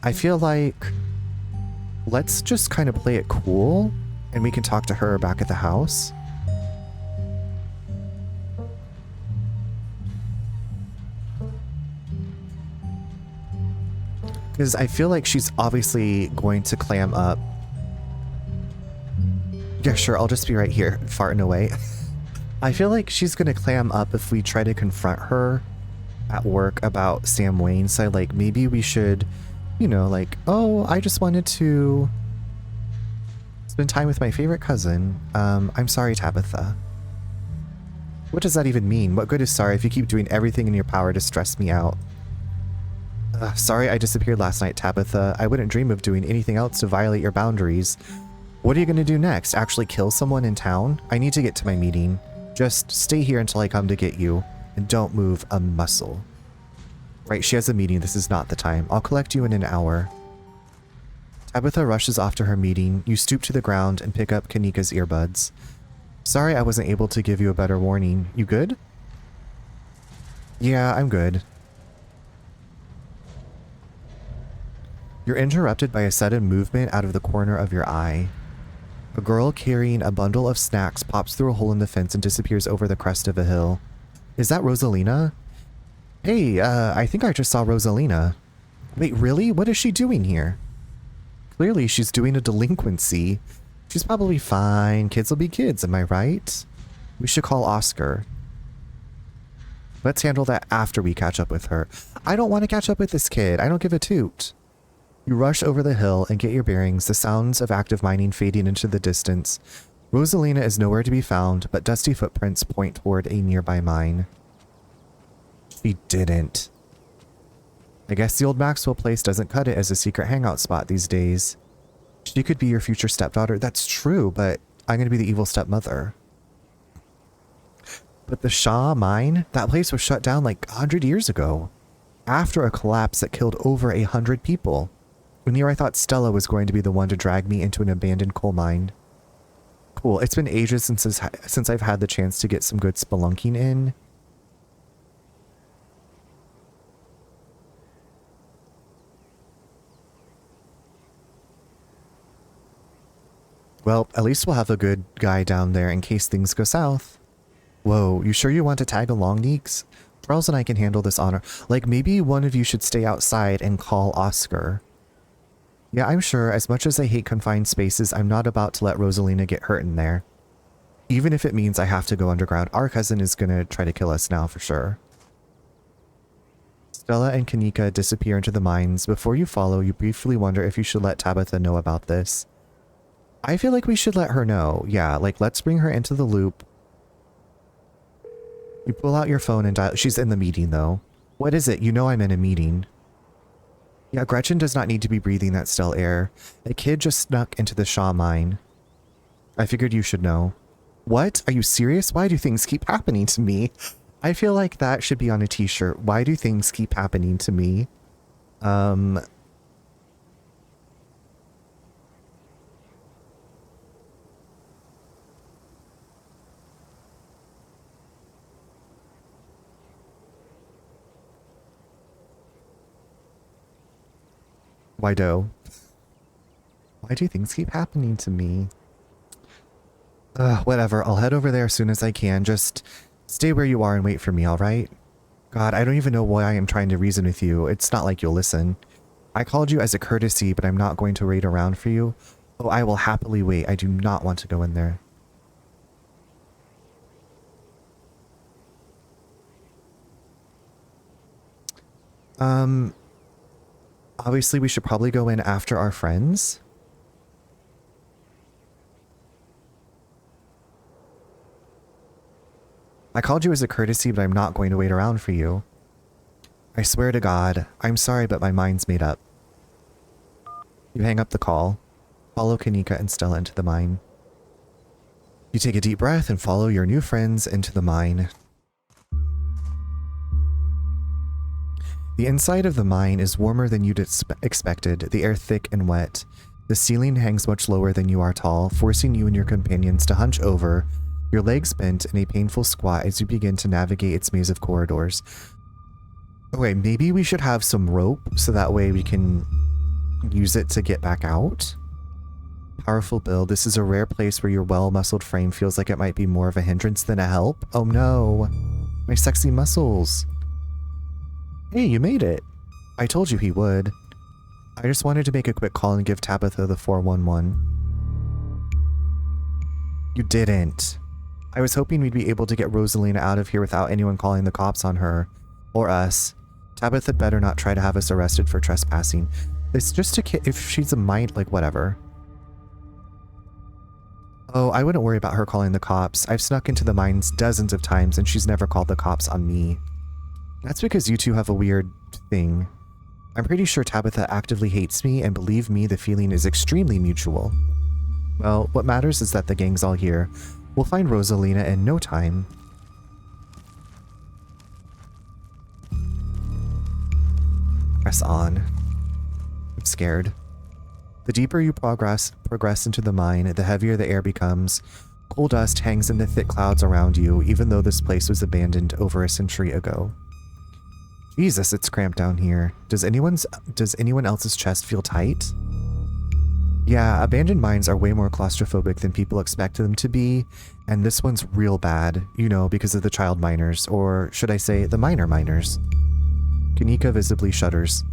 I feel like let's just kind of play it cool and we can talk to her back at the house. Because I feel like she's obviously going to clam up. Yeah, sure, I'll just be right here, farting away. I feel like she's going to clam up if we try to confront her at work about Sam Wayne. So, like, maybe we should, you know, like, oh, I just wanted to spend time with my favorite cousin. I'm sorry, Tabitha. What does that even mean? What good is sorry if you keep doing everything in your power to stress me out? Sorry I disappeared last night, Tabitha. I wouldn't dream of doing anything else to violate your boundaries. What are you going to do next? Actually kill someone in town? I need to get to my meeting. Just stay here until I come to get you, and don't move a muscle. Right, she has a meeting. This is not the time. I'll collect you in an hour. Tabitha rushes off to her meeting. You stoop to the ground and pick up Kanika's earbuds. Sorry I wasn't able to give you a better warning. You good? Yeah, I'm good. You're interrupted by a sudden movement out of the corner of your eye. A girl carrying a bundle of snacks pops through a hole in the fence and disappears over the crest of a hill. Is that Rosalina? Hey, I think I just saw Rosalina. Wait, really? What is she doing here? Clearly, she's doing a delinquency. She's probably fine. Kids will be kids, am I right? We should call Oscar. Let's handle that after we catch up with her. I don't want to catch up with this kid. I don't give a toot. You rush over the hill and get your bearings, the sounds of active mining fading into the distance. Rosalina is nowhere to be found, but dusty footprints point toward a nearby mine. She didn't. I guess the old Maxwell place doesn't cut it as a secret hangout spot these days. She could be your future stepdaughter. That's true, but I'm going to be the evil stepmother. But the Shaw mine? That place was shut down like 100 years ago. After a collapse that killed over 100 people. And here I thought Stella was going to be the one to drag me into an abandoned coal mine. Cool. It's been ages since I've had the chance to get some good spelunking in. Well, at least we'll have a good guy down there in case things go south. Whoa, you sure you want to tag along, Neeks? Charles and I can handle this honor. Like, maybe one of you should stay outside and call Oscar. Yeah, I'm sure. As much as I hate confined spaces, I'm not about to let Rosalina get hurt in there. Even if it means I have to go underground. Our cousin is gonna try to kill us now for sure. Stella and Kanika disappear into the mines. Before you follow, you briefly wonder if you should let Tabitha know about this. I feel like we should let her know. Yeah, like, let's bring her into the loop. You pull out your phone and dial. She's in the meeting, though. What is it? You know I'm in a meeting. Yeah, Gretchen does not need to be breathing that stale air. A kid just snuck into the Shaw mine. I figured you should know. What? Are you serious? Why do things keep happening to me? I feel like that should be on a t-shirt. Why do things keep happening to me? Why do? Why do things keep happening to me? Whatever. I'll head over there as soon as I can. Just stay where you are and wait for me, alright? God, I don't even know why I am trying to reason with you. It's not like you'll listen. I called you as a courtesy, but I'm not going to wait around for you. Oh, I will happily wait. I do not want to go in there. Obviously we should probably go in after our friends. I called you as a courtesy, but I'm not going to wait around for you. I swear to God, I'm sorry, but my mind's made up. You hang up the call. follow Kanika and Stella into the mine. You take a deep breath and follow your new friends into the mine. The inside of the mine is warmer than you'd expected, the air thick and wet. The ceiling hangs much lower than you are tall, forcing you and your companions to hunch over, your legs bent in a painful squat as you begin to navigate its maze of corridors. Okay, maybe we should have some rope so that way we can use it to get back out. Powerful build. This is a rare place where your well-muscled frame feels like it might be more of a hindrance than a help. Oh no, my sexy muscles. Hey, you made it. I told you he would. I just wanted to make a quick call and give Tabitha the 411. You didn't. I was hoping we'd be able to get Rosalina out of here without anyone calling the cops on her. Or us. Tabitha better not try to have us arrested for trespassing. It's just a kid. If she's a mite, like whatever. Oh, I wouldn't worry about her calling the cops. I've snuck into the mines dozens of times and she's never called the cops on me. That's because you two have a weird thing. I'm pretty sure Tabitha actively hates me, and believe me, the feeling is extremely mutual. Well, what matters is that the gang's all here. We'll find Rosalina in no time. Press on. I'm scared. The deeper you progress into the mine, the heavier the air becomes. Coal dust hangs in the thick clouds around you, even though this place was abandoned over a century ago. Jesus, it's cramped down here. Does anyone else's chest feel tight? Yeah, abandoned mines are way more claustrophobic than people expect them to be, and this one's real bad, you know, because of the child miners, or should I say, the minor miners. Kanika visibly shudders.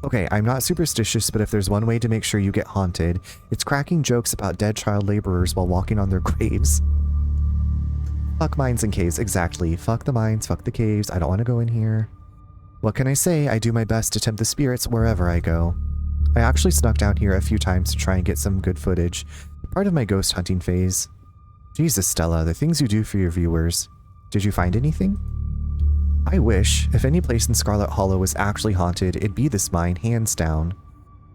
Okay, I'm not superstitious, but if there's one way to make sure you get haunted, it's cracking jokes about dead child laborers while walking on their graves. Fuck mines and caves, exactly. Fuck the mines, fuck the caves, I don't want to go in here. What can I say? I do my best to tempt the spirits wherever I go. I actually snuck down here a few times to try and get some good footage, part of my ghost hunting phase. Jesus, Stella, the things you do for your viewers. Did you find anything? I wish, if any place in Scarlet Hollow was actually haunted, it'd be this mine, hands down.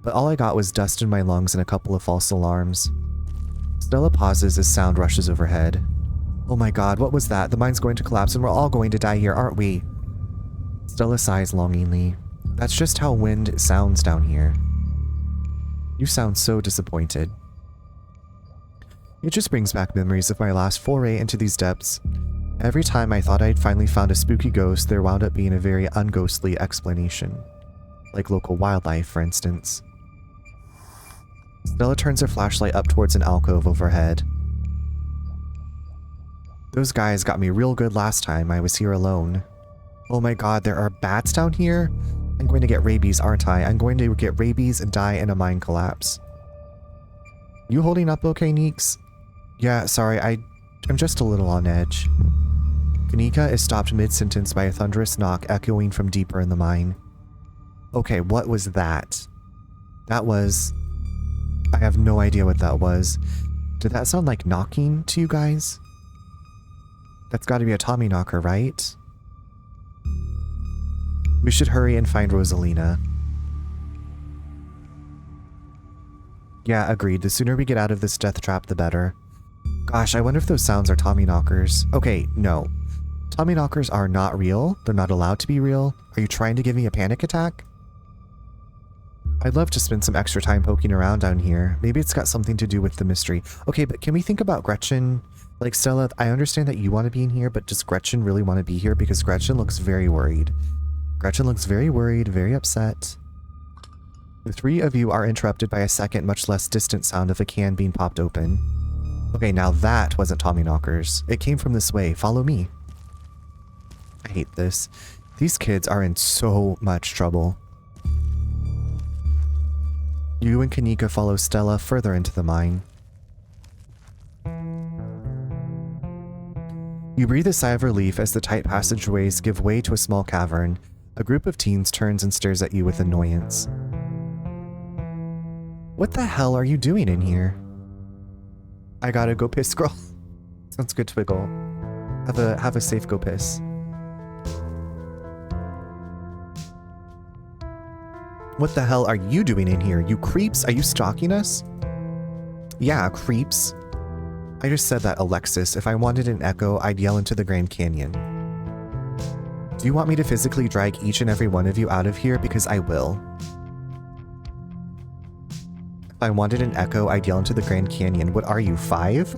But all I got was dust in my lungs and a couple of false alarms. Stella pauses as sound rushes overhead. Oh my god, what was that? The mine's going to collapse and we're all going to die here, aren't we? Stella sighs longingly. That's just how wind sounds down here. You sound so disappointed. It just brings back memories of my last foray into these depths. Every time I thought I'd finally found a spooky ghost, there wound up being a very unghostly explanation. Like local wildlife, for instance. Stella turns her flashlight up towards an alcove overhead. Those guys got me real good last time I was here alone. Oh my god, there are bats down here? I'm going to get rabies, aren't I? I'm going to get rabies and die in a mine collapse. You holding up okay, Neeks? Yeah, sorry, I'm just a little on edge. Kanika is stopped mid-sentence by a thunderous knock echoing from deeper in the mine. Okay, what was that? That was... I have no idea what that was. Did that sound like knocking to you guys? That's gotta be a Tommy knocker, right? We should hurry and find Rosalina. Yeah, agreed. The sooner we get out of this death trap, the better. Gosh, I wonder if those sounds are Tommy knockers. Okay, no. Tommy knockers are not real. They're not allowed to be real. Are you trying to give me a panic attack? I'd love to spend some extra time poking around down here. Maybe it's got something to do with the mystery. Okay, but can we think about Gretchen? Like, Stella, I understand that you want to be in here, but does Gretchen really want to be here? Because Gretchen looks very worried. Gretchen looks very worried, very upset. The three of you are interrupted by a second, much less distant sound of a can being popped open. Okay, now that wasn't Tommy knockers. It came from this way. Follow me. I hate this. These kids are in so much trouble. You and Kanika follow Stella further into the mine. You breathe a sigh of relief as the tight passageways give way to a small cavern. A group of teens turns and stares at you with annoyance. What the hell are you doing in here? I gotta go piss, girl. Sounds good, Twiggle. Have a safe go piss. What the hell are you doing in here? You creeps? Are you stalking us? Yeah, creeps. I just said that, Alexis. If I wanted an echo, I'd yell into the Grand Canyon. Do you want me to physically drag each and every one of you out of here? Because I will. If I wanted an echo, I'd yell into the Grand Canyon. What are you, 5?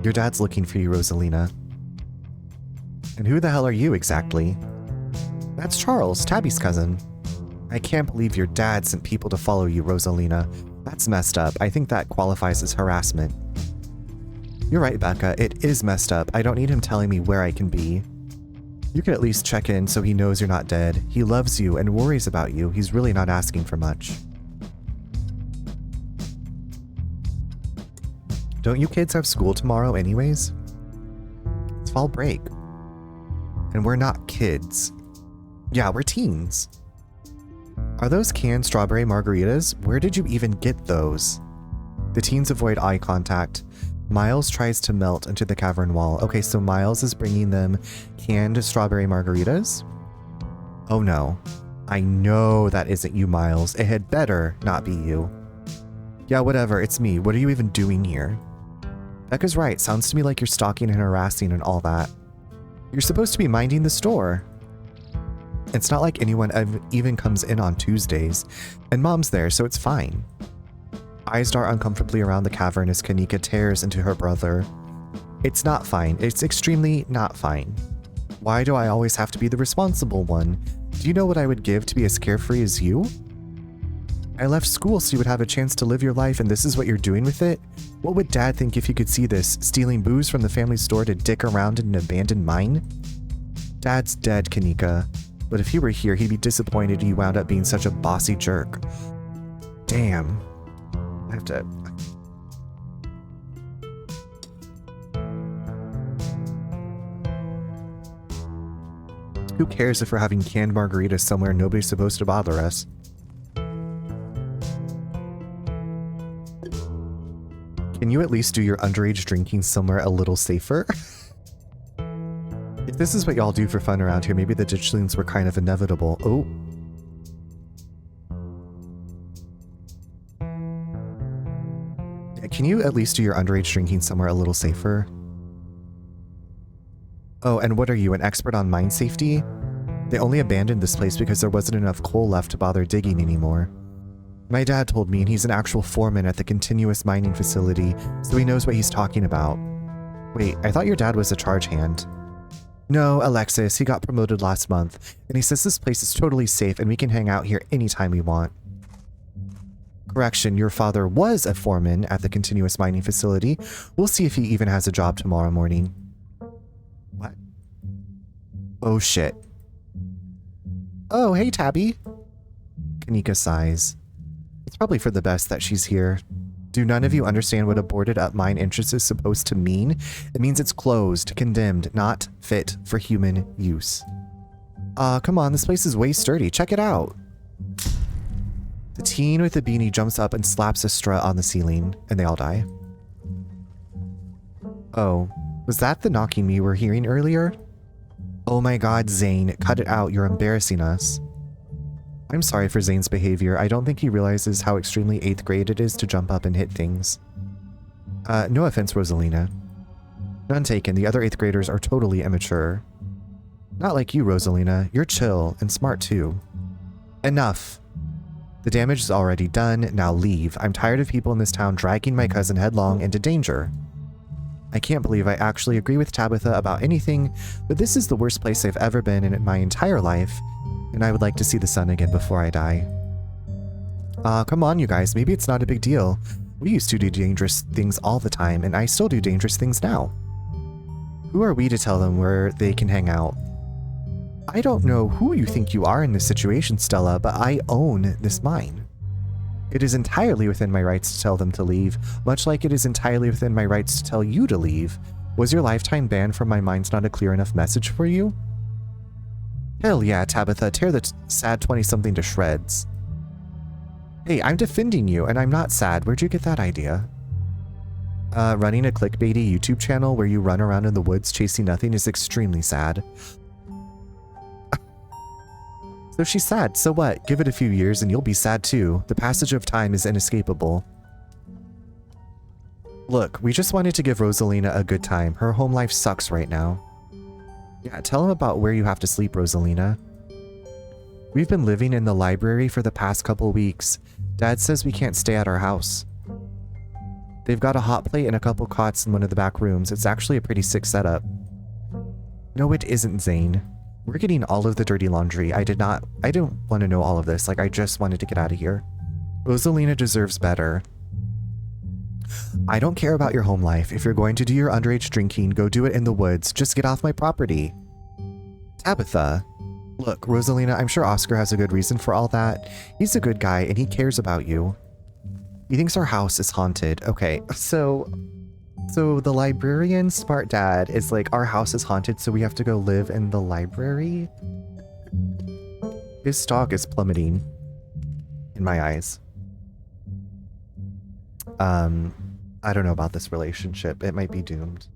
Your dad's looking for you, Rosalina. And who the hell are you exactly? That's Charles, Tabby's cousin. I can't believe your dad sent people to follow you, Rosalina. That's messed up. I think that qualifies as harassment. You're right, Becca. It is messed up. I don't need him telling me where I can be. You can at least check in so he knows you're not dead. He loves you and worries about you. He's really not asking for much. Don't you kids have school tomorrow anyways? It's fall break. And we're not kids. Yeah, we're teens. Are those canned strawberry margaritas? Where did you even get those? The teens avoid eye contact. Miles tries to melt into the cavern wall. Okay, so Miles is bringing them canned strawberry margaritas? Oh no. I know that isn't you, Miles. It had better not be you. Yeah, whatever, it's me. What are you even doing here? Becca's right. Sounds to me like you're stalking and harassing and all that. You're supposed to be minding the store. It's not like anyone even comes in on Tuesdays, and Mom's there, so it's fine. Eyes dart uncomfortably around the cavern as Kanika tears into her brother. It's not fine. It's extremely not fine. Why do I always have to be the responsible one? Do you know what I would give to be as carefree as you? I left school so you would have a chance to live your life, and this is what you're doing with it? What would Dad think if he could see this, stealing booze from the family store to dick around in an abandoned mine? Dad's dead, Kanika. But if he were here, he'd be disappointed you wound up being such a bossy jerk. Damn. I have to... Who cares if we're having canned margaritas somewhere nobody's supposed to bother us? Can you at least do your underage drinking somewhere a little safer? If this is what y'all do for fun around here, maybe the ditchlings were kind of inevitable. Oh. Can you at least do your underage drinking somewhere a little safer? Oh, and what are you, an expert on mine safety? They only abandoned this place because there wasn't enough coal left to bother digging anymore. My dad told me, and he's an actual foreman at the continuous mining facility, so he knows what he's talking about. Wait, I thought your dad was a charge hand. No, Alexis, he got promoted last month, and he says this place is totally safe and we can hang out here anytime we want. Correction, your father was a foreman at the continuous mining facility. We'll see if he even has a job tomorrow morning. What? Oh shit. Oh, hey Tabby. Kanika sighs. It's probably for the best that she's here. Do none of you understand what a boarded up mine entrance is supposed to mean? It means it's closed, condemned, not fit for human use. Come on, this place is way sturdy. Check it out. The teen with the beanie jumps up and slaps a strut on the ceiling, and they all die. Oh, was that the knocking we were hearing earlier? Oh my god, Zane, cut it out. You're embarrassing us. I'm sorry for Zane's behavior. I don't think he realizes how extremely 8th grade it is to jump up and hit things. No offense, Rosalina. None taken. The other 8th graders are totally immature. Not like you, Rosalina. You're chill and smart too. Enough. The damage is already done. Now leave. I'm tired of people in this town dragging my cousin headlong into danger. I can't believe I actually agree with Tabitha about anything, but this is the worst place I've ever been in my entire life, and I would like to see the sun again before I die. Come on, you guys. Maybe it's not a big deal. We used to do dangerous things all the time, and I still do dangerous things now. Who are we to tell them where they can hang out? I don't know who you think you are in this situation, Stella, but I own this mine. It is entirely within my rights to tell them to leave, much like it is entirely within my rights to tell you to leave. Was your lifetime ban from my mines not a clear enough message for you? Hell yeah, Tabitha, tear the sad 20-something to shreds. Hey, I'm defending you, and I'm not sad. Where'd you get that idea? Running a clickbaity YouTube channel where you run around in the woods chasing nothing is extremely sad. So she's sad, so what? Give it a few years and you'll be sad too. The passage of time is inescapable. Look, we just wanted to give Rosalina a good time. Her home life sucks right now. Yeah, tell him about where you have to sleep, Rosalina. We've been living in the library for the past couple weeks. Dad says we can't stay at our house. They've got a hot plate and a couple cots in one of the back rooms. It's actually a pretty sick setup. No, it isn't, Zane. We're getting all of the dirty laundry. I don't want to know all of this. Like, I just wanted to get out of here. Rosalina deserves better. I don't care about your home life. If you're going to do your underage drinking, go do it in the woods. Just get off my property. Tabitha. Look, Rosalina, I'm sure Oscar has a good reason for all that. He's a good guy and he cares about you. He thinks our house is haunted. Okay, so the librarian's smart dad is like, our house is haunted, so we have to go live in the library? His stock is plummeting in my eyes. I don't know about this relationship. It might be doomed.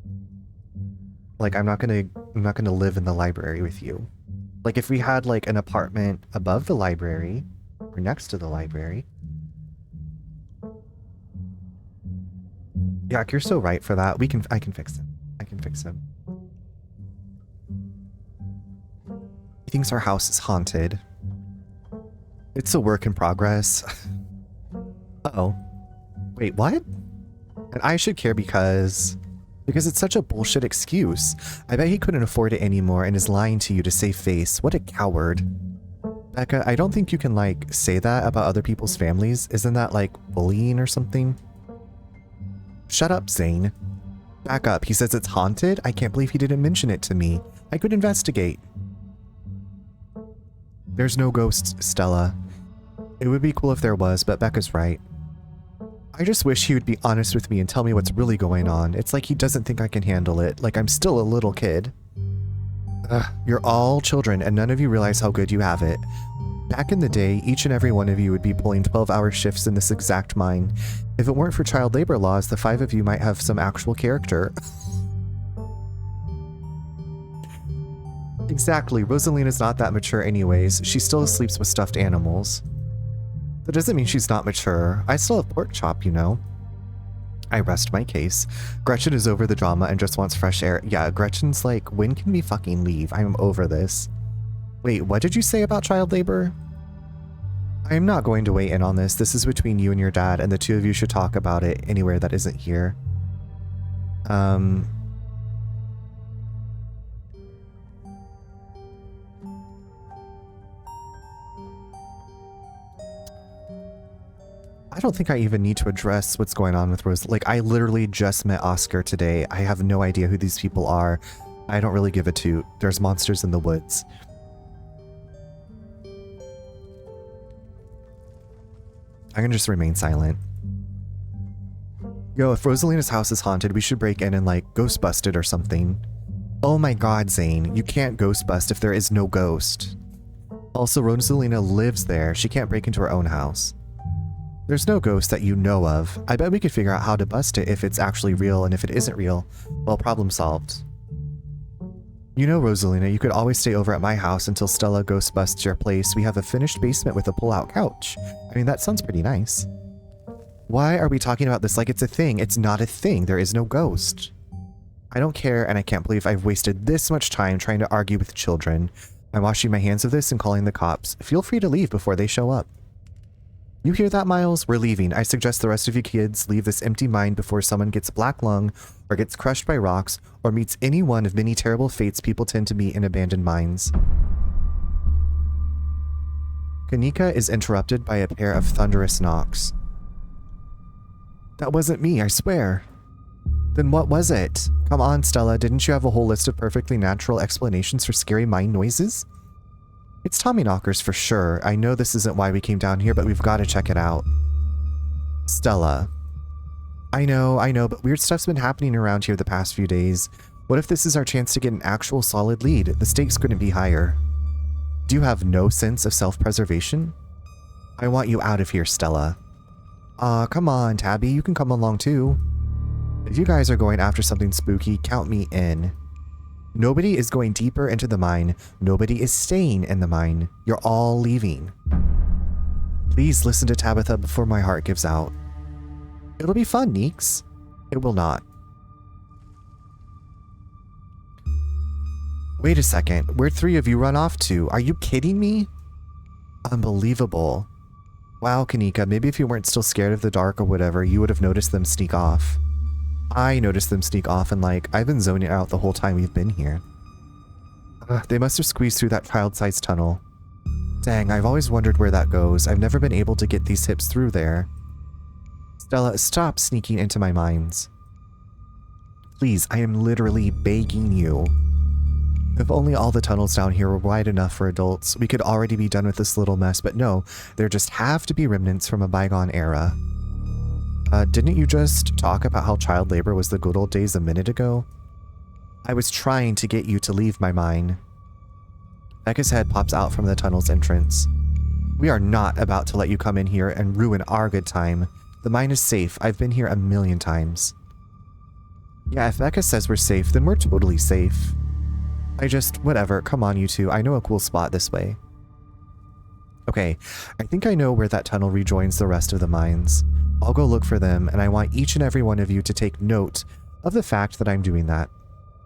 Like, I'm not gonna live in the library with you. Like, if we had like an apartment above the library or next to the library. Yeah, you're so right for that. I can fix him. I can fix him. He thinks our house is haunted. It's a work in progress. Uh-oh. Wait, what? And I should care because it's such a bullshit excuse. I bet he couldn't afford it anymore and is lying to you to save face. What a coward. Becca, I don't think you can, like, say that about other people's families. Isn't that, like, bullying or something? Shut up, Zane. Back up. He says it's haunted? I can't believe he didn't mention it to me. I could investigate. There's no ghost, Stella. It would be cool if there was, but Becca's right. I just wish he would be honest with me and tell me what's really going on. It's like he doesn't think I can handle it, like I'm still a little kid. You're all children and none of you realize how good you have it. Back in the day, each and every one of you would be pulling 12-hour shifts in this exact mine. If it weren't for child labor laws, the 5 of you might have some actual character. Exactly, Rosalina's not that mature anyways. She still sleeps with stuffed animals. That doesn't mean she's not mature. I still have pork chop, you know. I rest my case. Gretchen is over the drama and just wants fresh air. Yeah, Gretchen's like, when can we fucking leave? I'm over this. Wait, what did you say about child labor? I am not going to weigh in on this. This is between you and your dad, and the two of you should talk about it anywhere that isn't here. I don't think I even need to address what's going on with Rose. Like, I literally just met Oscar today. I have no idea who these people are. I don't really give a toot. There's monsters in the woods. I can just remain silent. Yo, if Rosalina's house is haunted, we should break in and, like, ghost bust it or something. Oh my god, Zane. You can't ghost bust if there is no ghost. Also, Rosalina lives there. She can't break into her own house. There's no ghost that you know of. I bet we could figure out how to bust it if it's actually real, and if it isn't real, well, problem solved. You know, Rosalina, you could always stay over at my house until Stella ghost busts your place. We have a finished basement with a pull-out couch. I mean, that sounds pretty nice. Why are we talking about this like it's a thing? It's not a thing. There is no ghost. I don't care, and I can't believe I've wasted this much time trying to argue with children. I'm washing my hands of this and calling the cops. Feel free to leave before they show up. You hear that, Miles? We're leaving. I suggest the rest of you kids leave this empty mine before someone gets black lung, or gets crushed by rocks, or meets any one of many terrible fates people tend to meet in abandoned mines. Kanika is interrupted by a pair of thunderous knocks. That wasn't me, I swear. Then what was it? Come on, Stella, didn't you have a whole list of perfectly natural explanations for scary mine noises? It's Tommyknockers for sure. I know this isn't why we came down here, but we've got to check it out. Stella. I know, but weird stuff's been happening around here the past few days. What if this is our chance to get an actual solid lead? The stakes couldn't be higher. Do you have no sense of self-preservation? I want you out of here, Stella. Aw, come on, Tabby, you can come along too. If you guys are going after something spooky, count me in. Nobody is going deeper into the mine. Nobody is staying in the mine. You're all leaving. Please listen to Tabitha before my heart gives out. It'll be fun, Neeks. It will not. Wait a second. Where'd 3 of you run off to? Are you kidding me? Unbelievable. Wow, Kanika, maybe if you weren't still scared of the dark or whatever, you would have noticed them sneak off. I noticed them sneak off and I've been zoning out the whole time we've been here. They must have squeezed through that child-sized tunnel. Dang, I've always wondered where that goes. I've never been able to get these hips through there. Stella, stop sneaking into my mines. Please, I am literally begging you. If only all the tunnels down here were wide enough for adults, we could already be done with this little mess, but no, there just have to be remnants from a bygone era. Didn't you just talk about how child labor was the good old days a minute ago? I was trying to get you to leave my mine. Becca's head pops out from the tunnel's entrance. We are not about to let you come in here and ruin our good time. The mine is safe. I've been here a million times. Yeah, if Becca says we're safe, then we're totally safe. Whatever, come on you two. I know a cool spot this way. Okay, I think I know where that tunnel rejoins the rest of the mines. I'll go look for them, and I want each and every one of you to take note of the fact that I'm doing that.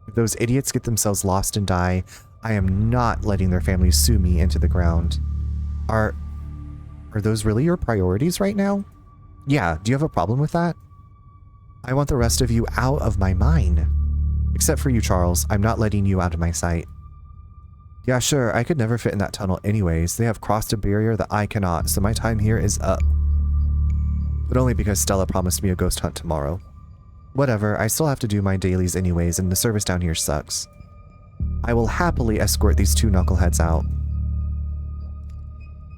If those idiots get themselves lost and die, I am not letting their families sue me into the ground. Are those really your priorities right now? Yeah, do you have a problem with that? I want the rest of you out of my mine. Except for you, Charles. I'm not letting you out of my sight. Yeah, sure, I could never fit in that tunnel anyways. They have crossed a barrier that I cannot, so my time here is up. But only because Stella promised me a ghost hunt tomorrow. Whatever, I still have to do my dailies anyways, and the service down here sucks. I will happily escort these 2 knuckleheads out.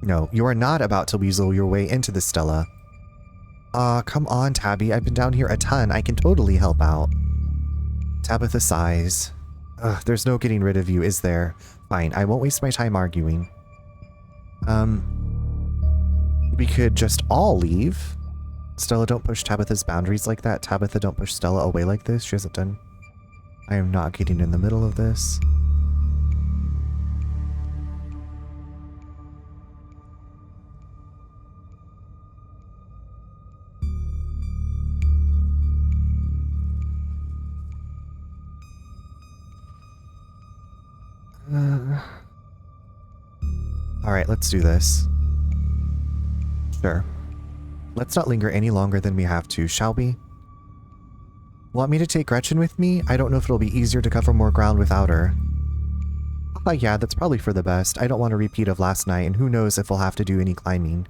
No, you are not about to weasel your way into this, Stella. Come on, Tabby, I've been down here a ton. I can totally help out. Tabitha sighs. There's no getting rid of you, is there? Fine, I won't waste my time arguing. We could just all leave. Stella, don't push Tabitha's boundaries like that. Tabitha, don't push Stella away like this. She hasn't done... I am not getting in the middle of this. Alright, let's do this. Sure. Let's not linger any longer than we have to, shall we? Want me to take Gretchen with me? I don't know if it'll be easier to cover more ground without her. Yeah, that's probably for the best. I don't want a repeat of last night, and who knows if we'll have to do any climbing.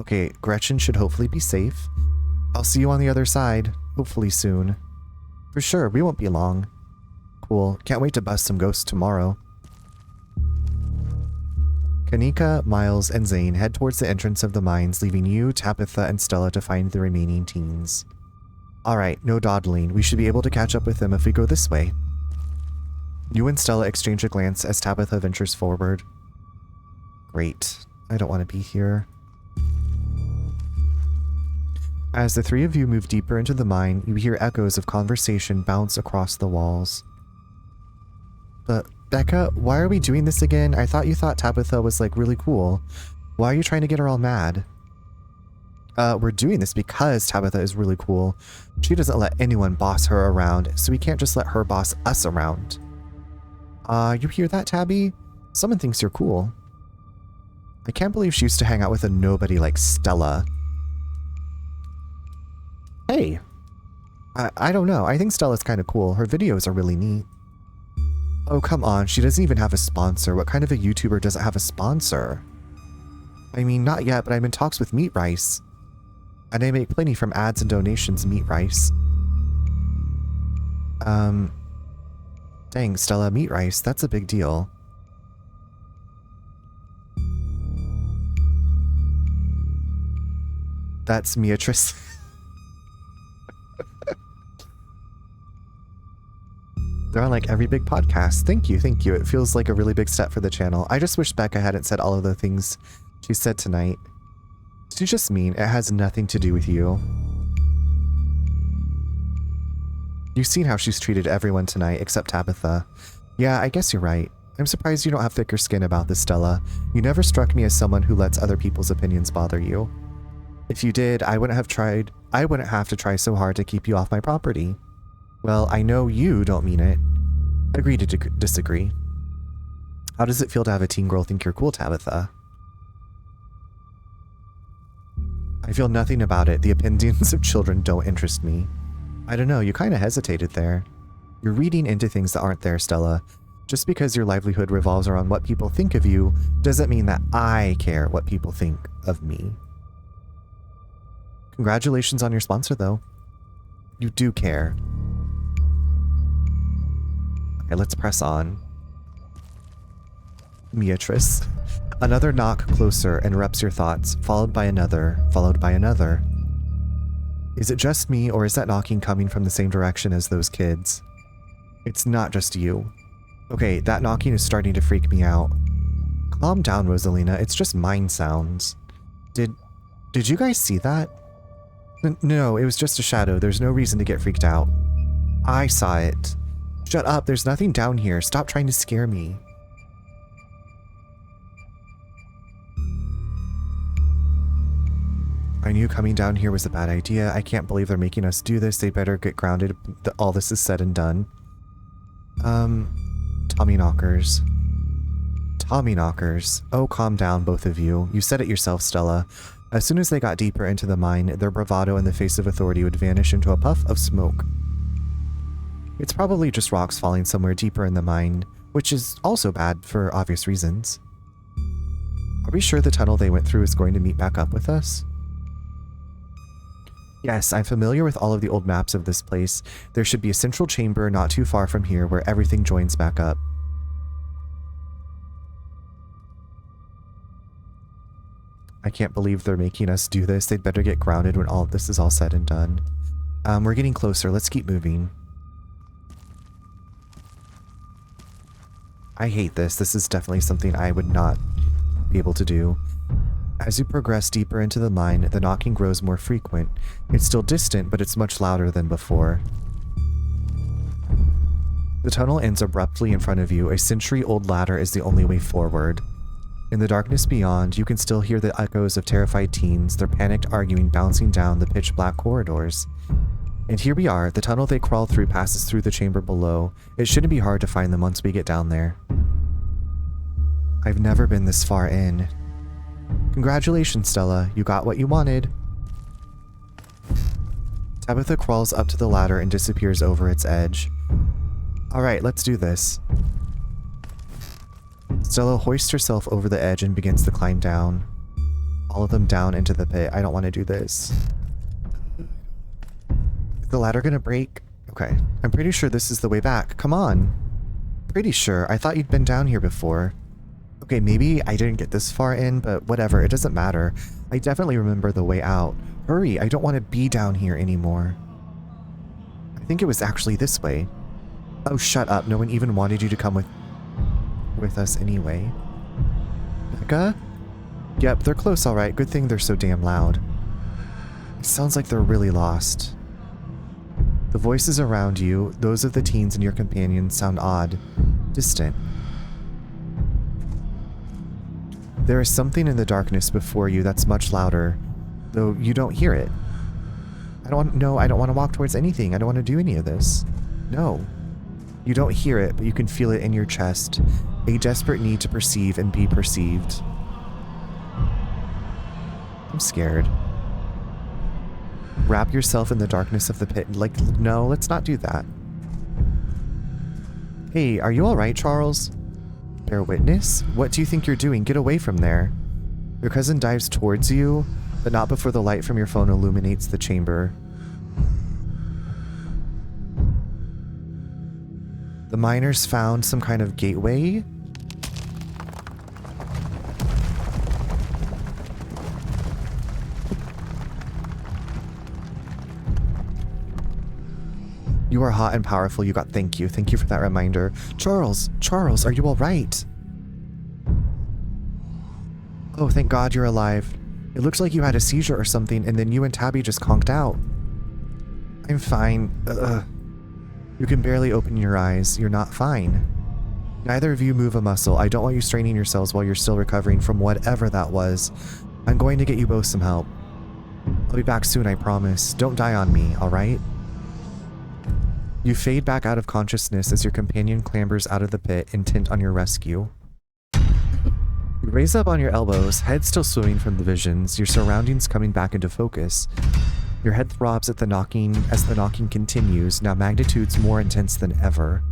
Okay, Gretchen should hopefully be safe. I'll see you on the other side, hopefully soon. For sure, we won't be long. Cool, can't wait to bust some ghosts tomorrow. Kanika, Miles, and Zane head towards the entrance of the mines, leaving you, Tabitha, and Stella to find the remaining teens. Alright, no dawdling. We should be able to catch up with them if we go this way. You and Stella exchange a glance as Tabitha ventures forward. Great. I don't want to be here. As the 3 of you move deeper into the mine, you hear echoes of conversation bounce across the walls. But, Becca, why are we doing this again? I thought you thought Tabitha was, really cool. Why are you trying to get her all mad? We're doing this because Tabitha is really cool. She doesn't let anyone boss her around, so we can't just let her boss us around. You hear that, Tabby? Someone thinks you're cool. I can't believe she used to hang out with a nobody like Stella. Hey! I don't know. I think Stella's kind of cool. Her videos are really neat. Oh, come on. She doesn't even have a sponsor. What kind of a YouTuber doesn't have a sponsor? I mean, not yet, but I'm in talks with Meat Rice. And I make plenty from ads and donations, Meat Rice. Dang, Stella, Meat Rice, that's a big deal. That's Beatrice. They're on every big podcast. Thank you, thank you. It feels like a really big step for the channel. I just wish Becca hadn't said all of the things she said tonight. She's just mean. It has nothing to do with you. You've seen how she's treated everyone tonight except Tabitha. Yeah, I guess you're right. I'm surprised you don't have thicker skin about this, Stella. You never struck me as someone who lets other people's opinions bother you. If you did, I wouldn't have to try so hard to keep you off my property. Well, I know you don't mean it. Agree to disagree. How does it feel to have a teen girl think you're cool, Tabitha? I feel nothing about it. The opinions of children don't interest me. I don't know, you kind of hesitated there. You're reading into things that aren't there, Stella. Just because your livelihood revolves around what people think of you doesn't mean that I care what people think of me. Congratulations on your sponsor, though. You do care. Okay, let's press on. Beatrice. Another knock closer interrupts your thoughts, followed by another, followed by another. Is it just me, or is that knocking coming from the same direction as those kids? It's not just you. Okay, that knocking is starting to freak me out. Calm down, Rosalina. It's just mind sounds. Did you guys see that? No, it was just a shadow. There's no reason to get freaked out. I saw it. Shut up. There's nothing down here. Stop trying to scare me. I knew coming down here was a bad idea. I can't believe they're making us do this. They better get grounded. All this is said and done. Tommyknockers. Tommyknockers. Oh, calm down, both of you. You said it yourself, Stella. As soon as they got deeper into the mine, their bravado in the face of authority would vanish into a puff of smoke. It's probably just rocks falling somewhere deeper in the mine, which is also bad for obvious reasons. Are we sure the tunnel they went through is going to meet back up with us? Yes, I'm familiar with all of the old maps of this place. There should be a central chamber not too far from here where everything joins back up. I can't believe they're making us do this. They'd better get grounded when all of this is all said and done. We're getting closer. Let's keep moving. I hate this. This is definitely something I would not be able to do. As you progress deeper into the mine, the knocking grows more frequent. It's still distant, but it's much louder than before. The tunnel ends abruptly in front of you. A century-old ladder is the only way forward. In the darkness beyond, you can still hear the echoes of terrified teens, their panicked arguing bouncing down the pitch-black corridors. And here we are. The tunnel they crawled through passes through the chamber below. It shouldn't be hard to find them once we get down there. I've never been this far in. Congratulations, Stella. You got what you wanted. Tabitha crawls up to the ladder and disappears over its edge. Alright, let's do this. Stella hoists herself over the edge and begins to climb down. All of them down into the pit. I don't want to do this. Is the ladder gonna break? Okay. I'm pretty sure this is the way back. Come on. Pretty sure. I thought you'd been down here before. Okay, maybe I didn't get this far in, but whatever. It doesn't matter. I definitely remember the way out. Hurry, I don't want to be down here anymore. I think it was actually this way. Oh, shut up. No one even wanted you to come with us anyway. Becca? Yep, they're close, alright. Good thing they're so damn loud. It sounds like they're really lost. The voices around you, those of the teens and your companions, sound odd, distant. There is something in the darkness before you that's much louder, though you don't hear it. I don't want to walk towards anything. I don't want to do any of this. No. You don't hear it, but you can feel it in your chest. A desperate need to perceive and be perceived. I'm scared. Wrap yourself in the darkness of the pit. Like, no, let's not do that. Hey, are you alright, Charles? Bear witness? What do you think you're doing? Get away from there. Your cousin dives towards you, but not before the light from your phone illuminates the chamber. The miners found some kind of gateway. You are hot and powerful. You got thank you. Thank you for that reminder. Charles, are you all right? Oh, thank God you're alive. It looks like you had a seizure or something, and then you and Tabby just conked out. I'm fine. You can barely open your eyes. You're not fine. Neither of you move a muscle. I don't want you straining yourselves while you're still recovering from whatever that was. I'm going to get you both some help. I'll be back soon, I promise. Don't die on me, alright? You fade back out of consciousness as your companion clambers out of the pit, intent on your rescue. You raise up on your elbows, head still swimming from the visions, your surroundings coming back into focus. Your head throbs at the knocking as the knocking continues, now magnitudes more intense than ever.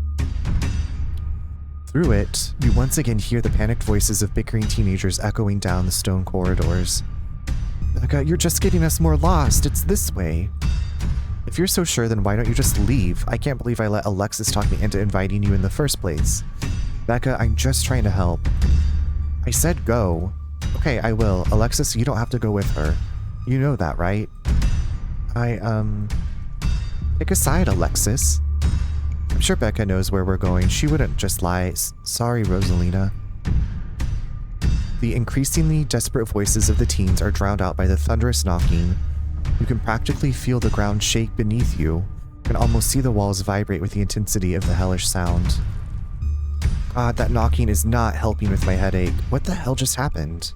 Through it, you once again hear the panicked voices of bickering teenagers echoing down the stone corridors. Becca, you're just getting us more lost. It's this way. If you're so sure, then why don't you just leave? I can't believe I let Alexis talk me into inviting you in the first place. Becca, I'm just trying to help. I said go. Okay, I will. Alexis, you don't have to go with her. You know that, right? Pick a side, Alexis. I'm sure Becca knows where we're going. She wouldn't just lie. Sorry, Rosalina. The increasingly desperate voices of the teens are drowned out by the thunderous knocking. You can practically feel the ground shake beneath you. You can almost see the walls vibrate with the intensity of the hellish sound. God, that knocking is not helping with my headache. What the hell just happened?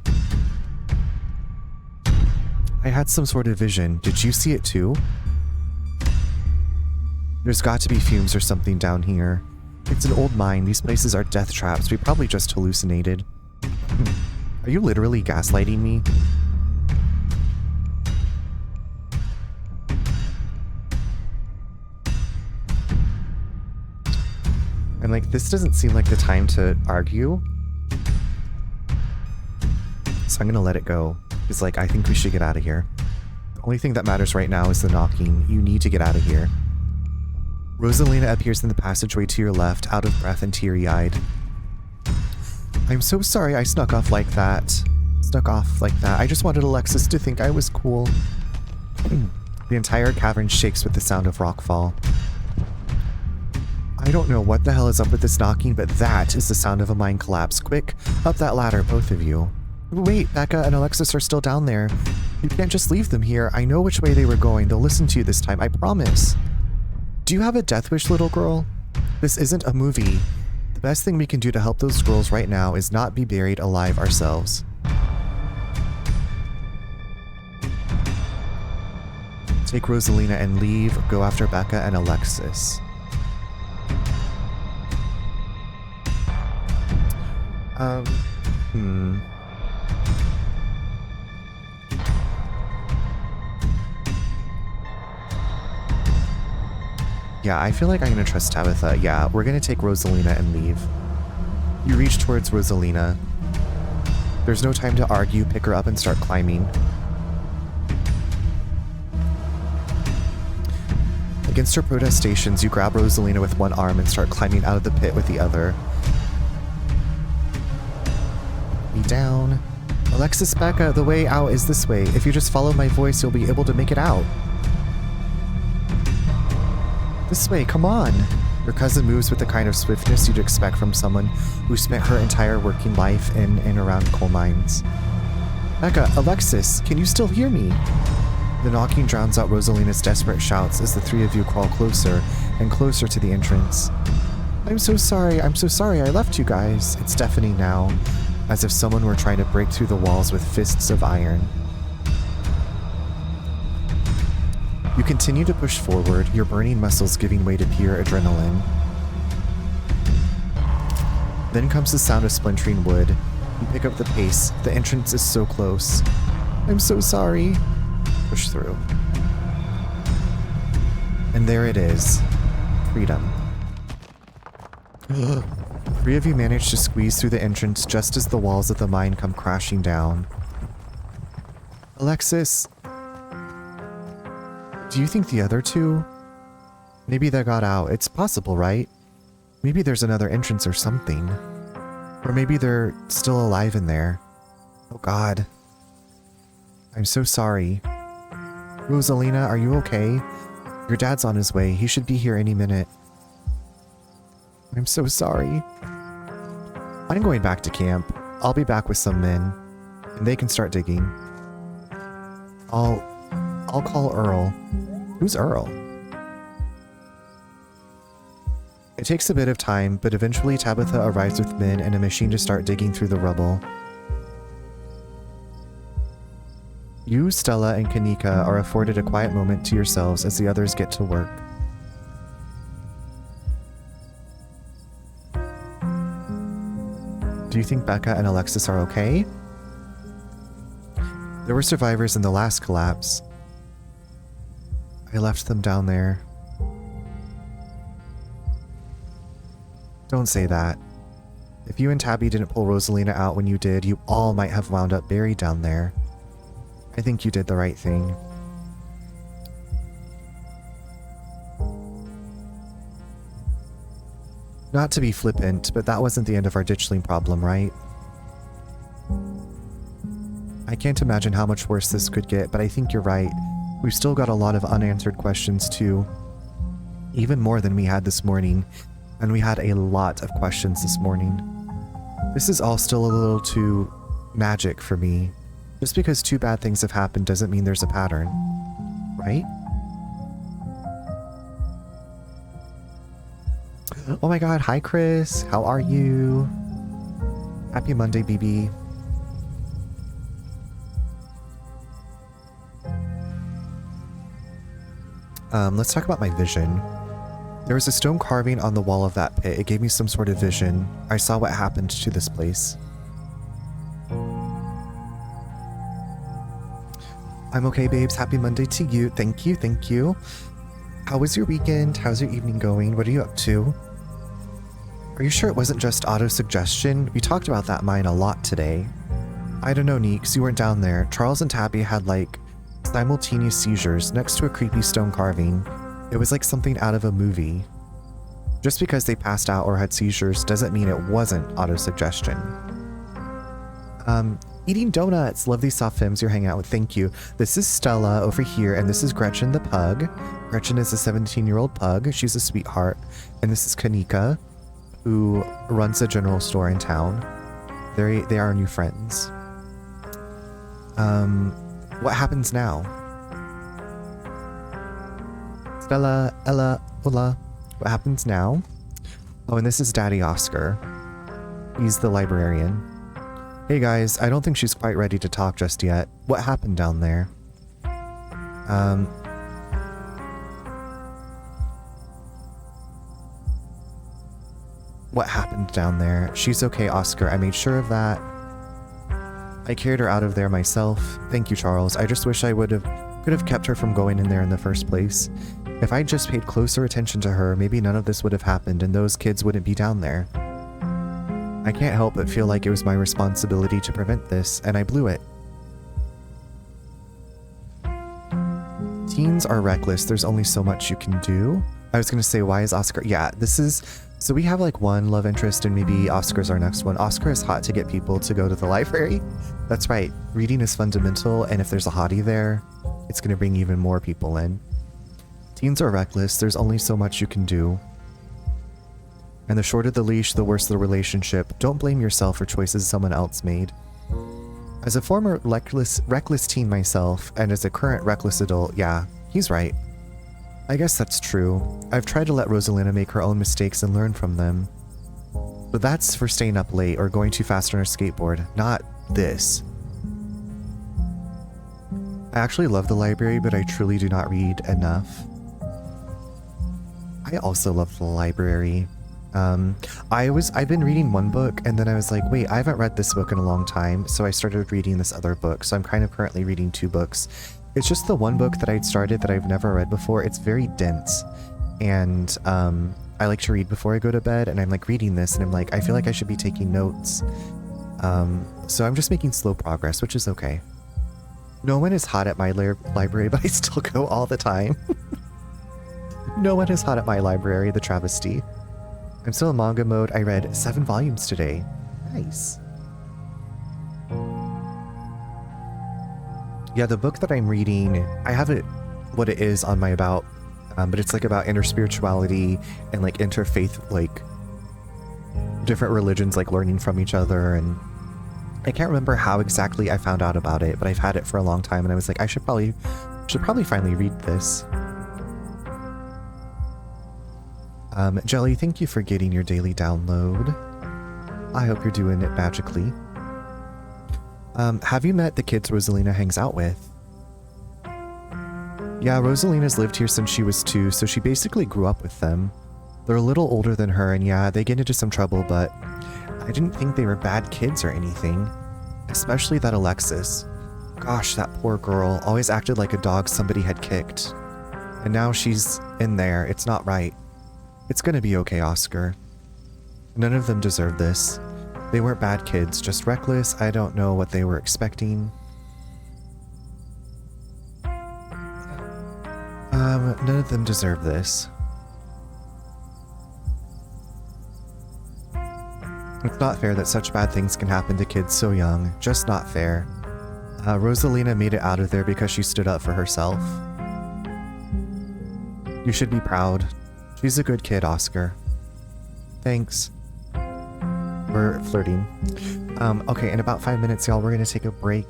I had some sort of vision. Did you see it too? There's got to be fumes or something down here. It's an old mine. These places are death traps. We probably just hallucinated. Are you literally gaslighting me? I'm like, this doesn't seem like the time to argue. So I'm gonna let it go. It's like, I think we should get out of here. The only thing that matters right now is the knocking. You need to get out of here. Rosalina appears in the passageway to your left, out of breath and teary-eyed. I'm so sorry I snuck off like that. I just wanted Alexis to think I was cool. The entire cavern shakes with the sound of rockfall. I don't know what the hell is up with this knocking, but that is the sound of a mine collapse. Quick, up that ladder, both of you. Wait, Becca and Alexis are still down there. You can't just leave them here. I know which way they were going. They'll listen to you this time, I promise. Do you have a death wish, little girl? This isn't a movie. The best thing we can do to help those girls right now is not be buried alive ourselves. Take Rosalina and leave. Go after Becca and Alexis. Yeah, I feel like I'm gonna trust Tabitha. Yeah, we're gonna take Rosalina and leave. You reach towards Rosalina. There's no time to argue, pick her up and start climbing. Against her protestations, you grab Rosalina with one arm and start climbing out of the pit with the other. Me down. Alexis, Becca, the way out is this way. If you just follow my voice, you'll be able to make it out. This way, come on! Your cousin moves with the kind of swiftness you'd expect from someone who spent her entire working life in and around coal mines. Becca, Alexis, can you still hear me? The knocking drowns out Rosalina's desperate shouts as the three of you crawl closer and closer to the entrance. I'm so sorry, I left you guys. It's deafening now, as if someone were trying to break through the walls with fists of iron. You continue to push forward, your burning muscles giving way to pure adrenaline. Then comes the sound of splintering wood. You pick up the pace. The entrance is so close. I'm so sorry. Push through. And there it is. Freedom. Three of you manage to squeeze through the entrance just as the walls of the mine come crashing down. Alexis... Do you think the other two? Maybe they got out. It's possible, right? Maybe there's another entrance or something. Or maybe they're still alive in there. Oh God. I'm so sorry. Rosalina, are you okay? Your dad's on his way. He should be here any minute. I'm so sorry. I'm going back to camp. I'll be back with some men, and they can start digging. I'll call Earl. Who's Earl? It takes a bit of time, but eventually Tabitha arrives with men and a machine to start digging through the rubble. You, Stella, and Kanika are afforded a quiet moment to yourselves as the others get to work. Do you think Becca and Alexis are okay? There were survivors in the last collapse. I left them down there. Don't say that. If you and Tabby didn't pull Rosalina out when you did, you all might have wound up buried down there. I think you did the right thing. Not to be flippant, but that wasn't the end of our ditchling problem, right? I can't imagine how much worse this could get, but I think you're right. We've still got a lot of unanswered questions too. Even more than we had this morning, and we had a lot of questions this morning. This is all still a little too magic for me. Just because two bad things have happened doesn't mean there's a pattern, right? Oh my god, hi Chris, how are you? Happy Monday, BB. Let's talk about my vision. There was a stone carving on the wall of that pit. It gave me some sort of vision. I saw what happened to this place. I'm okay, babes. Happy Monday to you. Thank you, thank you. How was your weekend? How's your evening going? What are you up to? Are you sure it wasn't just auto-suggestion? We talked about that mine a lot today. I don't know, Neeks. You weren't down there. Charles and Tabby had, like, simultaneous seizures next to a creepy stone carving. It was like something out of a movie. Just because they passed out or had seizures doesn't mean it wasn't auto-suggestion. Eating donuts. Love these soft films you're hanging out with. Thank you. This is Stella over here, and this is Gretchen the pug. Gretchen is a 17-year-old pug. She's a sweetheart. And this is Kanika, who runs a general store in town. They are new friends. What happens now? Stella, Ella, hola. What happens now? Oh, and this is Daddy Oscar. He's the librarian. Hey guys, I don't think she's quite ready to talk just yet. What happened down there? What happened down there? She's okay, Oscar. I made sure of that. I carried her out of there myself. Thank you, Charles. I just wish I could have kept her from going in there in the first place. If I'd just paid closer attention to her, maybe none of this would have happened and those kids wouldn't be down there. I can't help but feel like it was my responsibility to prevent this, and I blew it. Teens are reckless. There's only so much you can do. I was gonna say, why is Oscar? Yeah, this is... So we have like one love interest and maybe Oscar's our next one. Oscar is hot to get people to go to the library. That's right. Reading is fundamental, and if there's a hottie there, it's gonna bring even more people in. Teens are reckless. There's only so much you can do. And the shorter the leash, the worse the relationship. Don't blame yourself for choices someone else made. As a former reckless teen myself, and as a current reckless adult, yeah, he's right. I guess that's true. I've tried to let Rosalina make her own mistakes and learn from them. But that's for staying up late or going too fast on her skateboard, not this. I actually love the library, but I truly do not read enough. I also love the library. I've been reading one book and then I was like, wait, I haven't read this book in a long time. So I started reading this other book. So I'm kind of currently reading two books. It's just the one book that I'd started that I've never read before. It's very dense. And, I like to read before I go to bed, and I'm like reading this and I'm like, I feel like I should be taking notes. So I'm just making slow progress, which is okay. No one is hot at my library, but I still go all the time. No one is hot at my library, the travesty. I'm still in manga mode. I read 7 volumes today. Nice. Yeah, the book that I'm reading, I have it, what it is on my about, but it's like about interspirituality and like interfaith, like different religions, like learning from each other. And I can't remember how exactly I found out about it, but I've had it for a long time and I was like, I should probably finally read this. Jelly, thank you for getting your daily download. I hope you're doing it magically. Have you met the kids Rosalina hangs out with? Yeah, Rosalina's lived here since she was 2, so she basically grew up with them. They're a little older than her, and yeah, they get into some trouble, but I didn't think they were bad kids or anything. Especially that Alexis. Gosh, that poor girl always acted like a dog somebody had kicked. And now she's in there. It's not right. It's gonna be okay, Oscar. None of them deserve this. They weren't bad kids, just reckless. I don't know what they were expecting. None of them deserve this. It's not fair that such bad things can happen to kids so young. Just not fair. Rosalina made it out of there because she stood up for herself. You should be proud. She's a good kid, Oscar. Thanks. We're flirting. Okay, in about 5 minutes, y'all, we're gonna take a break.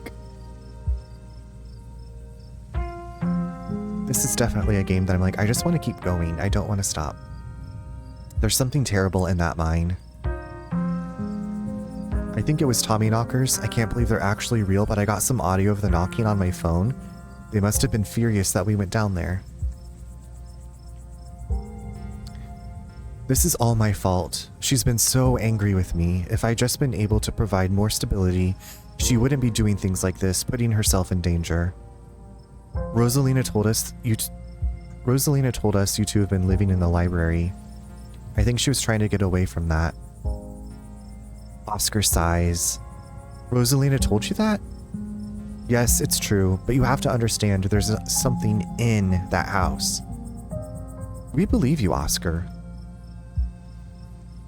This is definitely a game that I'm like, I just want to keep going. I don't want to stop. There's something terrible in that mine. I think it was Tommy knockers. I can't believe they're actually real, but I got some audio of the knocking on my phone. They must have been furious that we went down there. This is all my fault. She's been so angry with me. If I'd just been able to provide more stability, she wouldn't be doing things like this, putting herself in danger. Rosalina told us you two have been living in the library. I think she was trying to get away from that. Oscar sighs. Rosalina told you that? Yes, it's true, but you have to understand there's something in that house. We believe you, Oscar.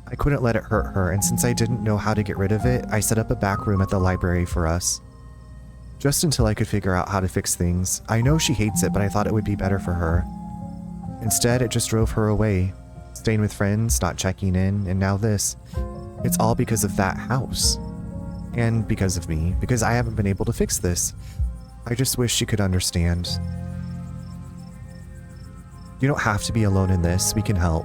I couldn't let it hurt her, and since I didn't know how to get rid of it, I set up a back room at the library for us. Just until I could figure out how to fix things. I know she hates it, but I thought it would be better for her. Instead, it just drove her away. Staying with friends, not checking in, and now this. It's all because of that house. And because of me, because I haven't been able to fix this. I just wish she could understand. You don't have to be alone in this. We can help.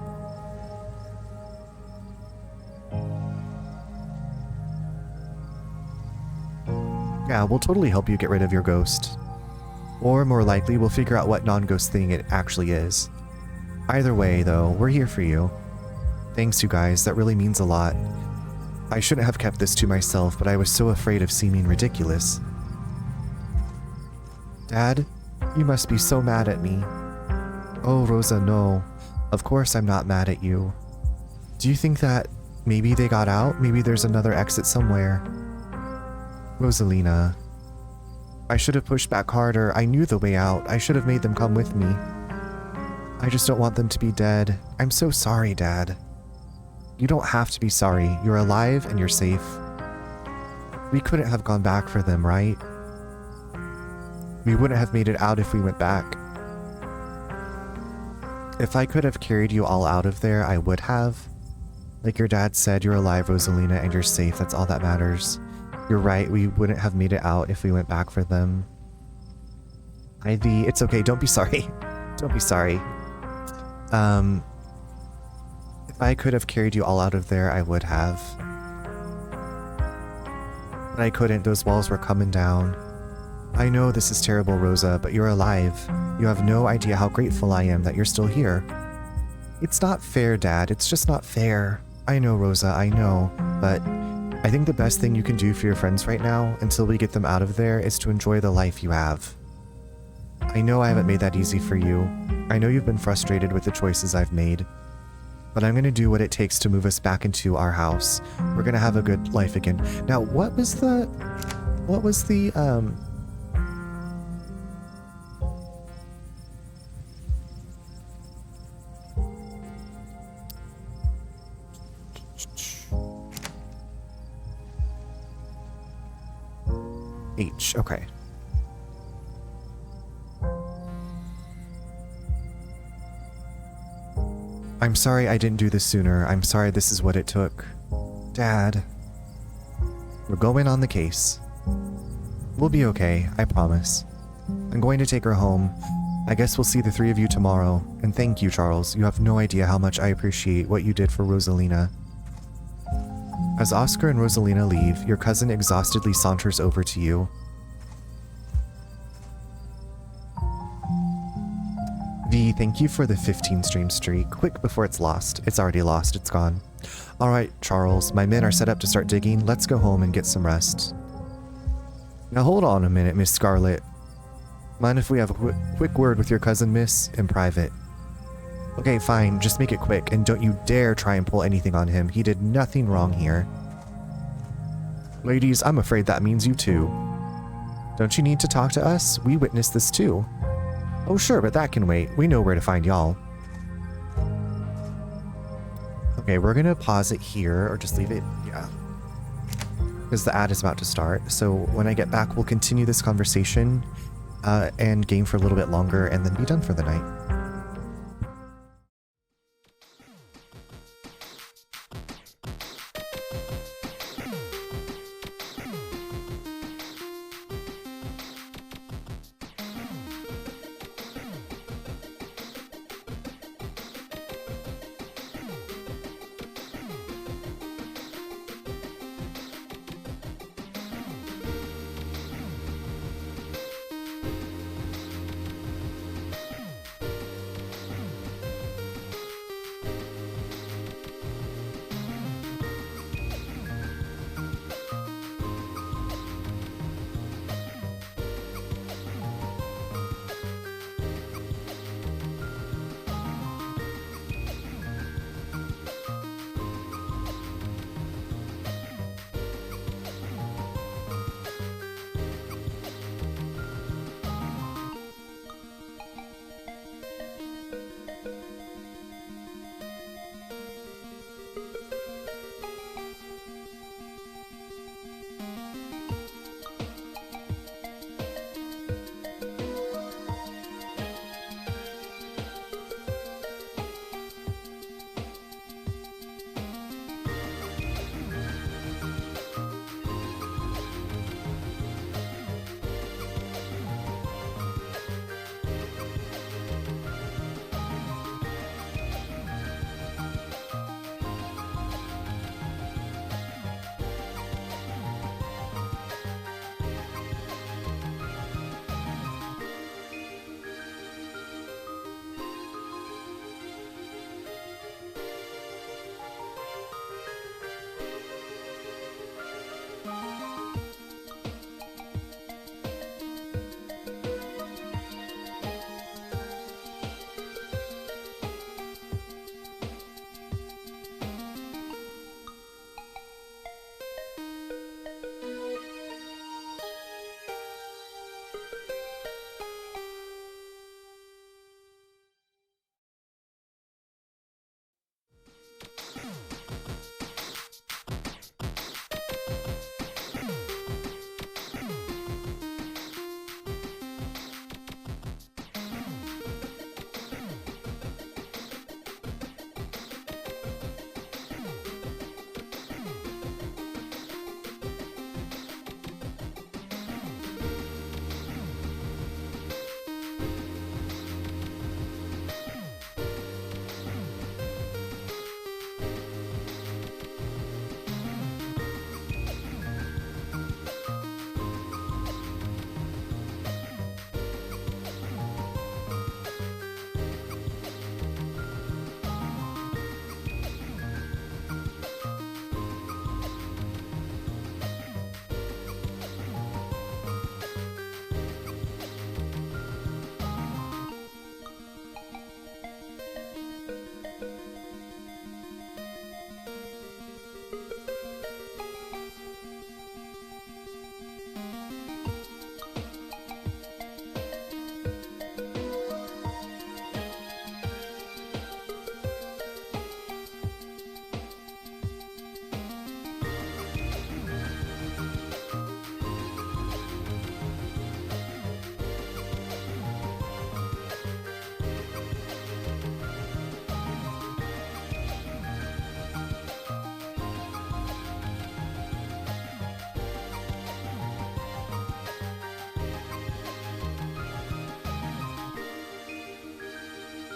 Yeah, we'll totally help you get rid of your ghost. Or more likely, we'll figure out what non-ghost thing it actually is. Either way, though, we're here for you. Thanks, you guys. That really means a lot. I shouldn't have kept this to myself, but I was so afraid of seeming ridiculous. Dad, you must be so mad at me. Oh, Rosa, no. Of course I'm not mad at you. Do you think that maybe they got out? Maybe there's another exit somewhere? Rosalina. I should have pushed back harder. I knew the way out. I should have made them come with me. I just don't want them to be dead. I'm so sorry, Dad. You don't have to be sorry. You're alive and you're safe. We couldn't have gone back for them, right? We wouldn't have made it out if we went back. If I could have carried you all out of there, I would have. Like your dad said, you're alive, Rosalina, and you're safe. That's all that matters. You're right, we wouldn't have made it out if we went back for them. Ivy, it's okay, don't be sorry. Don't be sorry. If I could have carried you all out of there, I would have. But I couldn't, those walls were coming down. I know this is terrible, Rosa, but you're alive. You have no idea how grateful I am that you're still here. It's not fair, Dad, it's just not fair. I know, Rosa, I know, but I think the best thing you can do for your friends right now, until we get them out of there, is to enjoy the life you have. I know I haven't made that easy for you. I know you've been frustrated with the choices I've made. But I'm gonna do what it takes to move us back into our house. We're gonna have a good life again. Now, what was the H, okay. I'm sorry I didn't do this sooner. I'm sorry this is what it took. Dad. We're going on the case. We'll be okay, I promise. I'm going to take her home. I guess we'll see the three of you tomorrow. And thank you, Charles. You have no idea how much I appreciate what you did for Rosalina. As Oscar and Rosalina leave, your cousin exhaustedly saunters over to you. V, thank you for the 15 stream streak. Quick before it's lost. It's already lost. It's gone. Alright, Charles. My men are set up to start digging. Let's go home and get some rest. Now hold on a minute, Miss Scarlet. Mind if we have a quick word with your cousin, miss? In private. Okay, fine. Just make it quick, and don't you dare try and pull anything on him. He did nothing wrong here. Ladies, I'm afraid that means you too. Don't you need to talk to us? We witnessed this too. Oh sure, but that can wait. We know where to find y'all. Okay, we're gonna pause it here, or just leave it, yeah. Because the ad is about to start. So when I get back, we'll continue this conversation and game for a little bit longer, and then be done for the night.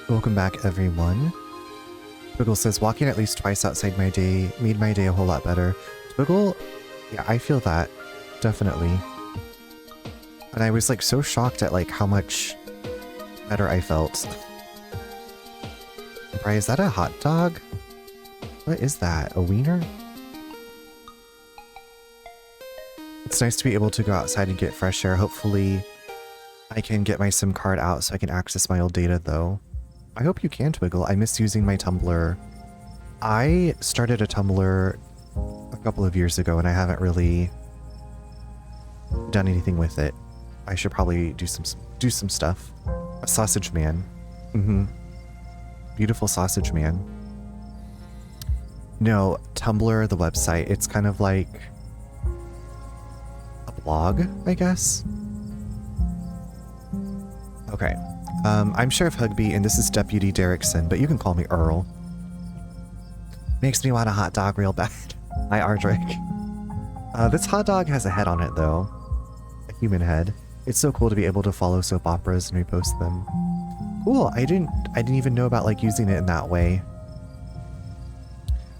Welcome back, everyone. Twiggle says, walking at least twice outside my day made my day a whole lot better. Twiggle, yeah, I feel that. Definitely. And I was like so shocked at like how much better I felt. Right, is that a hot dog? What is that? A wiener? It's nice to be able to go outside and get fresh air. Hopefully I can get my SIM card out so I can access my old data though. I hope you can, Twiggle. I miss using my Tumblr. I started a Tumblr a couple of years ago and I haven't really done anything with it. I should probably do some stuff. A sausage man. Beautiful sausage man. No, Tumblr, the website, it's kind of like a blog, I guess. Okay. I'm Sheriff Hugby, and this is Deputy Derrickson, but you can call me Earl. Makes me want a hot dog real bad. Hi, Ardrick. This hot dog has a head on it, though. A human head. It's so cool to be able to follow soap operas and repost them. Cool. I didn't even know about like using it in that way.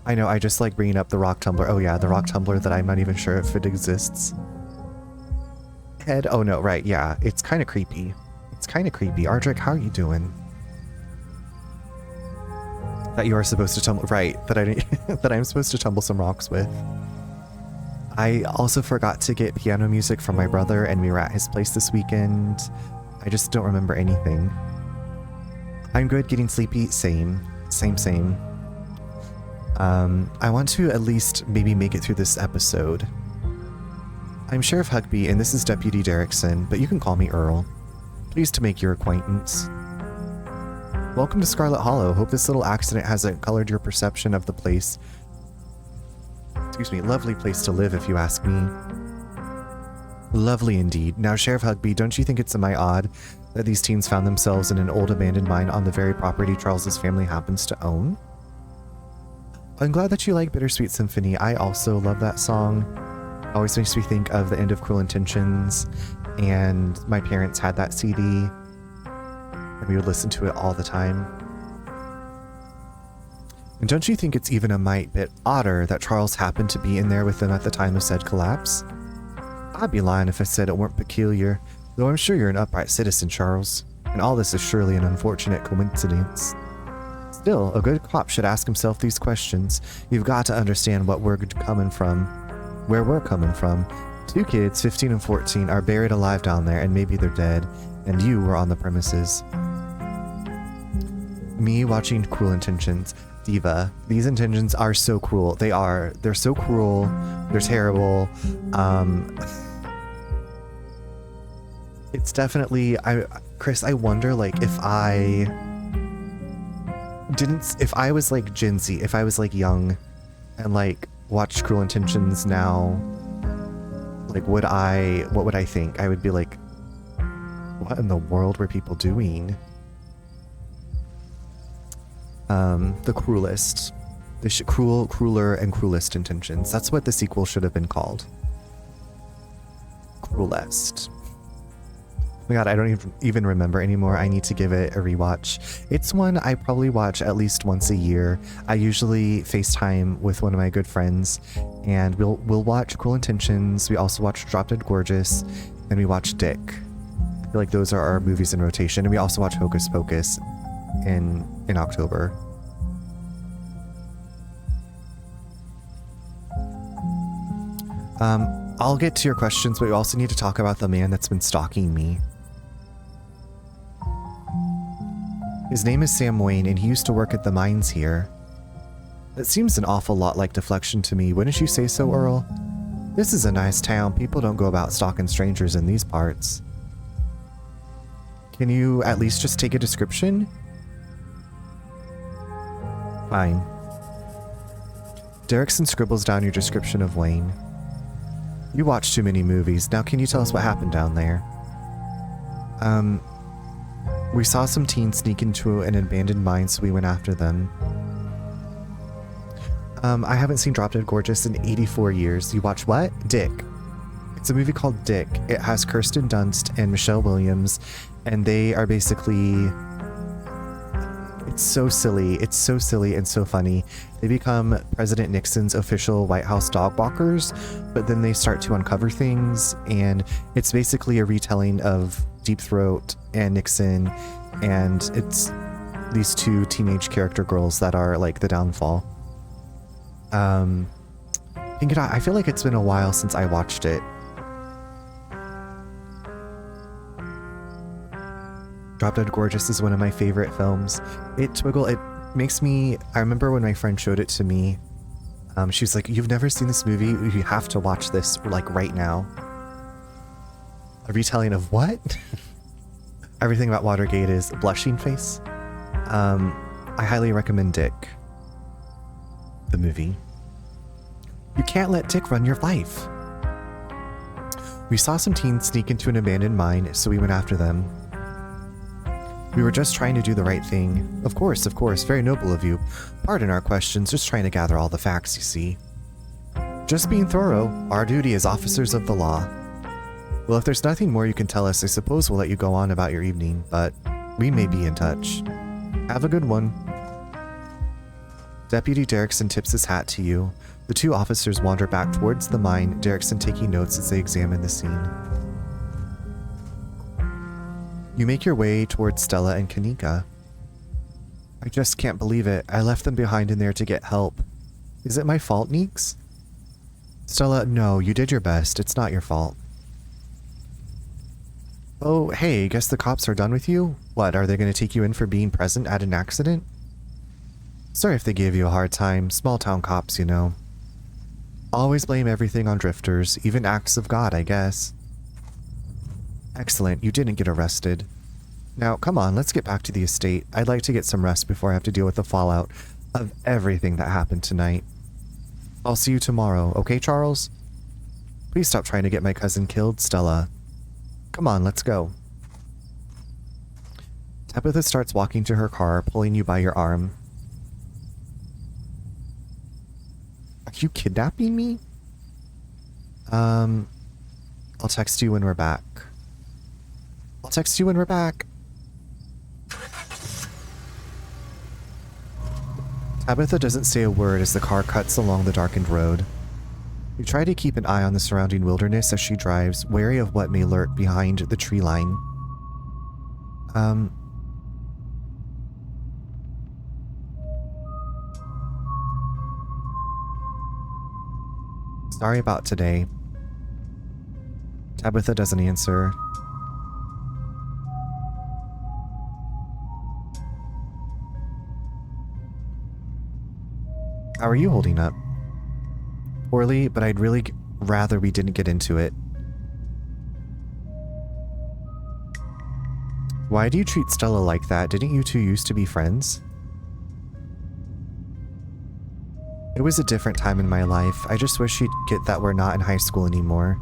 I know. I just like bringing up the rock Tumblr. Oh yeah, the rock Tumblr that I'm not even sure if it exists. Head. Oh no. Right. Yeah. It's kind of creepy. It's kind of creepy. Ardrick, how are you doing? That you are supposed to tumble. Right. That I'm supposed to tumble some rocks with. I also forgot to get piano music from my brother, and we were at his place this weekend. I just don't remember anything. I'm good, getting sleepy. Same. I want to at least maybe make it through this episode. I'm Sheriff Hugby, and this is Deputy Derrickson, but you can call me Earl. Pleased to make your acquaintance. Welcome to Scarlet Hollow. Hope this little accident hasn't colored your perception of the place. Excuse me, lovely place to live if you ask me. Lovely indeed. Now, Sheriff Hugby, don't you think it's semi-odd that these teens found themselves in an old abandoned mine on the very property Charles's family happens to own? I'm glad that you like Bittersweet Symphony. I also love that song. Always makes me think of the end of Cruel Intentions, and my parents had that CD, and we would listen to it all the time. And don't you think it's even a mite bit odder that Charles happened to be in there with them at the time of said collapse? I'd be lying if I said it weren't peculiar, though I'm sure you're an upright citizen, Charles, and all this is surely an unfortunate coincidence. Still, a good cop should ask himself these questions. You've got to understand where we're coming from. Two kids, 15 and 14, are buried alive down there, and maybe they're dead, and you were on the premises. Me watching Cruel Intentions. Diva, these intentions are so cruel. They're so cruel. They're terrible. It's definitely, Chris, I wonder like if I was like Gen Z, if I was like young and like watched Cruel Intentions now, like what would I think? I would be like, what in the world were people doing? The cruelest. Crueler, and cruelest intentions. That's what the sequel should have been called. Cruelest. Oh my god, I don't even remember anymore. I need to give it a rewatch. It's one I probably watch at least once a year. I usually FaceTime with one of my good friends, and we'll watch Cruel Intentions. We also watch Drop Dead Gorgeous, and we watch Dick. I feel like those are our movies in rotation, and we also watch Hocus Pocus in October. I'll get to your questions, but we also need to talk about the man that's been stalking me. His name is Sam Wayne, and he used to work at the mines here. That seems an awful lot like deflection to me, wouldn't you say so, Earl? This is a nice town. People don't go about stalking strangers in these parts. Can you at least just take a description? Fine. Derrickson scribbles down your description of Wayne. You watch too many movies. Now can you tell us what happened down there? We saw some teens sneak into an abandoned mine, so we went after them. I haven't seen Drop Dead Gorgeous in 84 years. You watch what? Dick. It's a movie called Dick. It has Kirsten Dunst and Michelle Williams, and they are basically It's so silly. It's so silly and so funny. They become President Nixon's official White House dog walkers, but then they start to uncover things, and it's basically a retelling of Deep Throat and Nixon, and it's these two teenage character girls that are like the downfall. I feel like it's been a while since I watched it. Drop Dead Gorgeous is one of my favorite films. It makes me, I remember when my friend showed it to me, she was like, "You've never seen this movie? You have to watch this, like, right now." A retelling of what? Everything about Watergate is blushing face. I highly recommend Dick, the movie. You can't let Dick run your life. We saw some teens sneak into an abandoned mine, so we went after them. We were just trying to do the right thing. Of course, very noble of you. Pardon our questions, just trying to gather all the facts, you see. Just being thorough, our duty as officers of the law. Well, if there's nothing more you can tell us, I suppose we'll let you go on about your evening, but we may be in touch. Have a good one. Deputy Derrickson tips his hat to you. The two officers wander back towards the mine, Derrickson taking notes as they examine the scene. You make your way towards Stella and Kanika. I just can't believe it. I left them behind in there to get help. Is it my fault, Neeks? Stella, no, you did your best. It's not your fault. Oh, hey, guess the cops are done with you? What, are they going to take you in for being present at an accident? Sorry if they gave you a hard time. Small town cops, you know. Always blame everything on drifters, even acts of God, I guess. Excellent, you didn't get arrested. Now, come on, let's get back to the estate. I'd like to get some rest before I have to deal with the fallout of everything that happened tonight. I'll see you tomorrow, okay, Charles? Please stop trying to get my cousin killed, Stella. Come on, let's go. Tabitha starts walking to her car, pulling you by your arm. Are you kidnapping me? I'll text you when we're back. Tabitha doesn't say a word as the car cuts along the darkened road. You try to keep an eye on the surrounding wilderness as she drives, wary of what may lurk behind the tree line. Sorry about today. Tabitha doesn't answer. How are you holding up? Poorly, but I'd really rather we didn't get into it. Why do you treat Stella like that? Didn't you two used to be friends? It was a different time in my life. I just wish she'd get that we're not in high school anymore.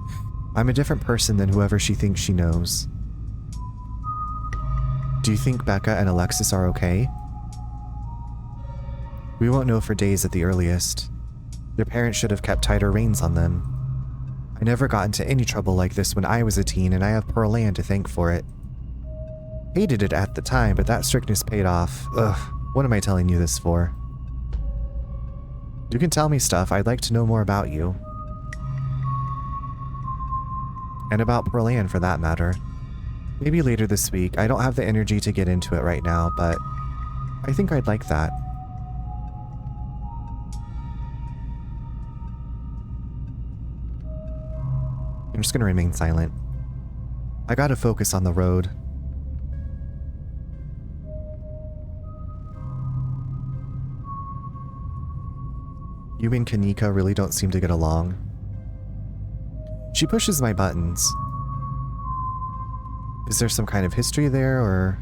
I'm a different person than whoever she thinks she knows. Do you think Becca and Alexis are okay? We won't know for days at the earliest. Their parents should have kept tighter reins on them. I never got into any trouble like this when I was a teen, and I have Pearl Ann to thank for it. Hated it at the time, but that strictness paid off. Ugh, what am I telling you this for? You can tell me stuff. I'd like to know more about you. And about Pearl Ann, for that matter. Maybe later this week. I don't have the energy to get into it right now, but I think I'd like that. I'm just gonna remain silent. I gotta focus on the road. You and Kanika really don't seem to get along. She pushes my buttons. Is there some kind of history there, or...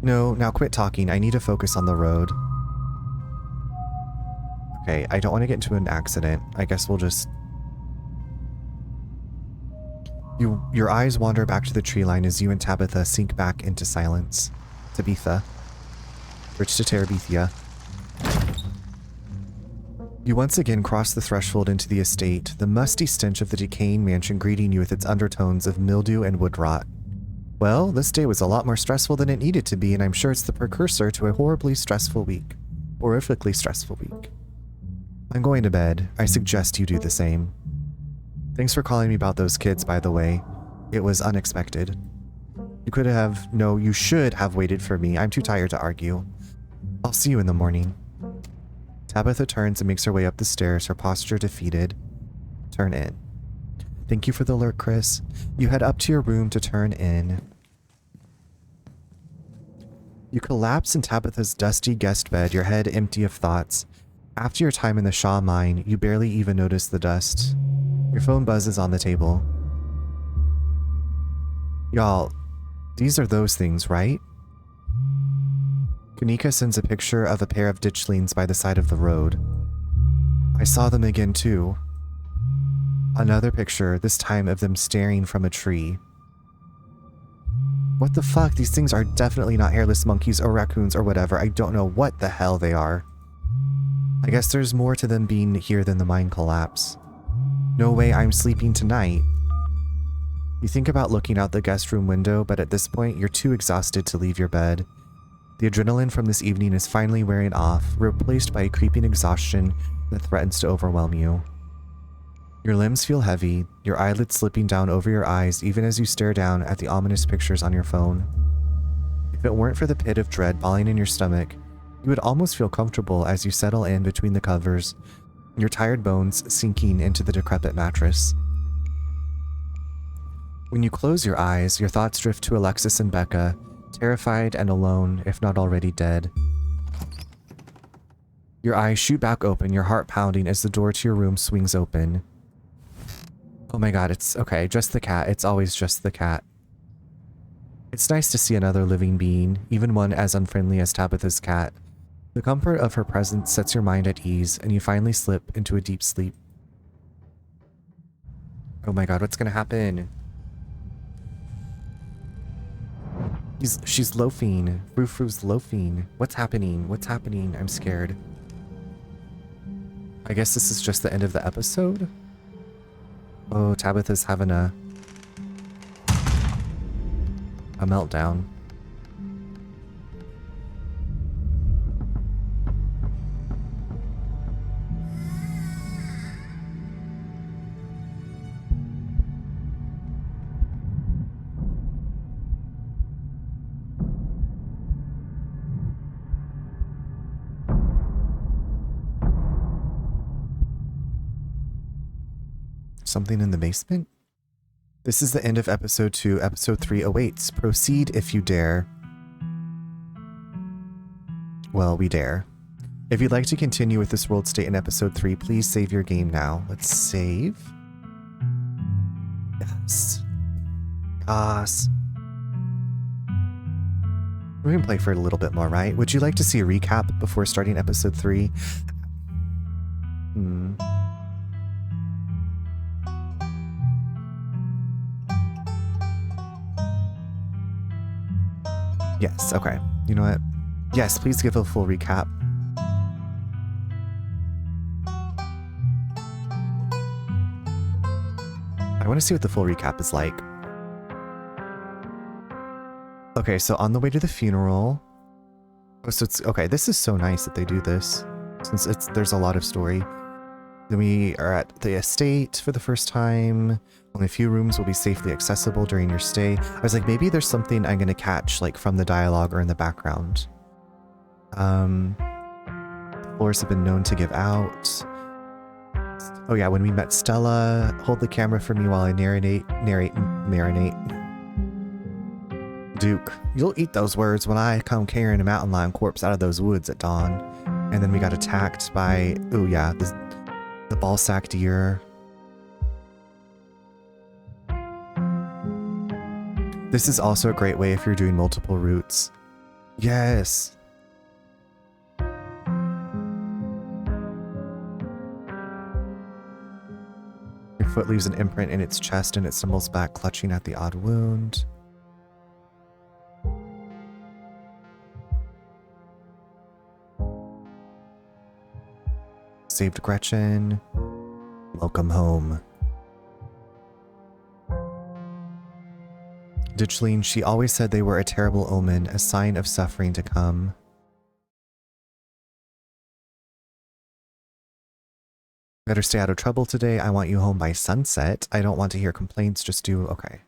No, now quit talking. I need to focus on the road. Okay, I don't want to get into an accident. I guess we'll just... Your eyes wander back to the tree line as you and Tabitha sink back into silence. Tabitha. Bridge to Terabithia. You once again cross the threshold into the estate, the musty stench of the decaying mansion greeting you with its undertones of mildew and wood rot. Well, this day was a lot more stressful than it needed to be, and I'm sure it's the precursor to a horribly stressful week. Horrifically stressful week. I'm going to bed. I suggest you do the same. Thanks for calling me about those kids, by the way. It was unexpected. You should have waited for me. I'm too tired to argue. I'll see you in the morning. Tabitha turns and makes her way up the stairs, her posture defeated. Turn in. Thank you for the alert, Chris. You head up to your room to turn in. You collapse in Tabitha's dusty guest bed, your head empty of thoughts. After your time in the Shaw mine, you barely even notice the dust. Your phone buzzes on the table. Y'all, these are those things, right? Kanika sends a picture of a pair of ditchlings by the side of the road. I saw them again too. Another picture, this time of them staring from a tree. What the fuck? These things are definitely not hairless monkeys or raccoons or whatever. I don't know what the hell they are. I guess there's more to them being here than the mine collapse. No way I'm sleeping tonight. You think about looking out the guest room window, but at this point you're too exhausted to leave your bed. The adrenaline from this evening is finally wearing off, replaced by a creeping exhaustion that threatens to overwhelm you. Your limbs feel heavy, your eyelids slipping down over your eyes even as you stare down at the ominous pictures on your phone. If it weren't for the pit of dread balling in your stomach, you would almost feel comfortable as you settle in between the covers, your tired bones sinking into the decrepit mattress. When you close your eyes, your thoughts drift to Alexis and Becca, terrified and alone, if not already dead. Your eyes shoot back open, your heart pounding as the door to your room swings open. Oh my god, it's okay, just the cat. It's always just the cat. It's nice to see another living being, even one as unfriendly as Tabitha's cat. The comfort of her presence sets your mind at ease, and you finally slip into a deep sleep. Oh my god, what's gonna happen? She's loafing. Frou-Frou's loafing. What's happening? What's happening? I'm scared. I guess this is just the end of the episode? Oh, Tabitha's having a meltdown. Something in the basement? This is the end of episode 2. Episode 3 awaits. Proceed if you dare. Well, we dare. If you'd like to continue with this world state in episode 3, please save your game now. Let's save. Yes. Yes. We're gonna play for a little bit more, right? Would you like to see a recap before starting episode 3? Yes, okay. You know what? Yes, please give a full recap. I want to see what the full recap is like. Okay, so on the way to the funeral. Oh, so it's okay. This is so nice that they do this, since there's a lot of story. Then we are at the estate for the first time. Only a few rooms will be safely accessible during your stay. I was like, maybe there's something I'm gonna catch, like from the dialogue or in the background. Floors have been known to give out. Oh yeah, when we met Stella, hold the camera for me while I marinate. Duke, you'll eat those words when I come carrying a mountain lion corpse out of those woods at dawn. And then we got attacked by, oh yeah, the ball sack deer. This is also a great way if you're doing multiple routes. Yes. Your foot leaves an imprint in its chest and it stumbles back, clutching at the odd wound. Saved Gretchen. Welcome home. Ditchling, she always said they were a terrible omen, a sign of suffering to come. Better stay out of trouble today. I want you home by sunset. I don't want to hear complaints. Just do okay.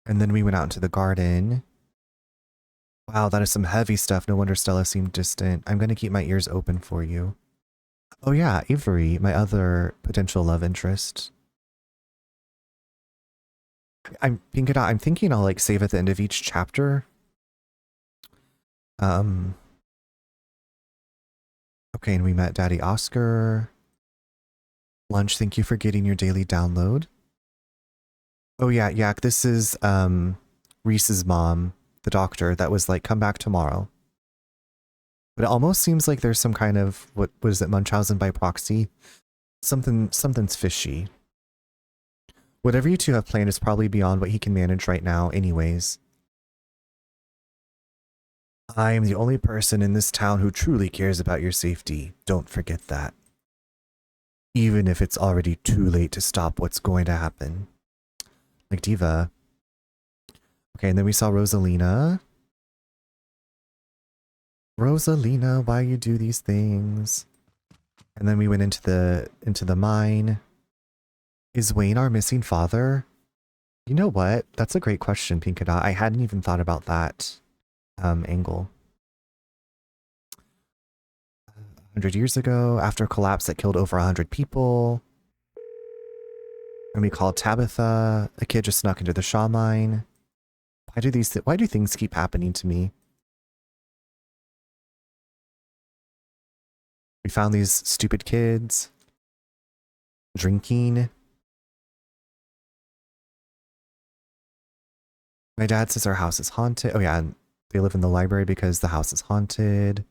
And then we went out into the garden. Wow, that is some heavy stuff. No wonder Stella seemed distant. I'm going to keep my ears open for you. Oh yeah, Avery, my other potential love interest. I'm thinking I'll like save at the end of each chapter. Okay, and we met Daddy Oscar. Lunch, thank you for getting your daily download. Oh yeah, Yak, this is Reese's mom, the doctor, that was like, come back tomorrow. But it almost seems like there's some kind of, what is it, Munchausen by proxy? Something's fishy. Whatever you two have planned is probably beyond what he can manage right now anyways. I am the only person in this town who truly cares about your safety. Don't forget that. Even if it's already too late to stop what's going to happen. Like Diva. Okay, and then we saw Rosalina. Rosalina, why you do these things? And then we went into the mine. Is Wayne our missing father? You know what? That's a great question, Pinkadot. I hadn't even thought about that angle. 100 years ago, after a collapse that killed over 100 people. And we called Tabitha. A kid just snuck into the Shaw mine. Why do things keep happening to me? We found these stupid kids drinking. My dad says our house is haunted. Oh yeah, and they live in the library because the house is haunted.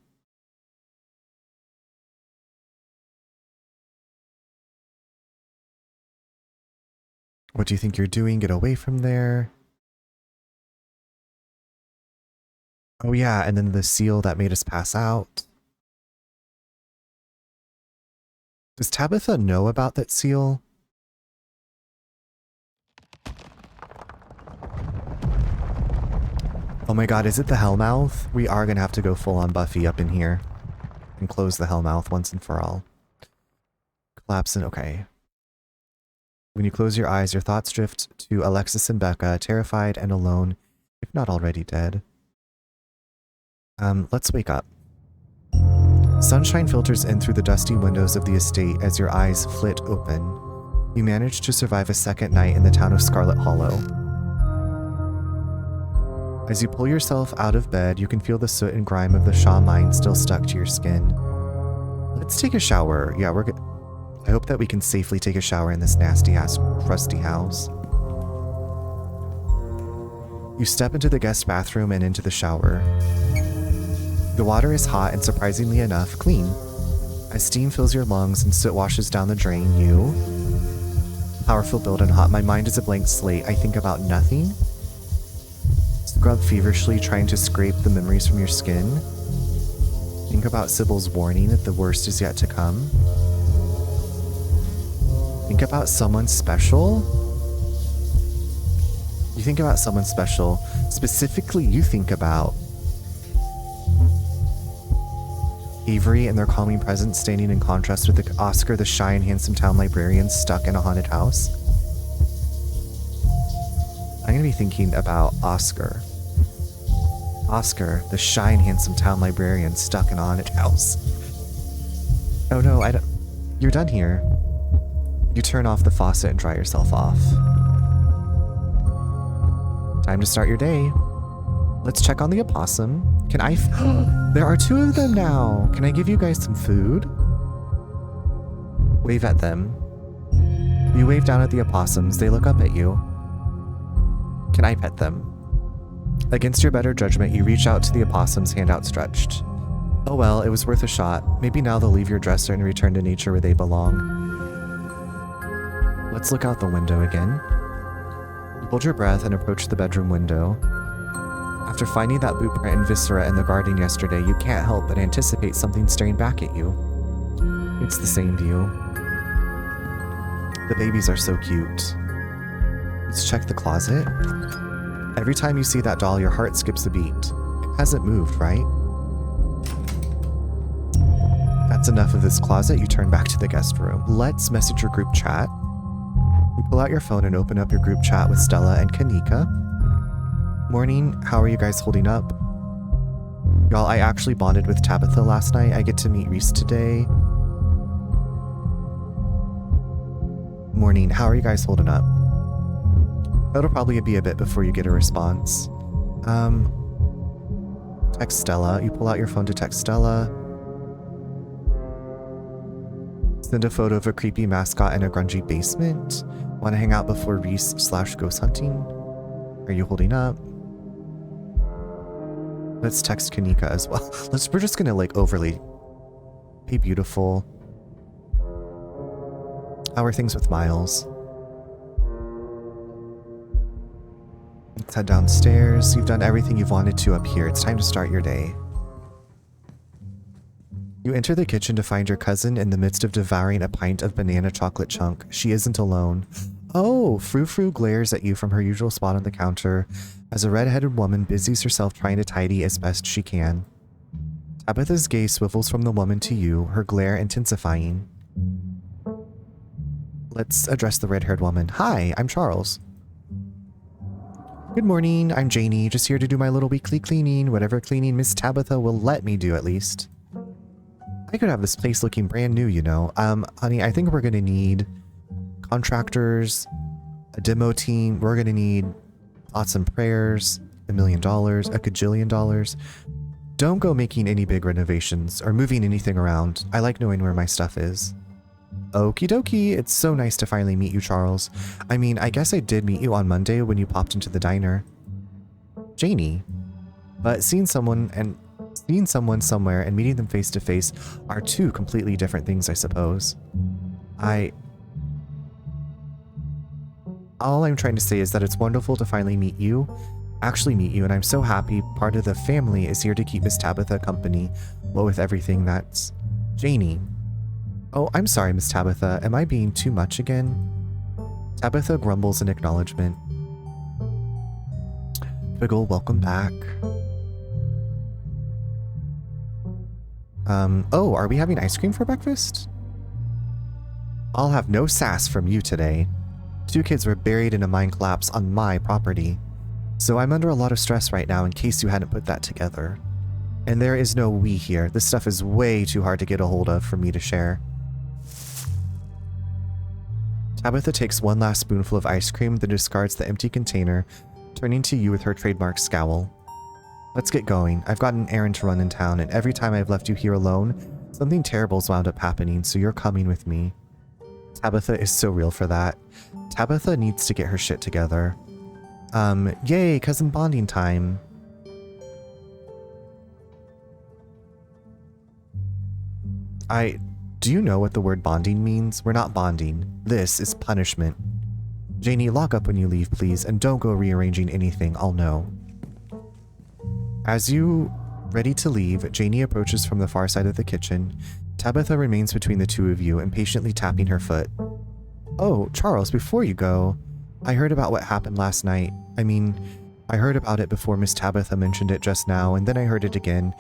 What do you think you're doing? Get away from there. Oh yeah, and then the seal that made us pass out. Does Tabitha know about that seal? Oh my god, is it the Hellmouth? We are gonna have to go full on Buffy up in here. And close the Hellmouth once and for all. Collapsing, okay. When you close your eyes, your thoughts drift to Alexis and Becca, terrified and alone, if not already dead. Let's wake up. Sunshine filters in through the dusty windows of the estate as your eyes flit open. You manage to survive a second night in the town of Scarlet Hollow. As you pull yourself out of bed, you can feel the soot and grime of the Shaw mine still stuck to your skin. Let's take a shower. Yeah, we're good. I hope that we can safely take a shower in this nasty-ass, crusty house. You step into the guest bathroom and into the shower. The water is hot and, surprisingly enough, clean. As steam fills your lungs and soot washes down the drain, you... Powerful, built, and hot. My mind is a blank slate. I think about nothing. Scrub feverishly, trying to scrape the memories from your skin. Think about Sybil's warning that the worst is yet to come. Think about someone special? You think about someone special. Specifically, you think about Avery and their calming presence standing in contrast with Oscar, the shy and handsome town librarian stuck in a haunted house. I'm going to be thinking about Oscar. Oscar, the shy and handsome town librarian stuck in a haunted house. Oh no, I don't... You're done here. You turn off the faucet and dry yourself off. Time to start your day. Let's check on the opossum. Can I... There are 2 of them now. Can I give you guys some food? Wave at them. You wave down at the opossums. They look up at you. Can I pet them? Against your better judgment, you reach out to the opossums, hand outstretched. Oh well, it was worth a shot. Maybe now they'll leave your dresser and return to nature where they belong. Let's look out the window again. You hold your breath and approach the bedroom window. After finding that boot print and viscera in the garden yesterday, you can't help but anticipate something staring back at you. It's the same view. The babies are so cute. Let's check the closet. Every time you see that doll, your heart skips a beat. It hasn't moved, right? That's enough of this closet. You turn back to the guest room. Let's message your group chat. You pull out your phone and open up your group chat with Stella and Kanika. Morning, how are you guys holding up? Y'all, I actually bonded with Tabitha last night. I get to meet Reese today. Morning, how are you guys holding up? That'll probably be a bit before you get a response. Text Stella. You pull out your phone to text Stella. Send a photo of a creepy mascot in a grungy basement. Want to hang out before Reese/ghost hunting? Are you holding up? Let's text Kanika as well. We're just gonna like overly be beautiful. How are things with Miles? Let's head downstairs. You've done everything you've wanted to up here. It's time to start your day. You enter the kitchen to find your cousin in the midst of devouring a pint of banana chocolate chunk. She isn't alone. Oh, Frou Frou glares at you from her usual spot on the counter as a red-headed woman busies herself trying to tidy as best she can. Tabitha's gaze swivels from the woman to you, her glare intensifying. Let's address the red-haired woman. Hi, I'm Charles. Good morning, I'm Janie, just here to do my little weekly cleaning, whatever cleaning Miss Tabitha will let me do at least. I could have this place looking brand new, you know. Honey, I think we're gonna need contractors, a demo team. We're gonna need thoughts and prayers, $1 million, $1 gajillion. Don't go making any big renovations or moving anything around. I like knowing where my stuff is. Okie dokie, it's so nice to finally meet you, Charles. I mean, I guess I did meet you on Monday when you popped into the diner. Janie. But seeing someone somewhere and meeting them face to face are two completely different things, I suppose. All I'm trying to say is that it's wonderful to finally meet you, and I'm so happy part of the family is here to keep Miss Tabitha company, what with everything that's... Janie. Oh, I'm sorry, Miss Tabitha. Am I being too much again? Tabitha grumbles in acknowledgement. Twiggle, welcome back. Oh, are we having ice cream for breakfast? I'll have no sass from you today. 2 kids were buried in a mine collapse on my property. So I'm under a lot of stress right now in case you hadn't put that together. And there is no we here. This stuff is way too hard to get a hold of for me to share. Tabitha takes one last spoonful of ice cream, then discards the empty container, turning to you with her trademark scowl. Let's get going. I've got an errand to run in town, and every time I've left you here alone, something terrible's wound up happening, so you're coming with me. Tabitha is so real for that. Tabitha needs to get her shit together. Yay, cousin bonding time. Do you know what the word bonding means? We're not bonding. This is punishment. Janie, lock up when you leave, please, and don't go rearranging anything, I'll know. As you ready to leave, Janie approaches from the far side of the kitchen. Tabitha remains between the two of you, impatiently tapping her foot. Oh, Charles, before you go, I heard about what happened last night. I heard about it before Miss Tabitha mentioned it just now, and then I heard it again.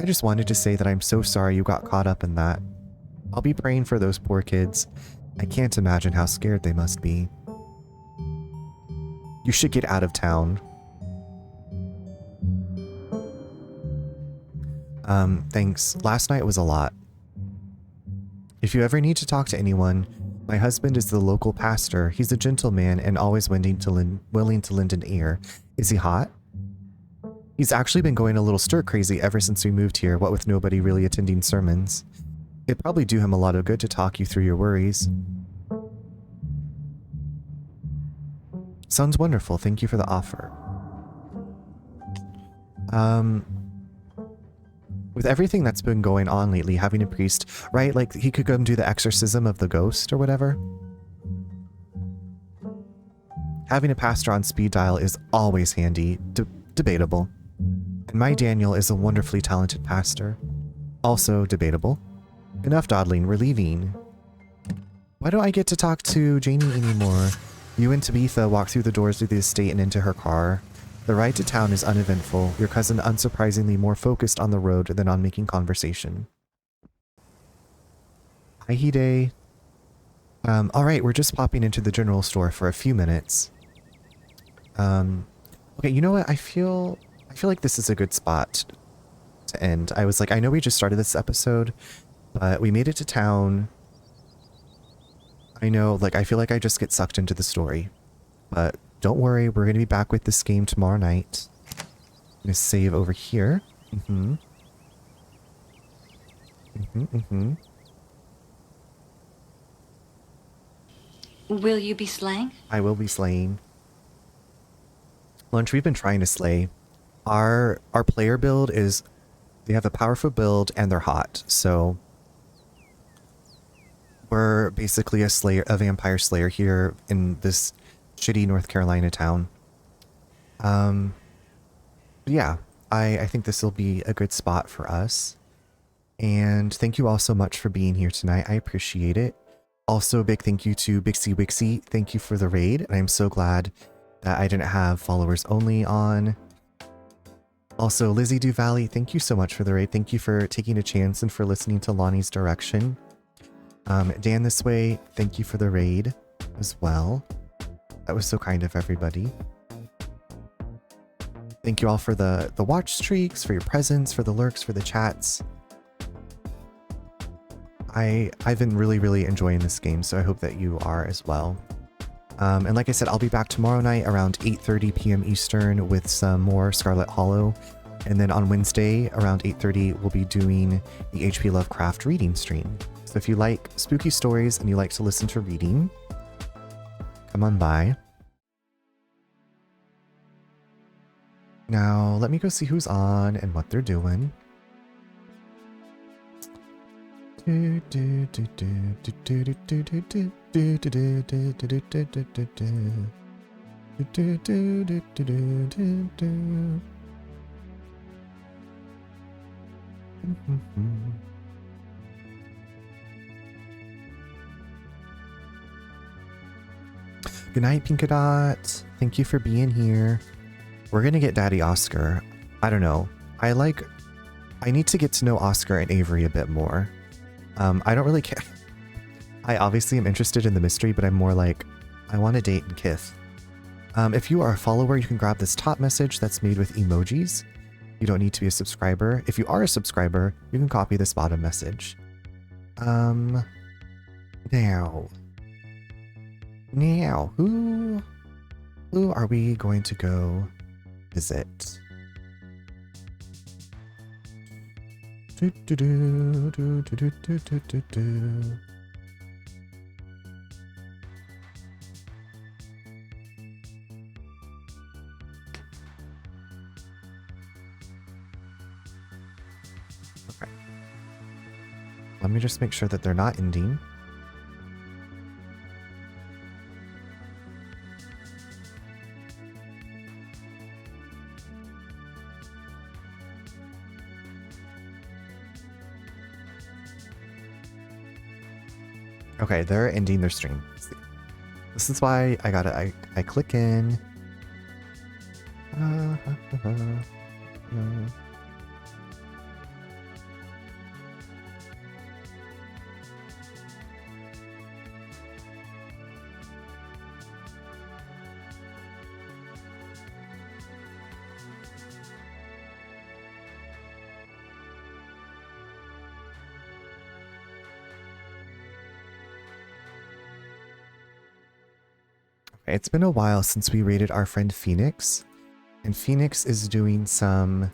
I just wanted to say that I'm so sorry you got caught up in that. I'll be praying for those poor kids. I can't imagine how scared they must be. You should get out of town. Thanks. Last night was a lot. If you ever need to talk to anyone, my husband is the local pastor. He's a gentleman and always willing to lend an ear. Is he hot? He's actually been going a little stir-crazy ever since we moved here, what with nobody really attending sermons. It'd probably do him a lot of good to talk you through your worries. Sounds wonderful. Thank you for the offer. With everything that's been going on lately, having a priest, right? Like, he could go and do the exorcism of the ghost or whatever. Having a pastor on speed dial is always handy. Debatable. And my Daniel is a wonderfully talented pastor. Also debatable. Enough dawdling, we're leaving. Why don't I get to talk to Janie anymore? You and Tabitha walk through the doors of the estate and into her car. The ride to town is uneventful, your cousin unsurprisingly more focused on the road than on making conversation. Hi, Hide. Alright, we're just popping into the general store for a few minutes. Okay, you know what? I feel like this is a good spot to end. I was like, I know we just started this episode, but we made it to town. I know, like, I feel like I just get sucked into the story. But don't worry, we're going to be back with this game tomorrow night. I'm going to save over here. Will you be slaying? I will be slaying. Lunch, we've been trying to slay. Our player build is... They have a powerful build and they're hot, so... We're basically a vampire slayer here in this shitty North Carolina town. Yeah, I think this will be a good spot for us. And thank you all so much for being here tonight. I appreciate it. Also, a big thank you to Bixie Wixie. Thank you for the raid. And I'm so glad that I didn't have followers only on. Also, Lizzie Duvalley, thank you so much for the raid. Thank you for taking a chance and for listening to Lonnie's direction. Dan This Way, thank you for the raid as well. That was so kind of everybody. Thank you all for the watch streaks, for your presence, for the lurks, for the chats. I've been really enjoying this game, so I hope that you are as well. And like I said, I'll be back tomorrow night around 8:30 p.m. Eastern with some more Scarlet Hollow. And then on Wednesday around 8:30, we'll be doing the HP Lovecraft reading stream. So if you like spooky stories and you like to listen to reading, come on by. Now, let me go see who's on and what they're doing. Good night, Pinkadot. Thank you for being here. We're gonna get Daddy Oscar. I don't know. I need to get to know Oscar and Avery a bit more. I don't really care. I obviously am interested in the mystery, but I'm more like, I want to date and Kith. If you are a follower, you can grab this top message that's made with emojis. You don't need to be a subscriber. If you are a subscriber, you can copy this bottom message. Now, who are we going to go visit? Okay. Let me just make sure that they're not ending. Okay, they're ending their stream. This is why I click in. It's been a while since we raided our friend Phoenix, and Phoenix is doing some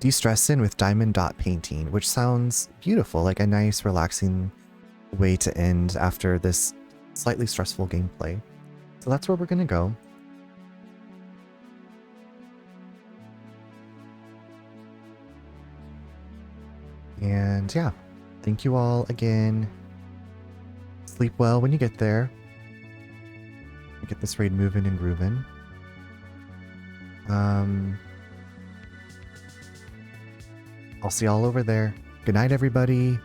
de-stressing with diamond dot painting, which sounds beautiful, like a nice relaxing way to end after this slightly stressful gameplay. So that's where we're gonna go. And yeah, thank you all again. Sleep well when you get there. Get this raid moving and grooving. I'll see y'all over there. Good night, everybody.